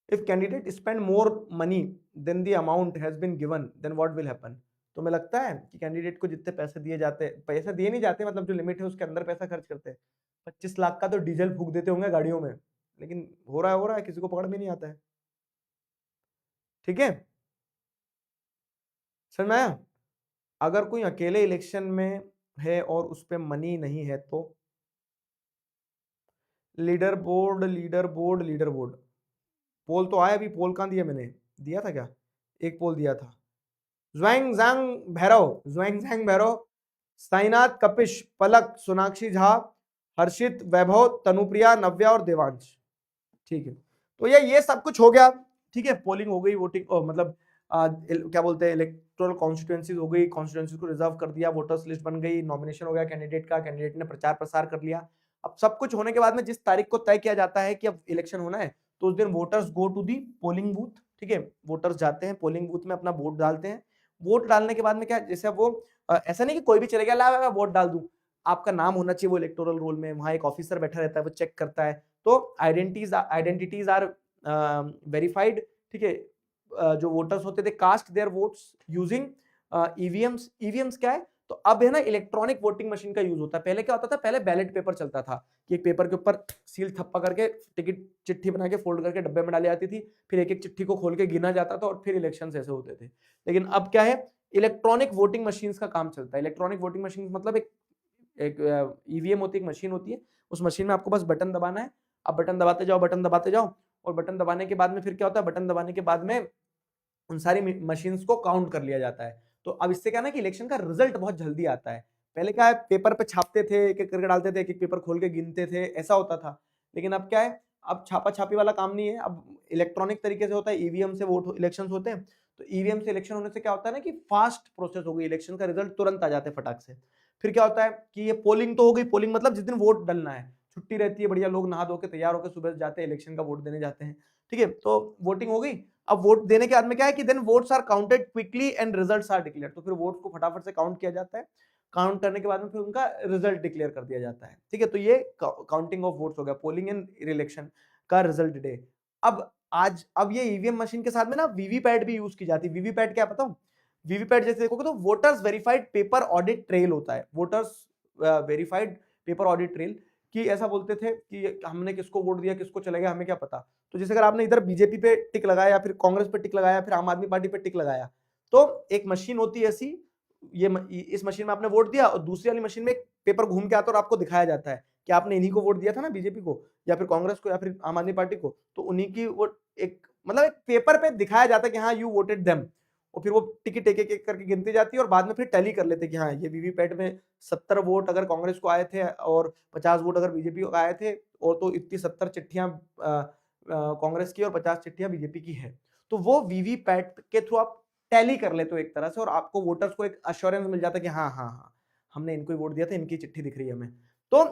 If candidate spend more money than the amount has been given then what will happen. तो मैं लगता है कि कैंडिडेट को जितने पैसे दिए जाते, पैसे दिए नहीं जाते, मतलब जो लिमिट है उसके अंदर पैसा खर्च करते हैं। 25 लाख का तो डीजल फूक देते होंगे गाड़ियों में, लेकिन हो रहा है, किसी को पकड़ में नहीं आता है। ठीक है, समझ में आया? अगर कोई अकेले इलेक्शन में है और उस पर मनी नहीं है तो leader board, leader board, leader board. Poll तो आया, अभी पोल कहाँ दिया मैंने? दिया था क्या? एक पोल दिया था। ज्वाइंग जैंग भैरव, ज्वाइंग जैंग भैरव, साईनाथ, कपिश, पलक, सोनाक्षी झा, हर्षित, वैभव, तनुप्रिया, नव्या और देवांश। ठीक है, तो ये सब कुछ हो गया। ठीक है, पोलिंग हो गई, वोटिंग मतलब क्या बोलते हैं, इलेक्टोरल कॉन्स्टिट्यूएंसीज हो गई, कॉन्स्टिट्यूएंसीज को रिजर्व कर दिया, वोटर्स लिस्ट बन गई, नॉमिनेशन हो गया कैंडिडेट का, कैंडिडेट ने प्रचार प्रसार कर लिया। अब सब कुछ होने के बाद में जिस तारीख को तय किया जाता है कि अब इलेक्शन होना है, तो उस दिन voters go to the polling booth. ठीक है, वोटर्स जाते हैं पोलिंग बूथ में, अपना वोट डालते हैं। वोट डालने के बाद में क्या, जैसे वो ऐसा नहीं कि कोई भी चले गया ला वोट डाल दूं, आपका नाम होना चाहिए वो इलेक्टोरल रोल में, वहां एक ऑफिसर बैठा रहता है, वो चेक करता है, तो आइडेंटिटीज आर वेरीफाइड। ठीक है, जो वोटर्स होते थे cast their votes using EVMs. EVMs क्या है, तो अब है ना इलेक्ट्रॉनिक वोटिंग मशीन का यूज होता है। पहले क्या होता था, पहले बैलेट पेपर चलता था कि एक पेपर के ऊपर सील थप्पा करके टिकट चिट्ठी बना के फोल्ड करके डब्बे में डाली जाती थी, फिर एक एक चिट्ठी को खोल के गिना जाता था और फिर इलेक्शन ऐसे होते थे। लेकिन अब क्या है, इलेक्ट्रॉनिक वोटिंग मशीन का काम चलता है। इलेक्ट्रॉनिक वोटिंग मशीन मतलब एक ईवीएम होती है, एक मशीन होती है, उस मशीन में आपको बस बटन दबाना है, अब बटन दबाते जाओ, बटन दबाते जाओ, और बटन दबाने के बाद में फिर क्या होता है, बटन दबाने के बाद में उन सारी मशीन्स को काउंट कर लिया जाता है। तो अब इससे क्या ना कि इलेक्शन का रिजल्ट बहुत जल्दी आता है। पहले क्या है, पेपर पे छापते थे, एक एक करके डालते थे, एक एक पेपर खोल के गिनते थे, ऐसा होता था। लेकिन अब क्या है, अब छापा छापी वाला काम नहीं है, अब इलेक्ट्रॉनिक तरीके से होता है, ईवीएम से वोट इलेक्शन होते हैं। तो ईवीएम से इलेक्शन होने से क्या होता है ना कि फास्ट प्रोसेस हो गई, इलेक्शन का रिजल्ट तुरंत आ जाते हैं फटाक से। फिर क्या होता है कि ये पोलिंग तो हो गई, पोलिंग मतलब जिस दिन वोट डलना है, छुट्टी रहती है, बढ़िया लोग नहा धो के तैयार होकर सुबह जाते हैं, इलेक्शन का वोट देने जाते हैं। ठीक है, तो वोटिंग हो गई। अब वोट देने के बाद में क्या है कि then votes are counted quickly and results are declared. तो फिर वोट्स को फटाफट से काउंट किया जाता है। काउंट करने के बाद में फिर उनका रिजल्ट डिक्लेयर कर दिया जाता है, ठीक है। तो ये काउंटिंग ऑफ वोट्स हो गया, पोलिंग एंड इलेक्शन का रिजल्ट डे। अब ये ईवीएम मशीन के साथ में ना वीवीपैट भी यूज की जाती है। वीवीपैट क्या बताऊं? वीवीपैट जैसे देखोगे तो voters verified paper audit trail होता है, voters verified paper audit trail, कि ऐसा बोलते थे कि हमने किसको वोट दिया, किसको चला गया, हमें क्या पता। तो जैसे अगर आपने इधर बीजेपी पे टिक लगाया, या फिर कांग्रेस पे टिक लगाया, फिर आम आदमी पार्टी पे टिक लगाया, तो एक मशीन होती है ऐसी, इस मशीन में आपने वोट दिया और दूसरी वाली मशीन में एक पेपर घूम के आता है और आपको दिखाया जाता है कि आपने इन्हीं को वोट दिया था ना, बीजेपी को या फिर कांग्रेस को या फिर आम आदमी पार्टी को, तो उन्हीं की वो एक मतलब एक पेपर पे दिखाया जाता है कि हाँ यू वोटेड देम, और फिर वो टिकट एक एक करके गिनती जाती है और बाद में फिर टैली कर लेते कि हाँ ये वीवीपैट में 70 वोट अगर कांग्रेस को आए थे और 50 वोट अगर बीजेपी को आए थे, और तो इतनी 70 चिट्ठियां कांग्रेस की और 50 चिट्ठियां बीजेपी की है। तो वो वीवीपैट के थ्रू आप टैली कर लेते हो एक तरह से, और आपको वोटर्स को एक अश्योरेंस मिल जाता है कि हाँ हाँ हाँ हमने इनको ही वोट दिया था, इनकी चिट्ठी दिख रही है हमें। तो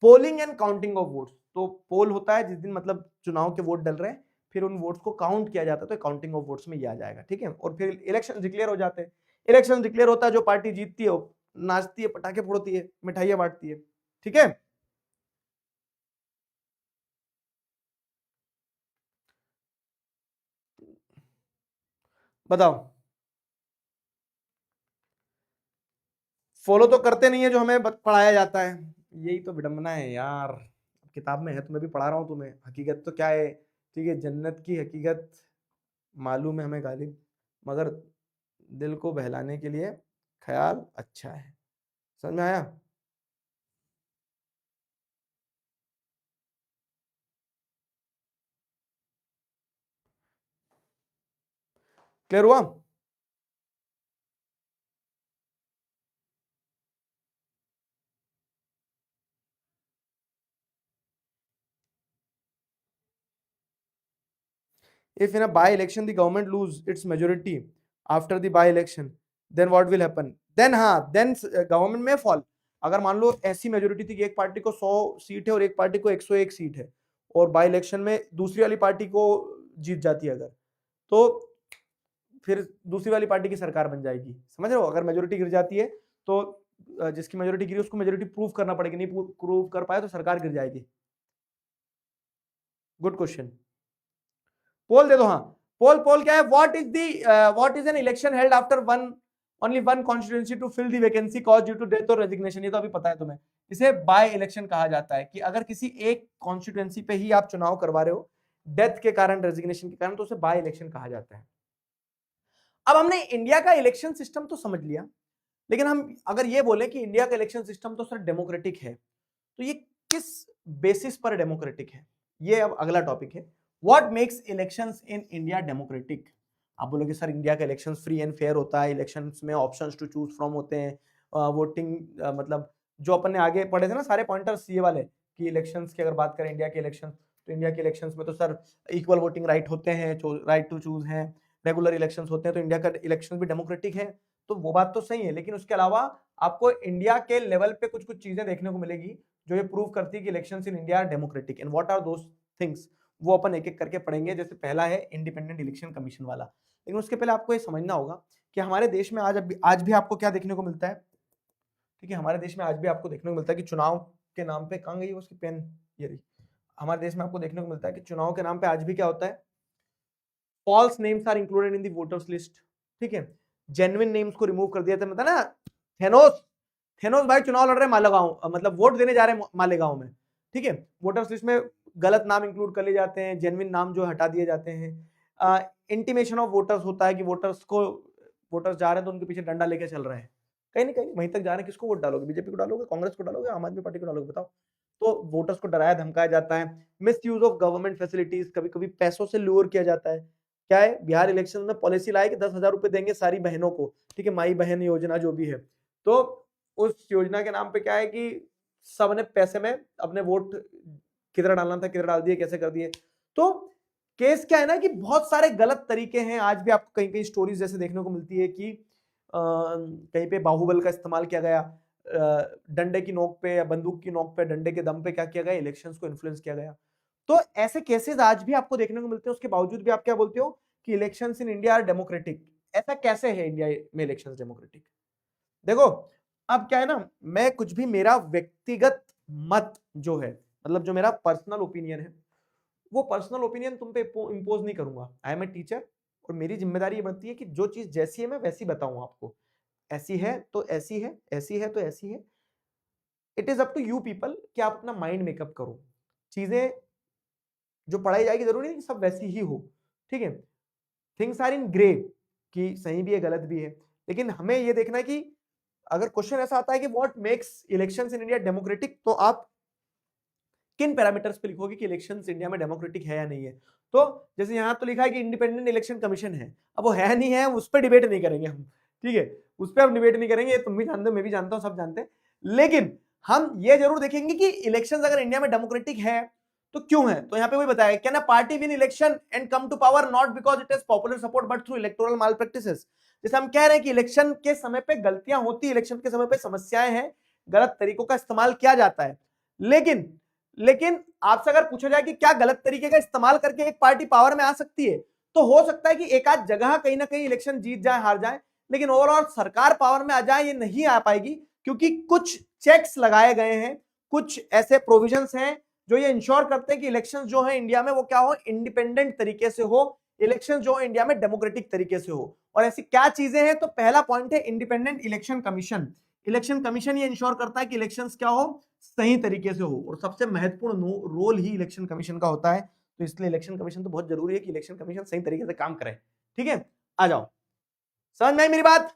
polling and counting of votes, तो पोल होता है जिस दिन मतलब चुनाव के वोट डल रहे हैं, फिर उन वोट्स को काउंट किया जाता है, तो काउंटिंग ऑफ वोट्स में ये आ जाएगा, ठीक है। और फिर इलेक्शन डिक्लेयर हो जाते हैं। इलेक्शन डिक्लेयर होता है, जो पार्टी जीतती है वो नाचती है, पटाखे फोड़ती है, मिठाइयां बांटती है, ठीक है। बताओ, फॉलो तो करते नहीं है जो हमें पढ़ाया जाता है, यही तो विडंबना है यार। किताब में है तो मैं भी पढ़ा रहा हूं तुम्हें, हकीकत तो क्या है, ठीक है, जन्नत की हकीकत मालूम है हमें गालिब, मगर दिल को बहलाने के लिए ख्याल अच्छा है। समझ में आया? क्लियर हुआ? If in a by election the government lose its majority after the by election, then what will happen? Then हाँ, then गवर्नमेंट में फॉल। अगर मान लो ऐसी मेजोरिटी थी कि एक पार्टी को 100 सीट है और एक पार्टी को 101 सीट है, और बाई इलेक्शन में दूसरी वाली पार्टी को जीत जाती है अगर, तो फिर दूसरी वाली पार्टी की सरकार बन जाएगी। समझ रहे हो? अगर मेजोरिटी गिर जाती है तो जिसकी मेजोरिटी गिरी उसको मेजोरिटी प्रूव करना पड़ेगी, नहीं प्रूव कर पाए तो सरकार गिर जाएगी। Good question. पोल दे दो। हाँ, पोल पोल क्या है? What is an election held after one only one constituency to fill the vacancy caused due to death और रेजिग्नेशन। ये तो अभी पता है तुम्हें। इसे बाय इलेक्शन कहा जाता है कि अगर किसी एक कॉन्स्टिट्यूएंसी पे ही आप चुनाव करवा रहे हो डेथ के कारण, रेजिग्नेशन के कारण, तो उसे बाय इलेक्शन कहा जाता है। अब हमने इंडिया का इलेक्शन सिस्टम तो समझ लिया, लेकिन हम अगर ये बोले कि इंडिया का इलेक्शन सिस्टम तो सर डेमोक्रेटिक है, तो ये किस बेसिस पर डेमोक्रेटिक है, ये अब अगला टॉपिक है। What makes elections in India democratic? आप बोलोगे सर इंडिया का इलेक्शन फ्री एंड फेयर होता है, इलेक्शंस में ऑप्शंस टू चूज फ्रॉम होते हैं, वोटिंग मतलब जो अपन ने आगे पढ़े थे ना सारे पॉइंटर्स ये वाले, कि इलेक्शंस की अगर बात करें इंडिया के इलेक्शन, तो इंडिया के इलेक्शंस में तो सर इक्वल वोटिंग राइट होते हैं, राइट टू चूज है, रेगुलर इलेक्शंस होते हैं, तो इंडिया का इलेक्शन भी डेमोक्रेटिक है। तो वो बात तो सही है, लेकिन उसके अलावा आपको इंडिया के लेवल पे कुछ कुछ चीजें देखने को मिलेगी जो ये प्रूव करती है कि elections in India are democratic. And what are those things, वो अपन एक एक करके पढ़ेंगे। जैसे पहला है इंडिपेंडेंट इलेक्शन कमीशन वाला। लेकिन उसके पहले आपको ये समझना होगा कि हमारे देश में आज भी आपको क्या देखने को मिलता है, ठीक है, हमारे देश में आज भी आपको देखने को मिलता है कि चुनाव के नाम पे, कहाँ गई उसकी पेन, ये रही, हमारे देश में आपको देखने को मिलता है कि चुनाव के नाम पे आज भी क्या होता है, false names are included in the voters list, ठीक है, जेन्युइन नेम्स को रिमूव कर दिया था। मतलब ना थेनोस थेनोस भाई चुनाव लड़ रहे मालेगांव, मतलब वोट देने जा रहे हैं मालेगांव में, ठीक है, वोटर्स लिस्ट में गलत नाम इंक्लूड कर लिए जाते हैं, जेन्युइन नाम जो हटा दिए जाते हैं। इंटीमेशन ऑफ वोटर्स होता है कि वोटर्स जा रहे हैं तो उनके पीछे डंडा लेके चल रहे हैं, कहीं ना कहीं वहीं तक जा रहे हैं। किसको वोट डालोगे? बीजेपी को डालोगे, कांग्रेस को डालोगे, आम आदमी पार्टी को डालोगे? बताओ। तो वोटर्स को डराया धमकाया जाता है। Miss use of government facilities, कभी कभी पैसों से लूर किया जाता है। क्या है, बिहार इलेक्शन में पॉलिसी लाए कि 10,000 रुपए देंगे सारी बहनों को, ठीक है, माई बहन योजना जो भी है, तो उस योजना के नाम पे क्या है कि सबने पैसे में अपने वोट किधर डालना था किधर डाल दिए, कैसे कर दिए। तो केस क्या है ना कि बहुत सारे गलत तरीके हैं। आज भी आपको कहीं कहीं स्टोरीज जैसे देखने को मिलती है कि कहीं पे बाहुबल का इस्तेमाल किया गया, डंडे की नोक पे या बंदूक की नोक पे, डंडे के दम पे क्या किया गया, इलेक्शंस को इन्फ्लुएंस किया गया। तो ऐसे केसेस आज भी आपको देखने को मिलते हैं। उसके बावजूद भी आप क्या बोलते हो कि elections in India are democratic. ऐसा कैसे है इंडिया में इलेक्शंस डेमोक्रेटिक? देखो, अब क्या है ना, मैं कुछ भी, मेरा व्यक्तिगत मत जो है, मतलब जो मेरा पर्सनल ओपिनियन है, वो पर्सनल ओपिनियन तुम पे इंपोज नहीं करूंगा। आई एम ए टीचर और मेरी जिम्मेदारी ये बनती है कि जो चीज जैसी है मैं वैसी बताऊं आपको। ऐसी है तो ऐसी है, ऐसी है तो ऐसी है। It is up to you people कि आप अपना माइंड मेकअप करो। चीजें जो पढ़ाई जाएगी जरूरी नहीं कि सब वैसी ही हो, ठीक है। थिंग्स आर इन ग्रे, कि सही भी है गलत भी है, लेकिन हमें ये देखना है कि अगर क्वेश्चन ऐसा आता है कि what makes elections in India democratic, तो आप किन पैरामीटर्स पे लिखोगे कि इलेक्शंस इंडिया में डेमोक्रेटिक है या नहीं है। तो जैसे यहां तो लिखा है कि इंडिपेंडेंट इलेक्शन कमीशन है, अब वो है नहीं है उस पर डिबेट नहीं करेंगे हम, ठीक है, उस पर हम डिबेट नहीं करेंगे, तुम भी जानते हो मैं भी जानता हूं सब जानते हैं। लेकिन हम ये जरूर देखेंगे कि इलेक्शंस अगर इंडिया में डेमोक्रेटिक है तो क्यों है। तो यहाँ पे वही बताया, can a party win election and come to power not because it is popular support but through electoral malpractices. जैसे हम कह रहे हैं कि इलेक्शन के समय पे गलतियां होती, इलेक्शन के समय पे समस्याएं हैं, गलत तरीकों का इस्तेमाल किया जाता है, लेकिन लेकिन आपसे अगर पूछा जाए कि क्या गलत तरीके का इस्तेमाल करके एक पार्टी पावर में आ सकती है, तो हो सकता है कि एक आध जगह कहीं ना कहीं इलेक्शन जीत जाए हार जाए, लेकिन ओवरऑल सरकार पावर में आ जाए ये नहीं आ पाएगी, क्योंकि कुछ चेक्स लगाए गए हैं, कुछ ऐसे प्रोविजंस हैं जो ये इंश्योर करते हैं कि इलेक्शन जो है इंडिया में वो क्या हो, इंडिपेंडेंट तरीके से हो, इलेक्शन जो है इंडिया में डेमोक्रेटिक तरीके से हो। और ऐसी क्या चीजें हैं, तो पहला पॉइंट है independent election commission. Election commission ये इंश्योर करता है कि इलेक्शंस क्या हो, सही तरीके से हो, और सबसे महत्वपूर्ण रोल ही इलेक्शन कमीशन का होता है। तो इसलिए इलेक्शन कमीशन तो बहुत जरूरी है कि इलेक्शन कमीशन सही तरीके से काम करे, ठीक है। आ जाओ, समझ में आई मेरी बात।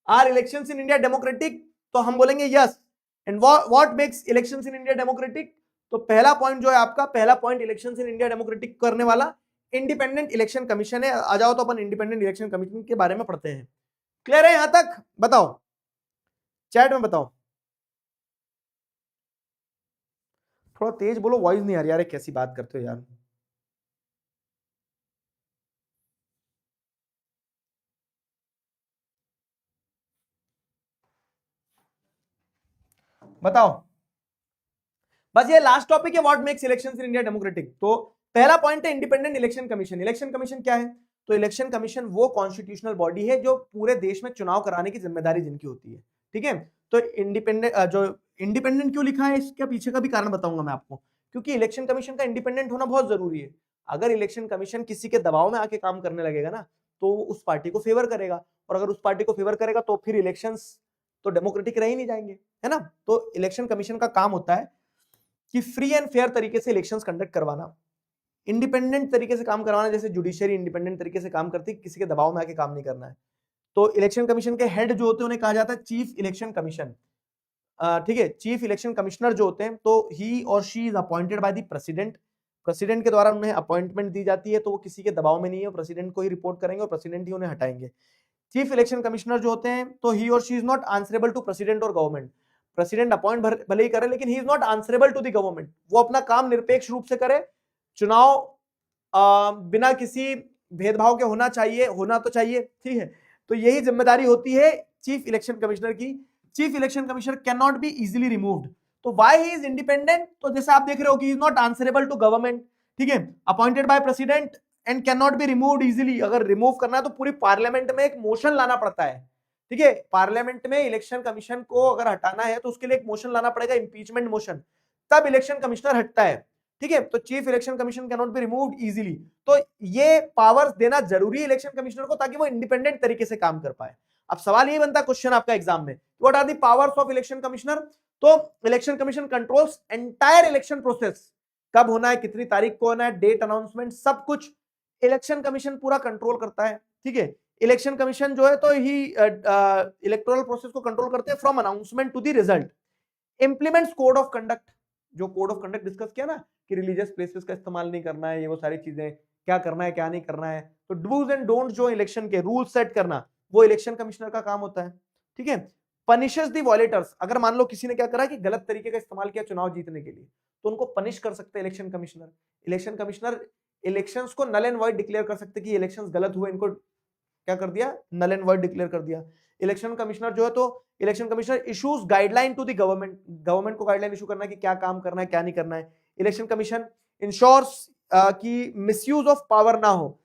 Are elections in India democratic, तो हम बोलेंगे yes. And what makes elections in India democratic, तो पहला पॉइंट जो है आपका, पहला point elections in India democratic करने वाला इंडिपेंडेंट इलेक्शन कमीशन है। आ जाओ तो अपन इंडिपेंडेंट इलेक्शन कमीशन के बारे में पढ़ते हैं। क्लियर है यहां तक, बताओ चैट में बताओ, थोड़ा तेज बोलो, वॉइस नहीं आ रही यार, कैसी बात करते हो यार। बताओ, बस ये लास्ट टॉपिक है, what makes elections in India democratic. तो पहला पॉइंट है independent election commission. Election commission क्या है, तो इलेक्शन कमीशन वो कॉन्स्टिट्यूशनल बॉडी है जो पूरे देश में चुनाव कराने की जिम्मेदारी जिनकी होती है, ठीक है। तो इंडिपेंडेंट, जो इंडिपेंडेंट क्यों लिखा है इसके पीछे का भी कारण बताऊंगा मैं आपको, क्योंकि इलेक्शन कमीशन का इंडिपेंडेंट होना बहुत जरूरी है। अगर इलेक्शन कमीशन किसी के दबाव में आके काम करने लगेगा ना, तो उस पार्टी को फेवर करेगा, और अगर उस पार्टी को फेवर करेगा तो फिर इलेक्शंस तो डेमोक्रेटिक रह ही नहीं जाएंगे, है ना। तो इलेक्शन कमीशन का काम होता है कि फ्री एंड फेयर तरीके से इलेक्शंस कंडक्ट करवाना, इंडिपेंडेंट तरीके से काम करवाना, जैसे जुडिशरी इंडिपेंडेंट तरीके से काम करती है, किसी के दबाव में आके काम नहीं करना है। तो इलेक्शन कमीशन के हेड जो होते हैं उन्हें कहा जाता है चीफ इलेक्शन कमीशन, ठीक है। चीफ इलेक्शन कमिश्नर जो होते हैं, तो ही और she is appointed by the president, president के द्वारा उन्हें अपॉइंटमेंट दी जाती है, तो वो किसी के दबाव में नहीं है, प्रेसिडेंट को ही रिपोर्ट करेंगे और प्रेसिडेंट ही उन्हें हटाएंगे। चीफ इलेक्शन कमिश्नर जो होते हैं, तो ही और she is not answerable to president और गवर्नमेंट। प्रेसिडेंट अपॉइंट भले ही करे, लेकिन he is not answerable to the government, वो अपना काम निरपेक्ष रूप से करे। चुनाव बिना किसी भेदभाव के होना चाहिए, होना तो चाहिए, ठीक है। तो यही जिम्मेदारी होती है चीफ इलेक्शन कमिश्नर की। Chief election commissioner can not be easily removed. तो व्हाई ही इज इंडिपेंडेंट, तो जैसे आप देख रहे हो कि he is not answerable to government, ठीक है, appointed by president and can not be removed easily. अगर रिमूव करना है तो पूरी पार्लियामेंट में एक मोशन लाना पड़ता है, ठीक है। पार्लियामेंट में इलेक्शन कमीशन को अगर हटाना है तो उसके लिए एक मोशन लाना पड़ेगा, इंपीचमेंट मोशन, तब इलेक्शन कमिश्नर हटता है, ठीक है। तो chief election commission can not be removed easily. तो ये पावर्स देना जरूरी है इलेक्शन कमिश्नर को, ताकि वो इंडिपेंडेंट तरीके से काम कर पाए। अब सवाल ये बनता है क्वेश्चन आपका एग्जाम में, what are the powers of election commissioner. तो election commission controls entire election process, कब होना है, कितनी तारीख को होना है, डेट अनाउंसमेंट, सब कुछ इलेक्शन कमीशन पूरा कंट्रोल करता है, ठीक है। इलेक्शन कमीशन जो है तो ही इलेक्टोरल प्रोसेस को कंट्रोल करते हैं from announcement to the result. Implements code of conduct, जो कोड ऑफ कंडक्ट डिस्कस किया ना कि रिलीजियस प्लेसेस का इस्तेमाल नहीं करना है, ये वो सारी चीजें, क्या करना है क्या नहीं करना है, तो डूज एंड डोंट जो इलेक्शन के रूल सेट करना, वो इलेक्शन कमिश्नर का काम होता है, ठीक है। पनिशेस दी वॉलेटर्स, अगर मान लो किसी ने क्या करा कि गलत तरीके का इस्तेमाल किया चुनाव जीतने के लिए, तो उनको पनिश कर सकते हैं election commissioner. Election commissioner elections को नल एंड वॉइड डिक्लेयर कर सकते कि इलेक्शंस गलत हुए, इनको क्या कर दिया, नल एंड वॉइड डिक्लेयर कर दिया। इलेक्शन कमिश्नर जो है तो election commissioner issues guideline to the government, government को गाइडलाइन इशू करना है कि क्या काम करना है क्या नहीं करना है। इलेक्शन कमीशन इंश्योर्स कि मिसयूज ऑफ पावर ना हो,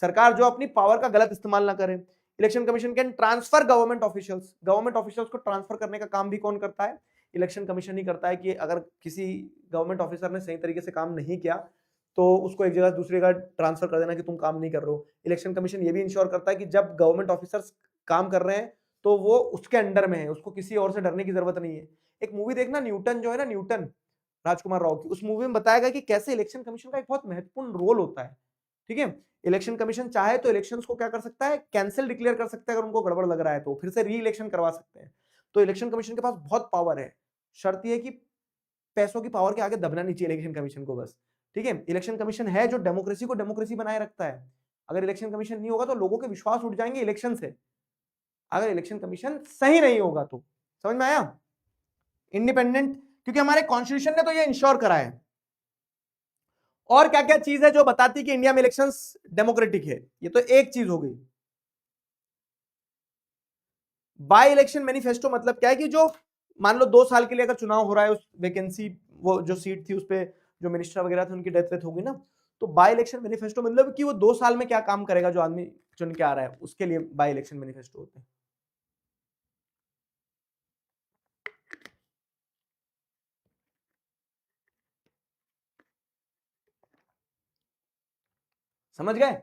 सरकार जो अपनी पावर का गलत इस्तेमाल ना करे। Election commission can transfer government officials को ट्रांसफर करने का काम भी कौन करता है? इलेक्शन कमीशन ही करता है कि अगर किसी गवर्नमेंट ऑफिसर ने सही तरीके से काम नहीं किया तो उसको एक जगह दूसरी जगह ट्रांसफर कर देना कि तुम काम नहीं कर रहे हो। इलेक्शन कमीशन ये भी इंश्योर करता है कि जब गवर्नमेंट ऑफिसर्स काम कर रहे हैं तो वो उसके अंडर में है, उसको किसी और से डरने की जरूरत नहीं है। एक मूवी देखना न्यूटन जो है ना, न्यूटन, राजकुमार राव की, उस मूवी में बताया गया कि कैसे इलेक्शन कमीशन का एक बहुत महत्वपूर्ण रोल होता है। ठीक है, इलेक्शन कमीशन चाहे तो इलेक्शंस को क्या कर सकता है, कैंसिल डिक्लेयर कर सकता है, अगर उनको गड़बड़ लग रहा है तो फिर से री इलेक्शन करवा सकते हैं। तो इलेक्शन कमीशन के पास बहुत पावर है। शर्त यह है कि पैसों की पावर के आगे दबना नहीं चाहिए इलेक्शन कमीशन को बस। ठीक है, इलेक्शन कमीशन है जो डेमोक्रेसी को डेमोक्रेसी बनाए रखता है। अगर इलेक्शन कमीशन नहीं होगा तो लोगों के विश्वास उठ जाएंगे इलेक्शन से, अगर इलेक्शन कमीशन सही नहीं होगा तो। समझ में आया? इंडिपेंडेंट, क्योंकि हमारे कॉन्स्टिट्यूशन ने तो ये इंश्योर करा है। और क्या क्या चीज है जो बताती कि इंडिया में इलेक्शंस डेमोक्रेटिक है? ये तो एक चीज हो गई। बाय इलेक्शन मैनिफेस्टो मतलब क्या है कि जो मान लो 2 साल के लिए अगर चुनाव हो रहा है, उस वैकेंसी, वो जो सीट थी उस पे जो मिनिस्टर वगैरह थे उनकी डेथ होगी ना, तो बाय इलेक्शन मैनिफेस्टो मतलब कि वो 2 साल में क्या काम करेगा जो आदमी चुन के आ रहा है, उसके लिए बाय इलेक्शन मैनिफेस्टो होते हैं। समझ गए?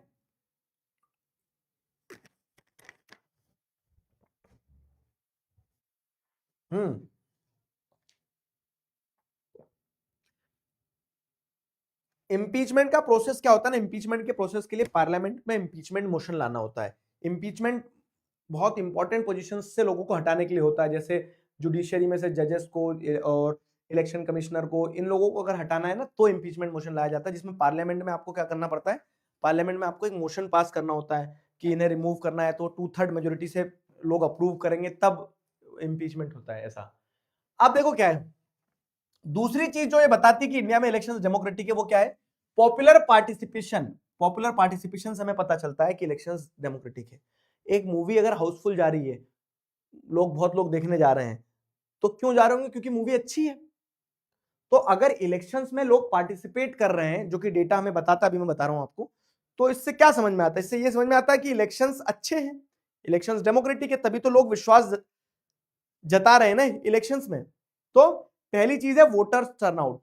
इम्पीचमेंट का प्रोसेस क्या होता है ना, इम्पीचमेंट के प्रोसेस के लिए पार्लियामेंट में इम्पीचमेंट मोशन लाना होता है। इम्पीचमेंट बहुत इंपॉर्टेंट पोजीशन से लोगों को हटाने के लिए होता है, जैसे जुडिशियरी में से जजेस को और इलेक्शन कमिश्नर को, इन लोगों को अगर हटाना है ना तो इम्पीचमेंट मोशन लाया जाता है, जिसमें पार्लियामेंट में आपको क्या करना पड़ता है, पार्लियामेंट में आपको एक मोशन पास करना होता है कि इन्हें रिमूव करना है, तो 2/3 मेजोरिटी से लोग अप्रूव करेंगे तब इम्पीचमेंट होता है। ऐसा अब देखो क्या है, दूसरी चीज जो ये बताती है कि इंडिया में इलेक्शन डेमोक्रेटिक है वो क्या है, पॉपुलर पार्टिसिपेशन। पॉपुलर पार्टिसिपेशन से हमें पता चलता है कि इलेक्शंस डेमोक्रेटिक है। एक मूवी अगर हाउसफुल जा रही है, बहुत लोग देखने जा रहे हैं, तो क्यों जा रहे होंगे? क्योंकि मूवी अच्छी है। तो अगर इलेक्शंस में लोग पार्टिसिपेट कर रहे हैं, जो कि डेटा हमें बताता है, अभी मैं बता रहा हूं आपको, तो इससे क्या समझ में आता है? इससे ये समझ में आता है कि इलेक्शंस अच्छे हैं, इलेक्शंस डेमोक्रेटिक है, तभी तो लोग विश्वास जता रहे हैं ना इलेक्शंस में। तो पहली चीज है वोटर्स टर्नआउट।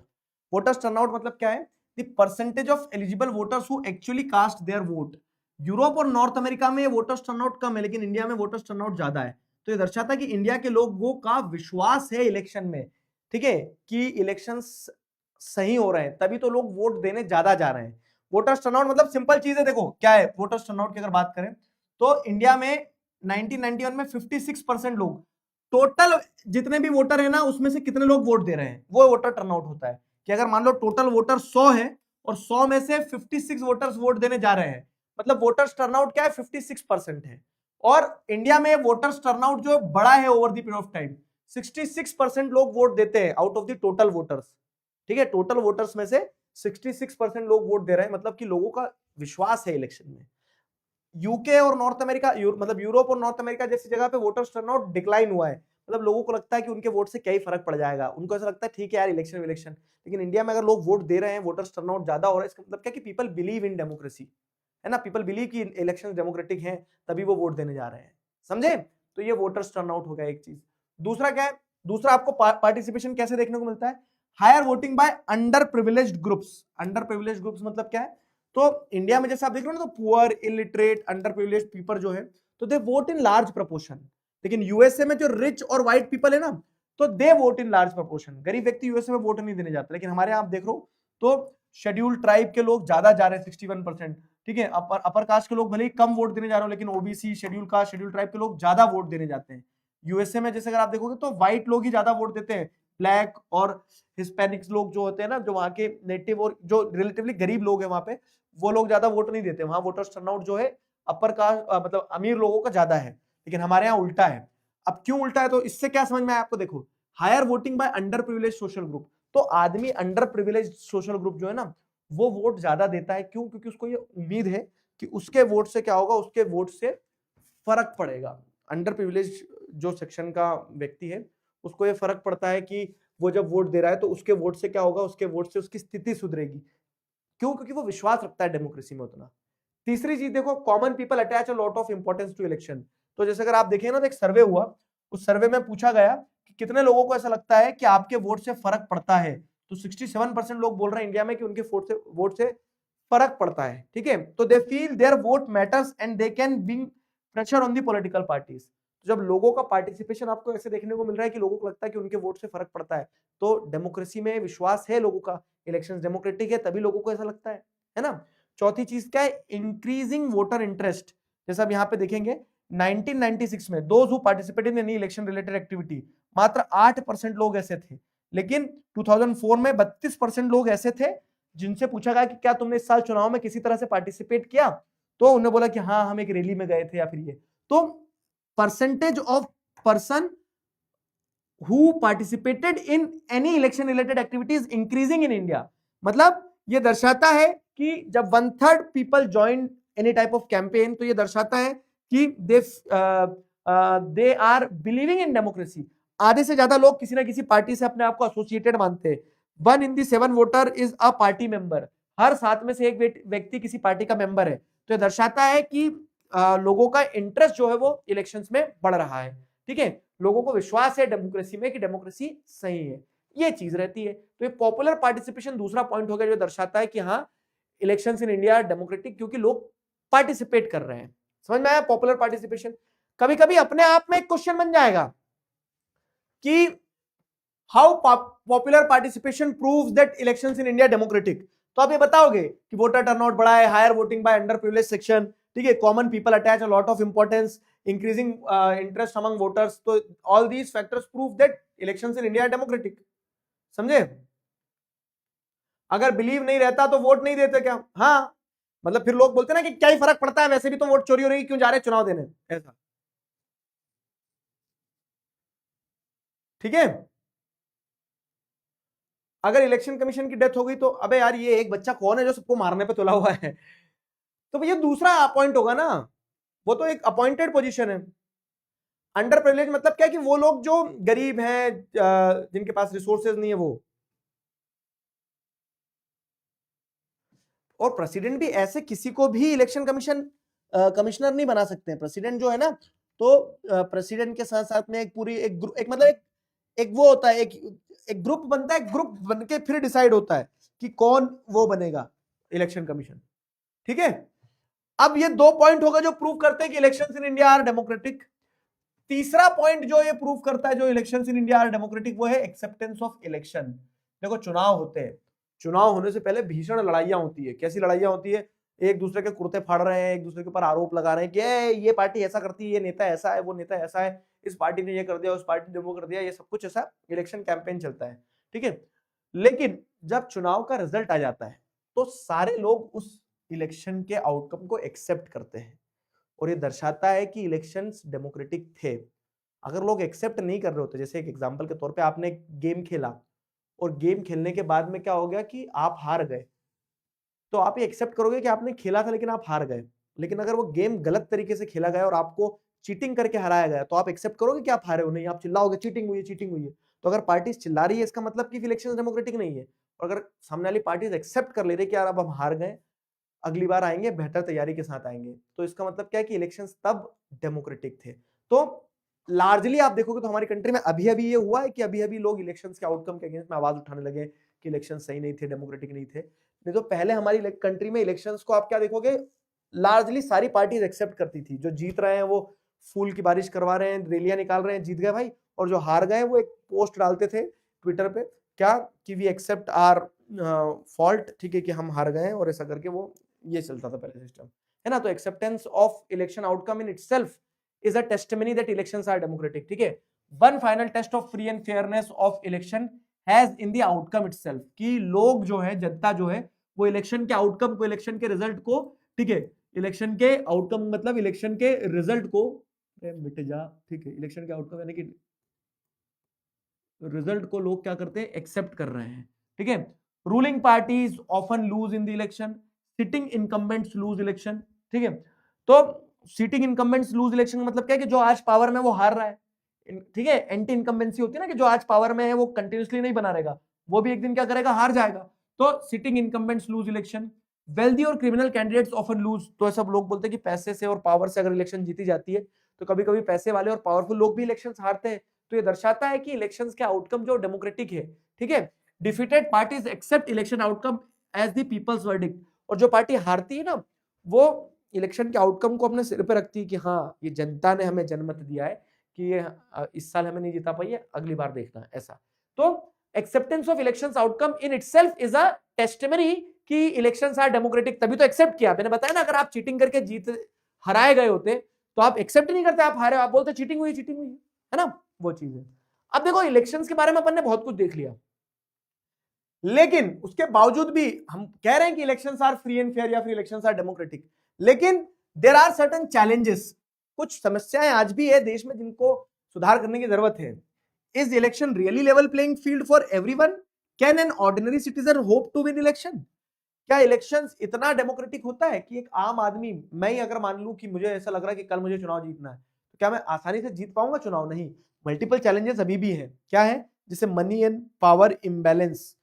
वोटर्स टर्नआउट मतलब क्या है, the percentage of eligible voters who actually cast their vote. Europe और नॉर्थ अमेरिका में वोटर्स टर्नआउट कम है, लेकिन इंडिया में वोटर्स टर्नआउट ज्यादा है। तो ये दर्शाता है कि इंडिया के लोगों का विश्वास है इलेक्शन में, ठीक है, कि इलेक्शन सही हो रहे हैं, तभी तो लोग वोट देने ज्यादा जा रहे हैं। वोटर्स टर्नआउट मतलब सिंपल चीज है, देखो क्या है वोटर्स टर्नआउट की अगर बात करें तो इंडिया में 1991 में 56% लोग, टोटल जितने भी वोटर है ना उसमें से कितने लोग वोट दे रहे हैं, वो वोटर टर्नआउट होता है। कि अगर मान लो टोटल वोटर 100 है और 100 में से 56 वोटर्स वोट देने जा रहे हैं, मतलब वोटर्स टर्नआउट क्या है, 56% है। और इंडिया में वोटर्स टर्नआउट जो बड़ा है over the period of time, 66% लोग वोट देते हैं out of the total voters. ठीक है, टोटल वोटर्स में से 66% लोग वोट दे रहे हैं, मतलब कि लोगों का विश्वास है इलेक्शन में। यूके और नॉर्थ अमेरिका, मतलब यूरोप और नॉर्थ अमेरिका जैसी जगह पे वोटर्स टर्नआउट डिक्लाइन हुआ है, मतलब लोगों को लगता है कि उनके वोट से क्या ही फर्क पड़ जाएगा, उनको ऐसा लगता है ठीक है यार इलेक्शन इलेक्शन। लेकिन इंडिया में अगर लोग वोट दे रहे हैं, वोटर्स टर्नआउट ज्यादा हो रहा है, इसका मतलब क्या कि पीपल बिलीव इन डेमोक्रेसी, है ना, पीपल बिलीव कि इलेक्शन डेमोक्रेटिक हैं, तभी वो वोट देने जा रहे हैं। समझे? तो ये वोटर्स टर्नआउट हो गया एक चीज। दूसरा क्या है, दूसरा आपको पार्टिसिपेशन कैसे देखने को मिलता है, higher voting by underprivileged groups. Underprivileged groups मतलब क्या है, तो इंडिया में जैसे आप देख रहे हो ना, तो poor, illiterate, under privileged people जो है, तो दे वोट इन लार्ज प्रोपोर्शन। लेकिन यूएसए में जो रिच और व्हाइट पीपल है ना, तो दे वोट इन लार्ज प्रोपोर्शन। गरीब व्यक्ति यूएसए में वोट नहीं देने जाता, लेकिन हमारे यहाँ आप देख रहे हो तो शेड्यूल ट्राइब के लोग ज्यादा जा रहे हैं, 61%। ठीक है, अपर कास्ट के लोग भले ही कम वोट देने जा रहे हो, लेकिन OBC, schedule caste, schedule tribe के लोग ज्यादा वोट देने जाते हैं। यूएसए में जैसे अगर आप देखोगे तो व्हाइट लोग ही ज्यादा वोट देते हैं, ब्लैक और हिस्पैनिक्स लोग जो होते हैं ना, जो वहाँ के नेटिव और जो रिलेटिवली गरीब लोग हैं वहाँ पे, वो लोग ज्यादा वोट नहीं देते। वहां वोटर्स टर्नआउट जो है अपर कास्ट, मतलब अमीर लोगों का ज्यादा है, लेकिन हमारे यहाँ उल्टा है। अब क्यों उल्टा है, तो इससे क्या समझ में आया आपको, देखो higher voting by under privilege social group. तो आदमी अंडर प्रिविलेज सोशल ग्रुप जो है ना, वो वोट ज्यादा देता है। क्यों? क्योंकि उसको ये उम्मीद है कि उसके वोट से क्या होगा, उसके वोट से फर्क पड़ेगा। अंडर प्रिविलेज जो सेक्शन का व्यक्ति है, उसको ये फर्क पड़ता है कि वो जब वोट दे रहा है तो उसके वोट से क्या होगा, उसके वोट से उसकी स्थिति सुधरेगी। क्यों? क्योंकि वो विश्वास रखता है डेमोक्रेसी में उतना। तीसरी चीज देखो, common people attach a lot of importance to election. तो जैसे अगर आप देखें ना, तो एक सर्वे हुआ, उस सर्वे में पूछा गया कि कितने लोगों को ऐसा लगता है कि आपके वोट से फर्क पड़ता है, तो 67% लोग बोल रहे हैं इंडिया में कि उनके वोट से फर्क पड़ता है। ठीक है, तो they feel their vote matters and they can bring pressure on the political parties. जब लोगों का पार्टिसिपेशन आपको ऐसे देखने को मिल रहा है कि लोगों को लगता है कि उनके वोट से फर्क पड़ता है, तो डेमोक्रेसी में विश्वास है लोगों का, इलेक्शन डेमोक्रेटिक है, तभी लोगों को ऐसा लगता है ना। चौथी चीज क्या है, इंक्रीजिंग वोटर इंटरेस्ट। जैसे अब यहाँ पे देखेंगे 1996 में those who participated in any election related activity, मात्र 8% लोग ऐसे थे, लेकिन 2004 में 32% लोग ऐसे थे जिनसे पूछा गया कि क्या तुमने इस साल चुनाव में किसी तरह से पार्टिसिपेट किया, तो उन्होंने बोला कि हाँ हम एक रैली में गए थे या फिर ये। तो percentage of person who participated in any election related activities increasing in India, मतलब ये दर्शाता है कि जब 1/3 people join any type of campaign, तो ये दर्शाता है कि they are believing in democracy. आधे से ज्यादा लोग किसी ना किसी पार्टी से अपने आप को एसोसिएटेड मानते हैं। 1 in the 7 voter is a party member, हर 7 में से एक व्यक्ति किसी पार्टी का मेंबर है। तो ये दर्शाता है कि लोगों का इंटरेस्ट जो है वो इलेक्शंस में बढ़ रहा है। ठीक है, लोगों को विश्वास है डेमोक्रेसी में कि डेमोक्रेसी सही है, ये चीज रहती है। तो ये पॉपुलर पार्टिसिपेशन दूसरा पॉइंट हो गया जो दर्शाता है कि हाँ इलेक्शंस इन इंडिया डेमोक्रेटिक, क्योंकि लोग पार्टिसिपेट कर रहे हैं। समझ में आया पॉपुलर पार्टिसिपेशन। कभी कभी अपने आप में एक क्वेश्चन बन जाएगा कि how popular participation proves that elections in India democratic. तो आप ये बताओगे कि वोटर टर्नआउट बढ़ा है, higher voting by under privilege section, ठीक है, common people attach a lot of importance, increasing interest among voters, तो all these factors prove that elections in India democratic. समझे? अगर बिलीव नहीं रहता तो वोट नहीं देते क्या? हाँ, मतलब फिर लोग बोलते ना कि क्या ही फर्क पड़ता है, वैसे भी तो वोट चोरी हो रही है, क्यों जा रहे हैं चुनाव देने, ऐसा। ठीक है, अगर इलेक्शन कमीशन की डेथ हो गई तो अबे यार ये एक बच्चा कौन है जो सबको मारने पे तुला हुआ है, तो भैया दूसरा अपॉइंट होगा ना, वो तो एक अपॉइंटेड पोजीशन है। अंडर प्रिविलेज मतलब क्या कि वो लोग जो गरीब हैं, जिनके पास रिसोर्सेज नहीं है वो। और प्रेसिडेंट भी ऐसे किसी को भी इलेक्शन कमिश्नर नहीं बना सकते हैं। प्रेसिडेंट जो है ना, तो प्रेसिडेंट के साथ साथ में एक पूरी एक मतलब एक वो होता है, एक ग्रुप बनता है, ग्रुप बन के फिर डिसाइड होता है कि कौन वो बनेगा इलेक्शन कमीशन। ठीक है, अब ये 2 पॉइंट होगा जो प्रूव करते हैं कि elections in India are democratic. तीसरा पॉइंट जो ये प्रूव करता है जो elections in India are democratic, वो है एक्सेप्टेंस ऑफ इलेक्शन। देखो चुनाव होते हैं, चुनाव होने से पहले भीषण लड़ाइयां होती है। कैसी लड़ाइयां होती है? एक दूसरे के कुर्ते फाड़ रहे हैं, एक दूसरे के ऊपर आरोप लगा रहे हैं कि ये पार्टी ऐसा करती है, ये नेता ऐसा है, वो नेता ऐसा है, इस पार्टी ने ये कर दिया, उस पार्टी ने वो कर दिया, ये सब कुछ ऐसा इलेक्शन कैंपेन चलता है। ठीक है, लेकिन जब चुनाव का रिजल्ट आ जाता है तो सारे लोग उस इलेक्शन के आउटकम को एक्सेप्ट करते हैं, और ये दर्शाता है कि इलेक्शंस डेमोक्रेटिक थे। अगर लोग एक्सेप्ट नहीं कर रहे होते, जैसे एक एग्जांपल के तौर पे आपने गेम खेला और गेम खेलने के बाद में क्या हो गया कि आप हार गए, तो आप ये एक्सेप्ट करोगे कि आपने खेला था लेकिन आप हार गए। लेकिन अगर वो गेम गलत तरीके से खेला गया और आपको चीटिंग करके हराया गया, तो आप एक्सेप्ट करोगे कि आप हारे हो? नहीं, आप चिल्लाओगे चीटिंग हुई है, चीटिंग हुई है। तो अगर पार्टी चिल्ला रही है इसका मतलब कि इलेक्शन डेमोक्रेटिक नहीं है। और अगर सामने वाली पार्टी एक्सेप्ट कर ले रही है कि यार अब हम हार गए, अगली बार आएंगे बेहतर तैयारी के साथ आएंगे, तो इसका मतलब क्या है कि इलेक्शंस तब डेमोक्रेटिक थे। तो लार्जली आप देखोगे तो हमारी कंट्री में अभी अभी ये हुआ है कि अभी अभी लोग इलेक्शंस के आउटकम के अगेंस्ट में आवाज उठाने लगे कि इलेक्शन सही नहीं थे, डेमोक्रेटिक नहीं थे। नहीं तो पहले हमारी कंट्री में इलेक्शंस को आप क्या देखोगे, लार्जली सारी पार्टीज एक्सेप्ट करती थी। जो जीत रहे हैं वो फूल की बारिश करवा रहे हैं, रैलियां निकाल रहे हैं, जीत गए भाई। और जो हार गए वो एक पोस्ट डालते थे ट्विटर पे, क्या कि वी एक्सेप्ट आर फॉल्ट, ठीक है, कि हम हार गए, और ऐसा करके वो ये चलता था पहले सिस्टम, है ना। तो acceptance of election outcome in itself is a testimony that elections are democratic. ठीक है, one final test of free and fairness of election has in the outcome itself, कि लोग जो है, जनता जो है, वो इलेक्शन के आउटकम को, इलेक्शन के रिजल्ट को, ठीक है, इलेक्शन के आउटकम मतलब इलेक्शन के रिजल्ट को, मिट जा, ठीक है, इलेक्शन के आउटकम यानी कि रिजल्ट को लोग क्या करते हैं, एक्सेप्ट कर रहे हैं। ठीक है, ruling parties often lose in the election, sitting incumbents lose election. ठीक है, तो सिटिंग इनकम्बेंट्स लूज इलेक्शन का मतलब क्या है कि जो आज पावर में वो हार रहा है। ठीक है, एंटी इनकम्बेंसी होती है ना, कि जो आज पावर में है वो कंटिन्यूसली नहीं बना रहेगा, वो भी एक दिन क्या करेगा, हार जाएगा। तो sitting incumbents lose election, wealthy और क्रिमिनल कैंडिडेट्स ऑफन लूज। तो सब लोग बोलते हैं कि पैसे से और पावर से अगर इलेक्शन जीती जाती है तो कभी कभी पैसे वाले और पावरफुल लोग भी इलेक्शन हारते हैं। तो ये दर्शाता है कि इलेक्शंस के आउटकम जो डेमोक्रेटिक है, ठीक है। Defeated parties accept election outcome as the people's verdict. और जो पार्टी हारती है ना, वो इलेक्शन के आउटकम को अपने सिर पे रखती है कि हाँ, ये जनता ने हमें जनमत दिया है कि ये इस साल हमें नहीं जिता पाई है, अगली बार देखना ऐसा। तो acceptance of elections outcome in itself is a testimony कि इलेक्शंस आर डेमोक्रेटिक, तभी तो एक्सेप्ट किया। मैंने बताया ना, अगर आप चीटिंग करके जीत हराए गए होते तो आप एक्सेप्ट नहीं करते, आप हारे, आप बोलते चीटिंग हुई है ना, वो चीज है। अब देखो, इलेक्शंस के बारे में अपन ने बहुत कुछ देख लिया, लेकिन उसके बावजूद भी हम कह रहे हैं कि elections are free and fair या फिर इलेक्शंस आर डेमोक्रेटिक, लेकिन देयर आर सर्टेन चैलेंजेस, कुछ समस्याएं आज भी है देश में जिनको सुधार करने की जरूरत है। Is election really level playing field for everyone? Can an ordinary citizen hope to win election? क्या इलेक्शंस इतना डेमोक्रेटिक होता है कि एक आम आदमी, मैं ही अगर मान लूं कि मुझे ऐसा लग रहा है कि कल मुझे चुनाव जीतना है, तो क्या मैं आसानी से जीत पाऊंगा चुनाव? नहीं, मल्टीपल चैलेंजेस अभी भी है। क्या है? जैसे मनी एंड पावर इम्बैलेंस।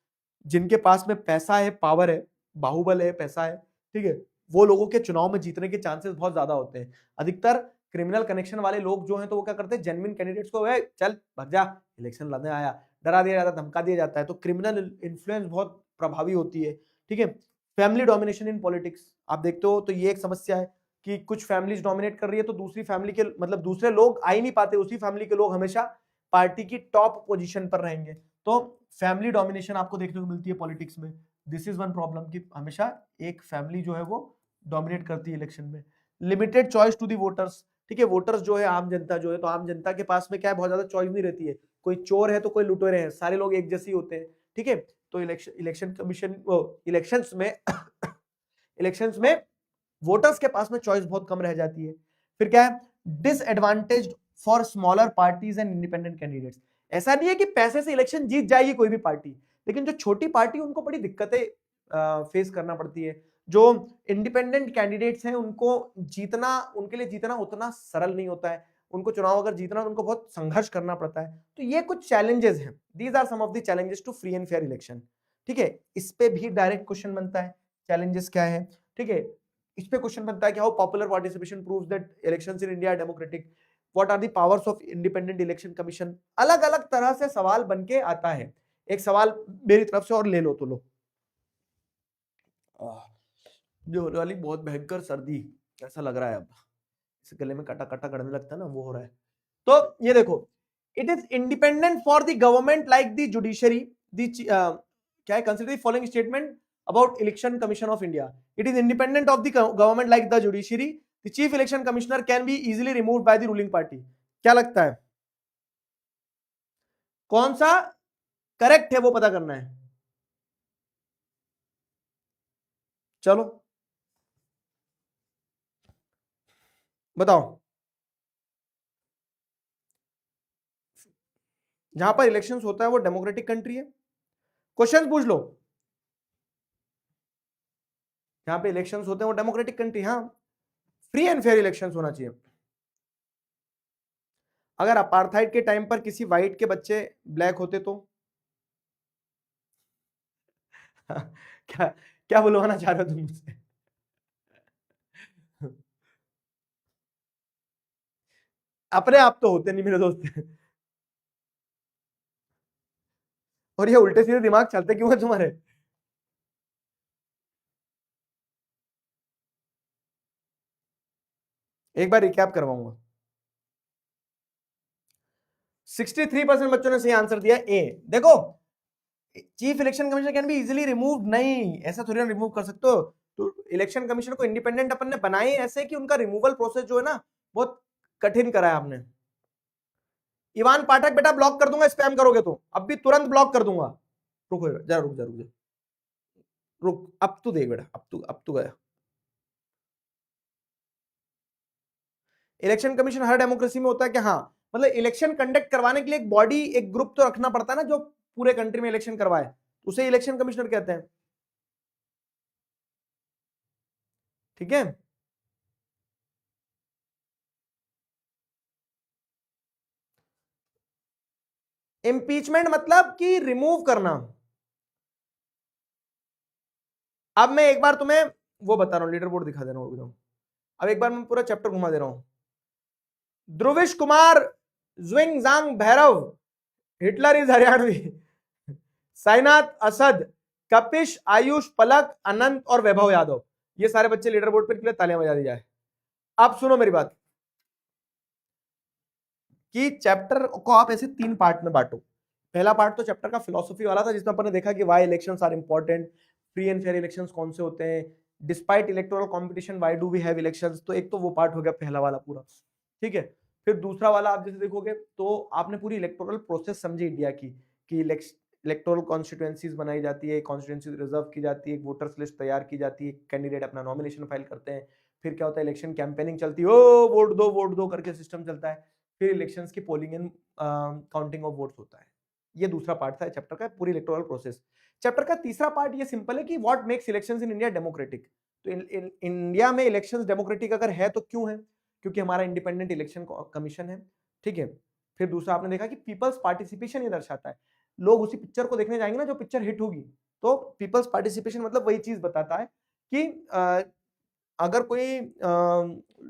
जिनके पास में पैसा है, पावर है, बाहुबल है, पैसा है, ठीक है, वो लोगों के चुनाव में जीतने के चांसेस बहुत ज्यादा होते हैं। अधिकतर क्रिमिनल कनेक्शन वाले लोग जो हैं, तो वो क्या करते हैं, जेन्युइन कैंडिडेट्स को चल भग जा, इलेक्शन लड़ने आया, डरा दिया जाता है, धमका दिया जाता है। तो क्रिमिनल इन्फ्लुएंस बहुत प्रभावी होती है, ठीक है। फैमिली डोमिनेशन इन पॉलिटिक्स, आप देखते हो तो ये एक समस्या है कि कुछ फैमिलीज डोमिनेट कर रही है, तो दूसरी फैमिली के मतलब दूसरे लोग आ ही नहीं पाते, उसी फैमिली के लोग हमेशा पार्टी की टॉप पोजीशन पर रहेंगे। तो फैमिली डोमिनेशन आपको देखने को मिलती है पॉलिटिक्स में। दिस इज वन प्रॉब्लम कि हमेशा एक फैमिली जो है वो डोमिनेट करती है इलेक्शन में। Limited choice to the voters, ठीक है, वोटर्स जो है, आम जनता जो है, तो आम जनता के पास में क्या है, बहुत ज्यादा चॉइस नहीं रहती है। कोई चोर है तो कोई लुटेरे हैं, सारे लोग एक जैसे ही होते हैं, ठीक है। तो इलेक्शन कमीशन इलेक्शंस में इलेक्शंस में वोटर्स के पास में चॉइस बहुत कम रह जाती है। फिर क्या है, disadvantage for smaller parties and independent candidates. ऐसा नहीं है कि पैसे से इलेक्शन जीत जाएगी कोई भी पार्टी, लेकिन जो छोटी पार्टी उनको बड़ी दिक्कतें फेस करना पड़ती है। जो इंडिपेंडेंट कैंडिडेट्स हैं, उनको जीतना, उनके लिए जीतना उतना सरल नहीं होता है। उनको चुनाव अगर जीतना तो उनको बहुत संघर्ष करना पड़ता है। तो ये कुछ चैलेंजेस हैं, these are some of the challenges to free and fair election, ठीक है। इस पे भी डायरेक्ट क्वेश्चन बनता है, चैलेंजेस क्या है, ठीक है। इस पे क्वेश्चन बनता है कि how popular participation proves that elections in India are democratic, what are the powers of independent election commission. अलग अलग तरह से सवाल बन के आता है। एक सवाल मेरी तरफ से और ले लो तो लो। जो होने वाली बहुत भयंकर सर्दी, ऐसा लग रहा है अब, इस गले में कटा कटा करने लगता है ना, वो हो रहा है। तो ये देखो, it is independent for the government like the judiciary, क्या है, consider the following statement about election commission of India. It is independent of the government like the judiciary, the chief election commissioner can be easily removed by the ruling party. क्या लगता है कौन सा correct है, वो पता करना है। चलो बताओ। जहां पर इलेक्शंस होता है वो डेमोक्रेटिक कंट्री है, क्वेश्चन पूछ लो। जहां पे इलेक्शंस होते हैं वो डेमोक्रेटिक कंट्री, हाँ, फ्री एंड फेयर इलेक्शंस होना चाहिए। अगर अपार्थाइड के टाइम पर किसी व्हाइट के बच्चे ब्लैक होते तो क्या क्या बुलवाना चाह रहे हो तुम मुझसे? अपने आप तो होते नहीं मेरे दोस्त। और ये उल्टे सीधे दिमाग चलते क्यों है तुम्हारे? एक बार रिकैप करवाऊंगा। 63% बच्चों ने सही आंसर दिया ए। देखो, chief election commissioner can be easily remove, नहीं ऐसा थोड़ी ना रिमूव कर सकते हो। तो इलेक्शन कमिश्नर को इंडिपेंडेंट अपन ने बनाए ऐसे कि उनका रिमूवल प्रोसेस जो है ना, बहुत कठिन कराया आपने। इवान पाठक बेटा ब्लॉक कर दूंगा स्पैम करोगे तो, अब भी तुरंत ब्लॉक कर दूंगा। रुको जरा, रुक जा, रुक जा, रुक, अब तू देख बेटा, अब तू गया। इलेक्शन कमीशन हर डेमोक्रेसी में होता है कि हाँ, मतलब इलेक्शन कंडक्ट करवाने के लिए एक बॉडी, एक ग्रुप तो रखना पड़ता है ना, जो पूरे कंट्री में इलेक्शन करवाए, उसे इलेक्शन कमिश्नर कहते हैं, ठीक है। इम्पीचमेंट मतलब कि रिमूव करना। अब मैं एक बार तुम्हें वो बता रहा हूँ, लीडर बोर्ड दिखा दे रहा हूँ। अब एक बार मैं पूरा चैप्टर घुमा दे रहा हूँ। ध्रुविश कुमार, ज्विंगजांग भैरव, हिटलर इज हरियाणवी, साईनाथ असद, कपिश, आयुष, पलक, अनंत और वैभव यादव, ये सारे बच्चे लीडर बोर्ड पर के लिए तालियां बजा दी जाए। अब सुनो मेरी बात कि चैप्टर को आप ऐसे 3 पार्ट में बांटो। पहला पार्ट तो चैप्टर का फिलॉसफी वाला था, जिसमें अपन ने देखा कि why elections are important, free and fair elections कौन से होते हैं, despite electoral competition why do we have elections. तो एक तो वो पार्ट हो गया पहला वाला पूरा, ठीक है। फिर दूसरा वाला आप जैसे देखोगे तो आपने पूरी इलेक्टोरल प्रोसेस समझी इंडिया की, कि इलेक्टोरल कॉन्स्टिट्यूएंसीज बनाई जाती है, कॉन्स्टिट्यूएंसीज रिजर्व की जाती है, वोटर्स लिस्ट तैयार की जाती है, कैंडिडेट अपना नॉमिनेशन फाइल करते हैं, फिर क्या होता है इलेक्शन कैंपेनिंग चलती है, ओ वोट दो करके सिस्टम चलता है, फिर इलेक्शंस की polling and counting of votes होता है। ये दूसरा पार्ट था चैप्टर का, पूरी इलेक्टोरल प्रोसेस। चैप्टर का तीसरा पार्ट ये सिंपल है कि what makes elections in India democratic. तो इंडिया में इलेक्शंस डेमोक्रेटिक अगर है तो क्यों है? क्योंकि हमारा इंडिपेंडेंट इलेक्शन कमीशन है, ठीक है। फिर दूसरा आपने देखा कि पीपल्स पार्टिसिपेशन ये दर्शाता है, लोग उसी पिक्चर को देखने जाएंगे ना जो पिक्चर हिट होगी। तो पीपल्स पार्टिसिपेशन मतलब वही चीज बताता है कि अगर कोई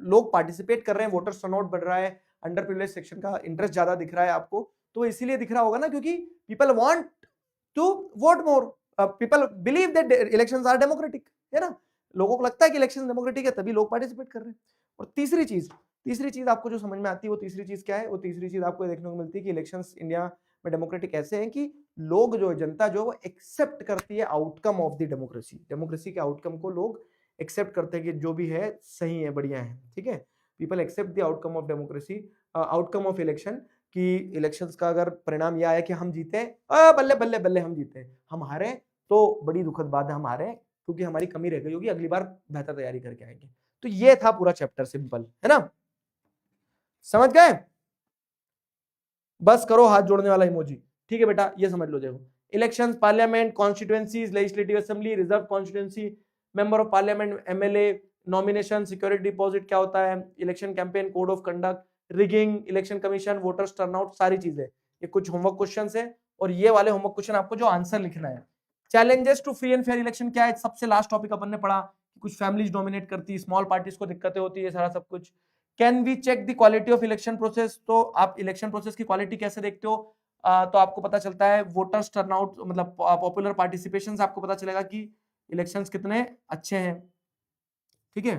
लोग पार्टिसिपेट कर रहे हैं, वोटर टर्नआउट बढ़ रहा है, अंडर प्रिविलेज सेक्शन का इंटरेस्ट ज्यादा दिख रहा है आपको, तो इसीलिए दिख रहा होगा ना क्योंकि people want to vote more, people believe that elections are democratic, है ना। लोगों को लगता है कि इलेक्शन डेमोक्रेटिक है, तभी लोग पार्टिसिपेट कर रहे हैं। और तीसरी चीज आपको जो समझ में आती है, वो तीसरी चीज क्या है? वो तीसरी चीज आपको देखने को मिलती है कि इलेक्शंस इंडिया में डेमोक्रेटिक ऐसे हैं कि लोग जो जनता जो वो एक्सेप्ट करती है आउटकम ऑफ द डेमोक्रेसी के आउटकम को लोग एक्सेप्ट करते हैं कि जो भी है सही है, बढ़िया है, ठीक है। People accept the outcome of democracy, outcome of election, कि इलेक्शंस का अगर परिणाम यह आया कि हम जीते, बल्ले बल्ले बल्ले हम जीते, हम हारे तो बड़ी दुखद बात है, हम हारे क्योंकि हमारी कमी रह गई होगी, अगली बार बेहतर तैयारी करके आएंगे। तो ये था पूरा चैप्टर, सिंपल है ना, समझ गए? बस करो हाथ जोड़ने वाला इमोजी, ठीक है बेटा, ये समझ लो। देखो, elections, parliament, constituencies, legislative assembly, reserve constituency, member of parliament, MLA, nomination, security deposit क्या होता है, election campaign, code of conduct, rigging, election commission, voters turnout, सारी चीजें। ये कुछ होमवर्क क्वेश्चंस है, और ये वाले होमवर्क क्वेश्चन आपको जो आंसर लिखना है। Challenges to free and fair election क्या है? सबसे लास्ट टॉपिक अपन ने पढ़ा, कुछ फैमिलीज डोमिनेट करती है, स्मॉल पार्टीज को दिक्कतें होती है, सारा सब कुछ। Can we check the quality of election process? तो आप इलेक्शन प्रोसेस की क्वालिटी कैसे देखते हो? तो आपको पता चलता है वोटर्स टर्नआउट, मतलब पॉपुलर पार्टिसिपेशन से आपको पता चलेगा कि इलेक्शंस कितने अच्छे हैं, ठीक है।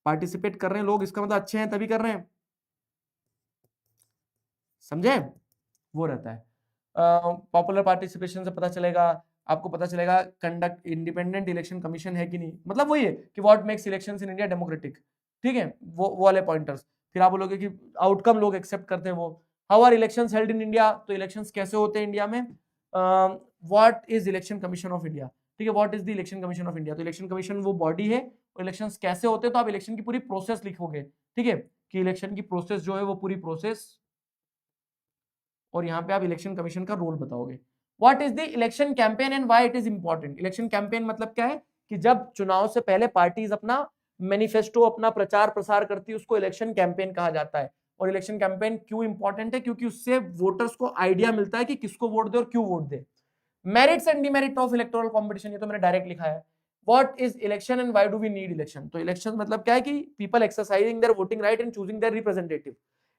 पार्टिसिपेट कर रहे हैं लोग, इसका मतलब अच्छे हैं तभी कर रहे हैं, समझे? वो रहता है। पॉपुलर पार्टिसिपेशन से पता चलेगा, आपको पता चलेगा कंडक्ट इंडिपेंडेंट इलेक्शन कमीशन है कि नहीं, मतलब वही है कि what makes elections in India democratic, ठीक है, वो वाले पॉइंटर्स। फिर आप बोलोगे कि आउटकम लोग एक्सेप्ट करते हैं वो। How are elections held in India? तो इलेक्शंस कैसे होते हैं इंडिया में। What is election commission of India, ठीक है, what is the election commission of India. तो इलेक्शन कमीशन वो बॉडी है, और इलेक्शंस कैसे होते हैं तो आप इलेक्शन की पूरी प्रोसेस लिखोगे, ठीक है, कि इलेक्शन की प्रोसेस जो है वो पूरी प्रोसेस, और यहाँ पे आप इलेक्शन कमीशन का रोल बताओगे। What is the election campaign and why it is important. Election campaign मतलब क्या है कि जब चुनाव से पहले पार्टीज अपना मैनिफेस्टो, अपना प्रचार प्रसार करती है, उसको इलेक्शन कैंपेन कहा जाता है। और इलेक्शन कैंपेन क्यों इंपॉर्टेंट है? क्योंकि उससे वोटर्स को आइडिया मिलता है कि किसको वोट दे और क्यों वोट दे। Merits and demerit of electoral competition, ये तो मैंने डायरेक्ट लिखा है। What is election and why do we need election. तो इलेक्शन मतलब क्या है कि people exercising their voting right and choosing their representative.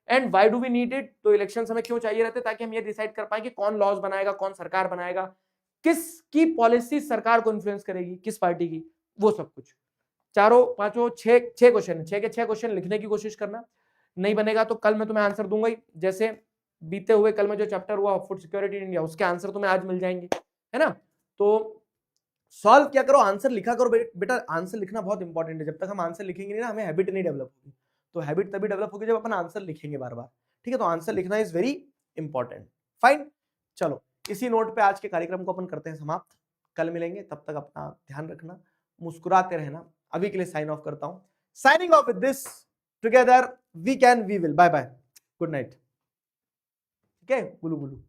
And why do we need it, तो इलेक्शन हमें क्यों चाहिए रहते, ताकि हम ये डिसाइड कर पाए कि कौन लॉज बनाएगा, कौन सरकार बनाएगा, किसकी पॉलिसी सरकार को इन्फ्लुएंस करेगी, किस पार्टी की, वो सब कुछ। चारों पांचों छह क्वेश्चन, छह के छह क्वेश्चन लिखने की कोशिश करना। नहीं बनेगा तो कल मैं तुम्हें आंसर दूंगा ही, जैसे बीते हुए कल में जो चैप्टर हुआ फूड सिक्योरिटी इन इंडिया, उसके आंसर तुम्हें आज मिल जाएंगे, है ना। तो सॉल्व क्या करो, आंसर लिखा करो बेटा, आंसर लिखना बहुत इंपॉर्टेंट है। जब तक हम आंसर लिखेंगे नहीं ना, हमें हैबिट नहीं डेवलप होगी। तो हैबिट तभी डेवलप होगी जब अपन आंसर लिखेंगे बार बार, ठीक है। तो आंसर लिखना इज वेरी इंपॉर्टेंट, फाइन। चलो, इसी नोट पे आज के कार्यक्रम को अपन करते हैं समाप्त। कल मिलेंगे, तब तक अपना ध्यान रखना, मुस्कुराते रहना। अभी के लिए साइन ऑफ करता हूं, signing off with this, together we can we will, bye bye, good night, ठीक है, गुलू गुलू।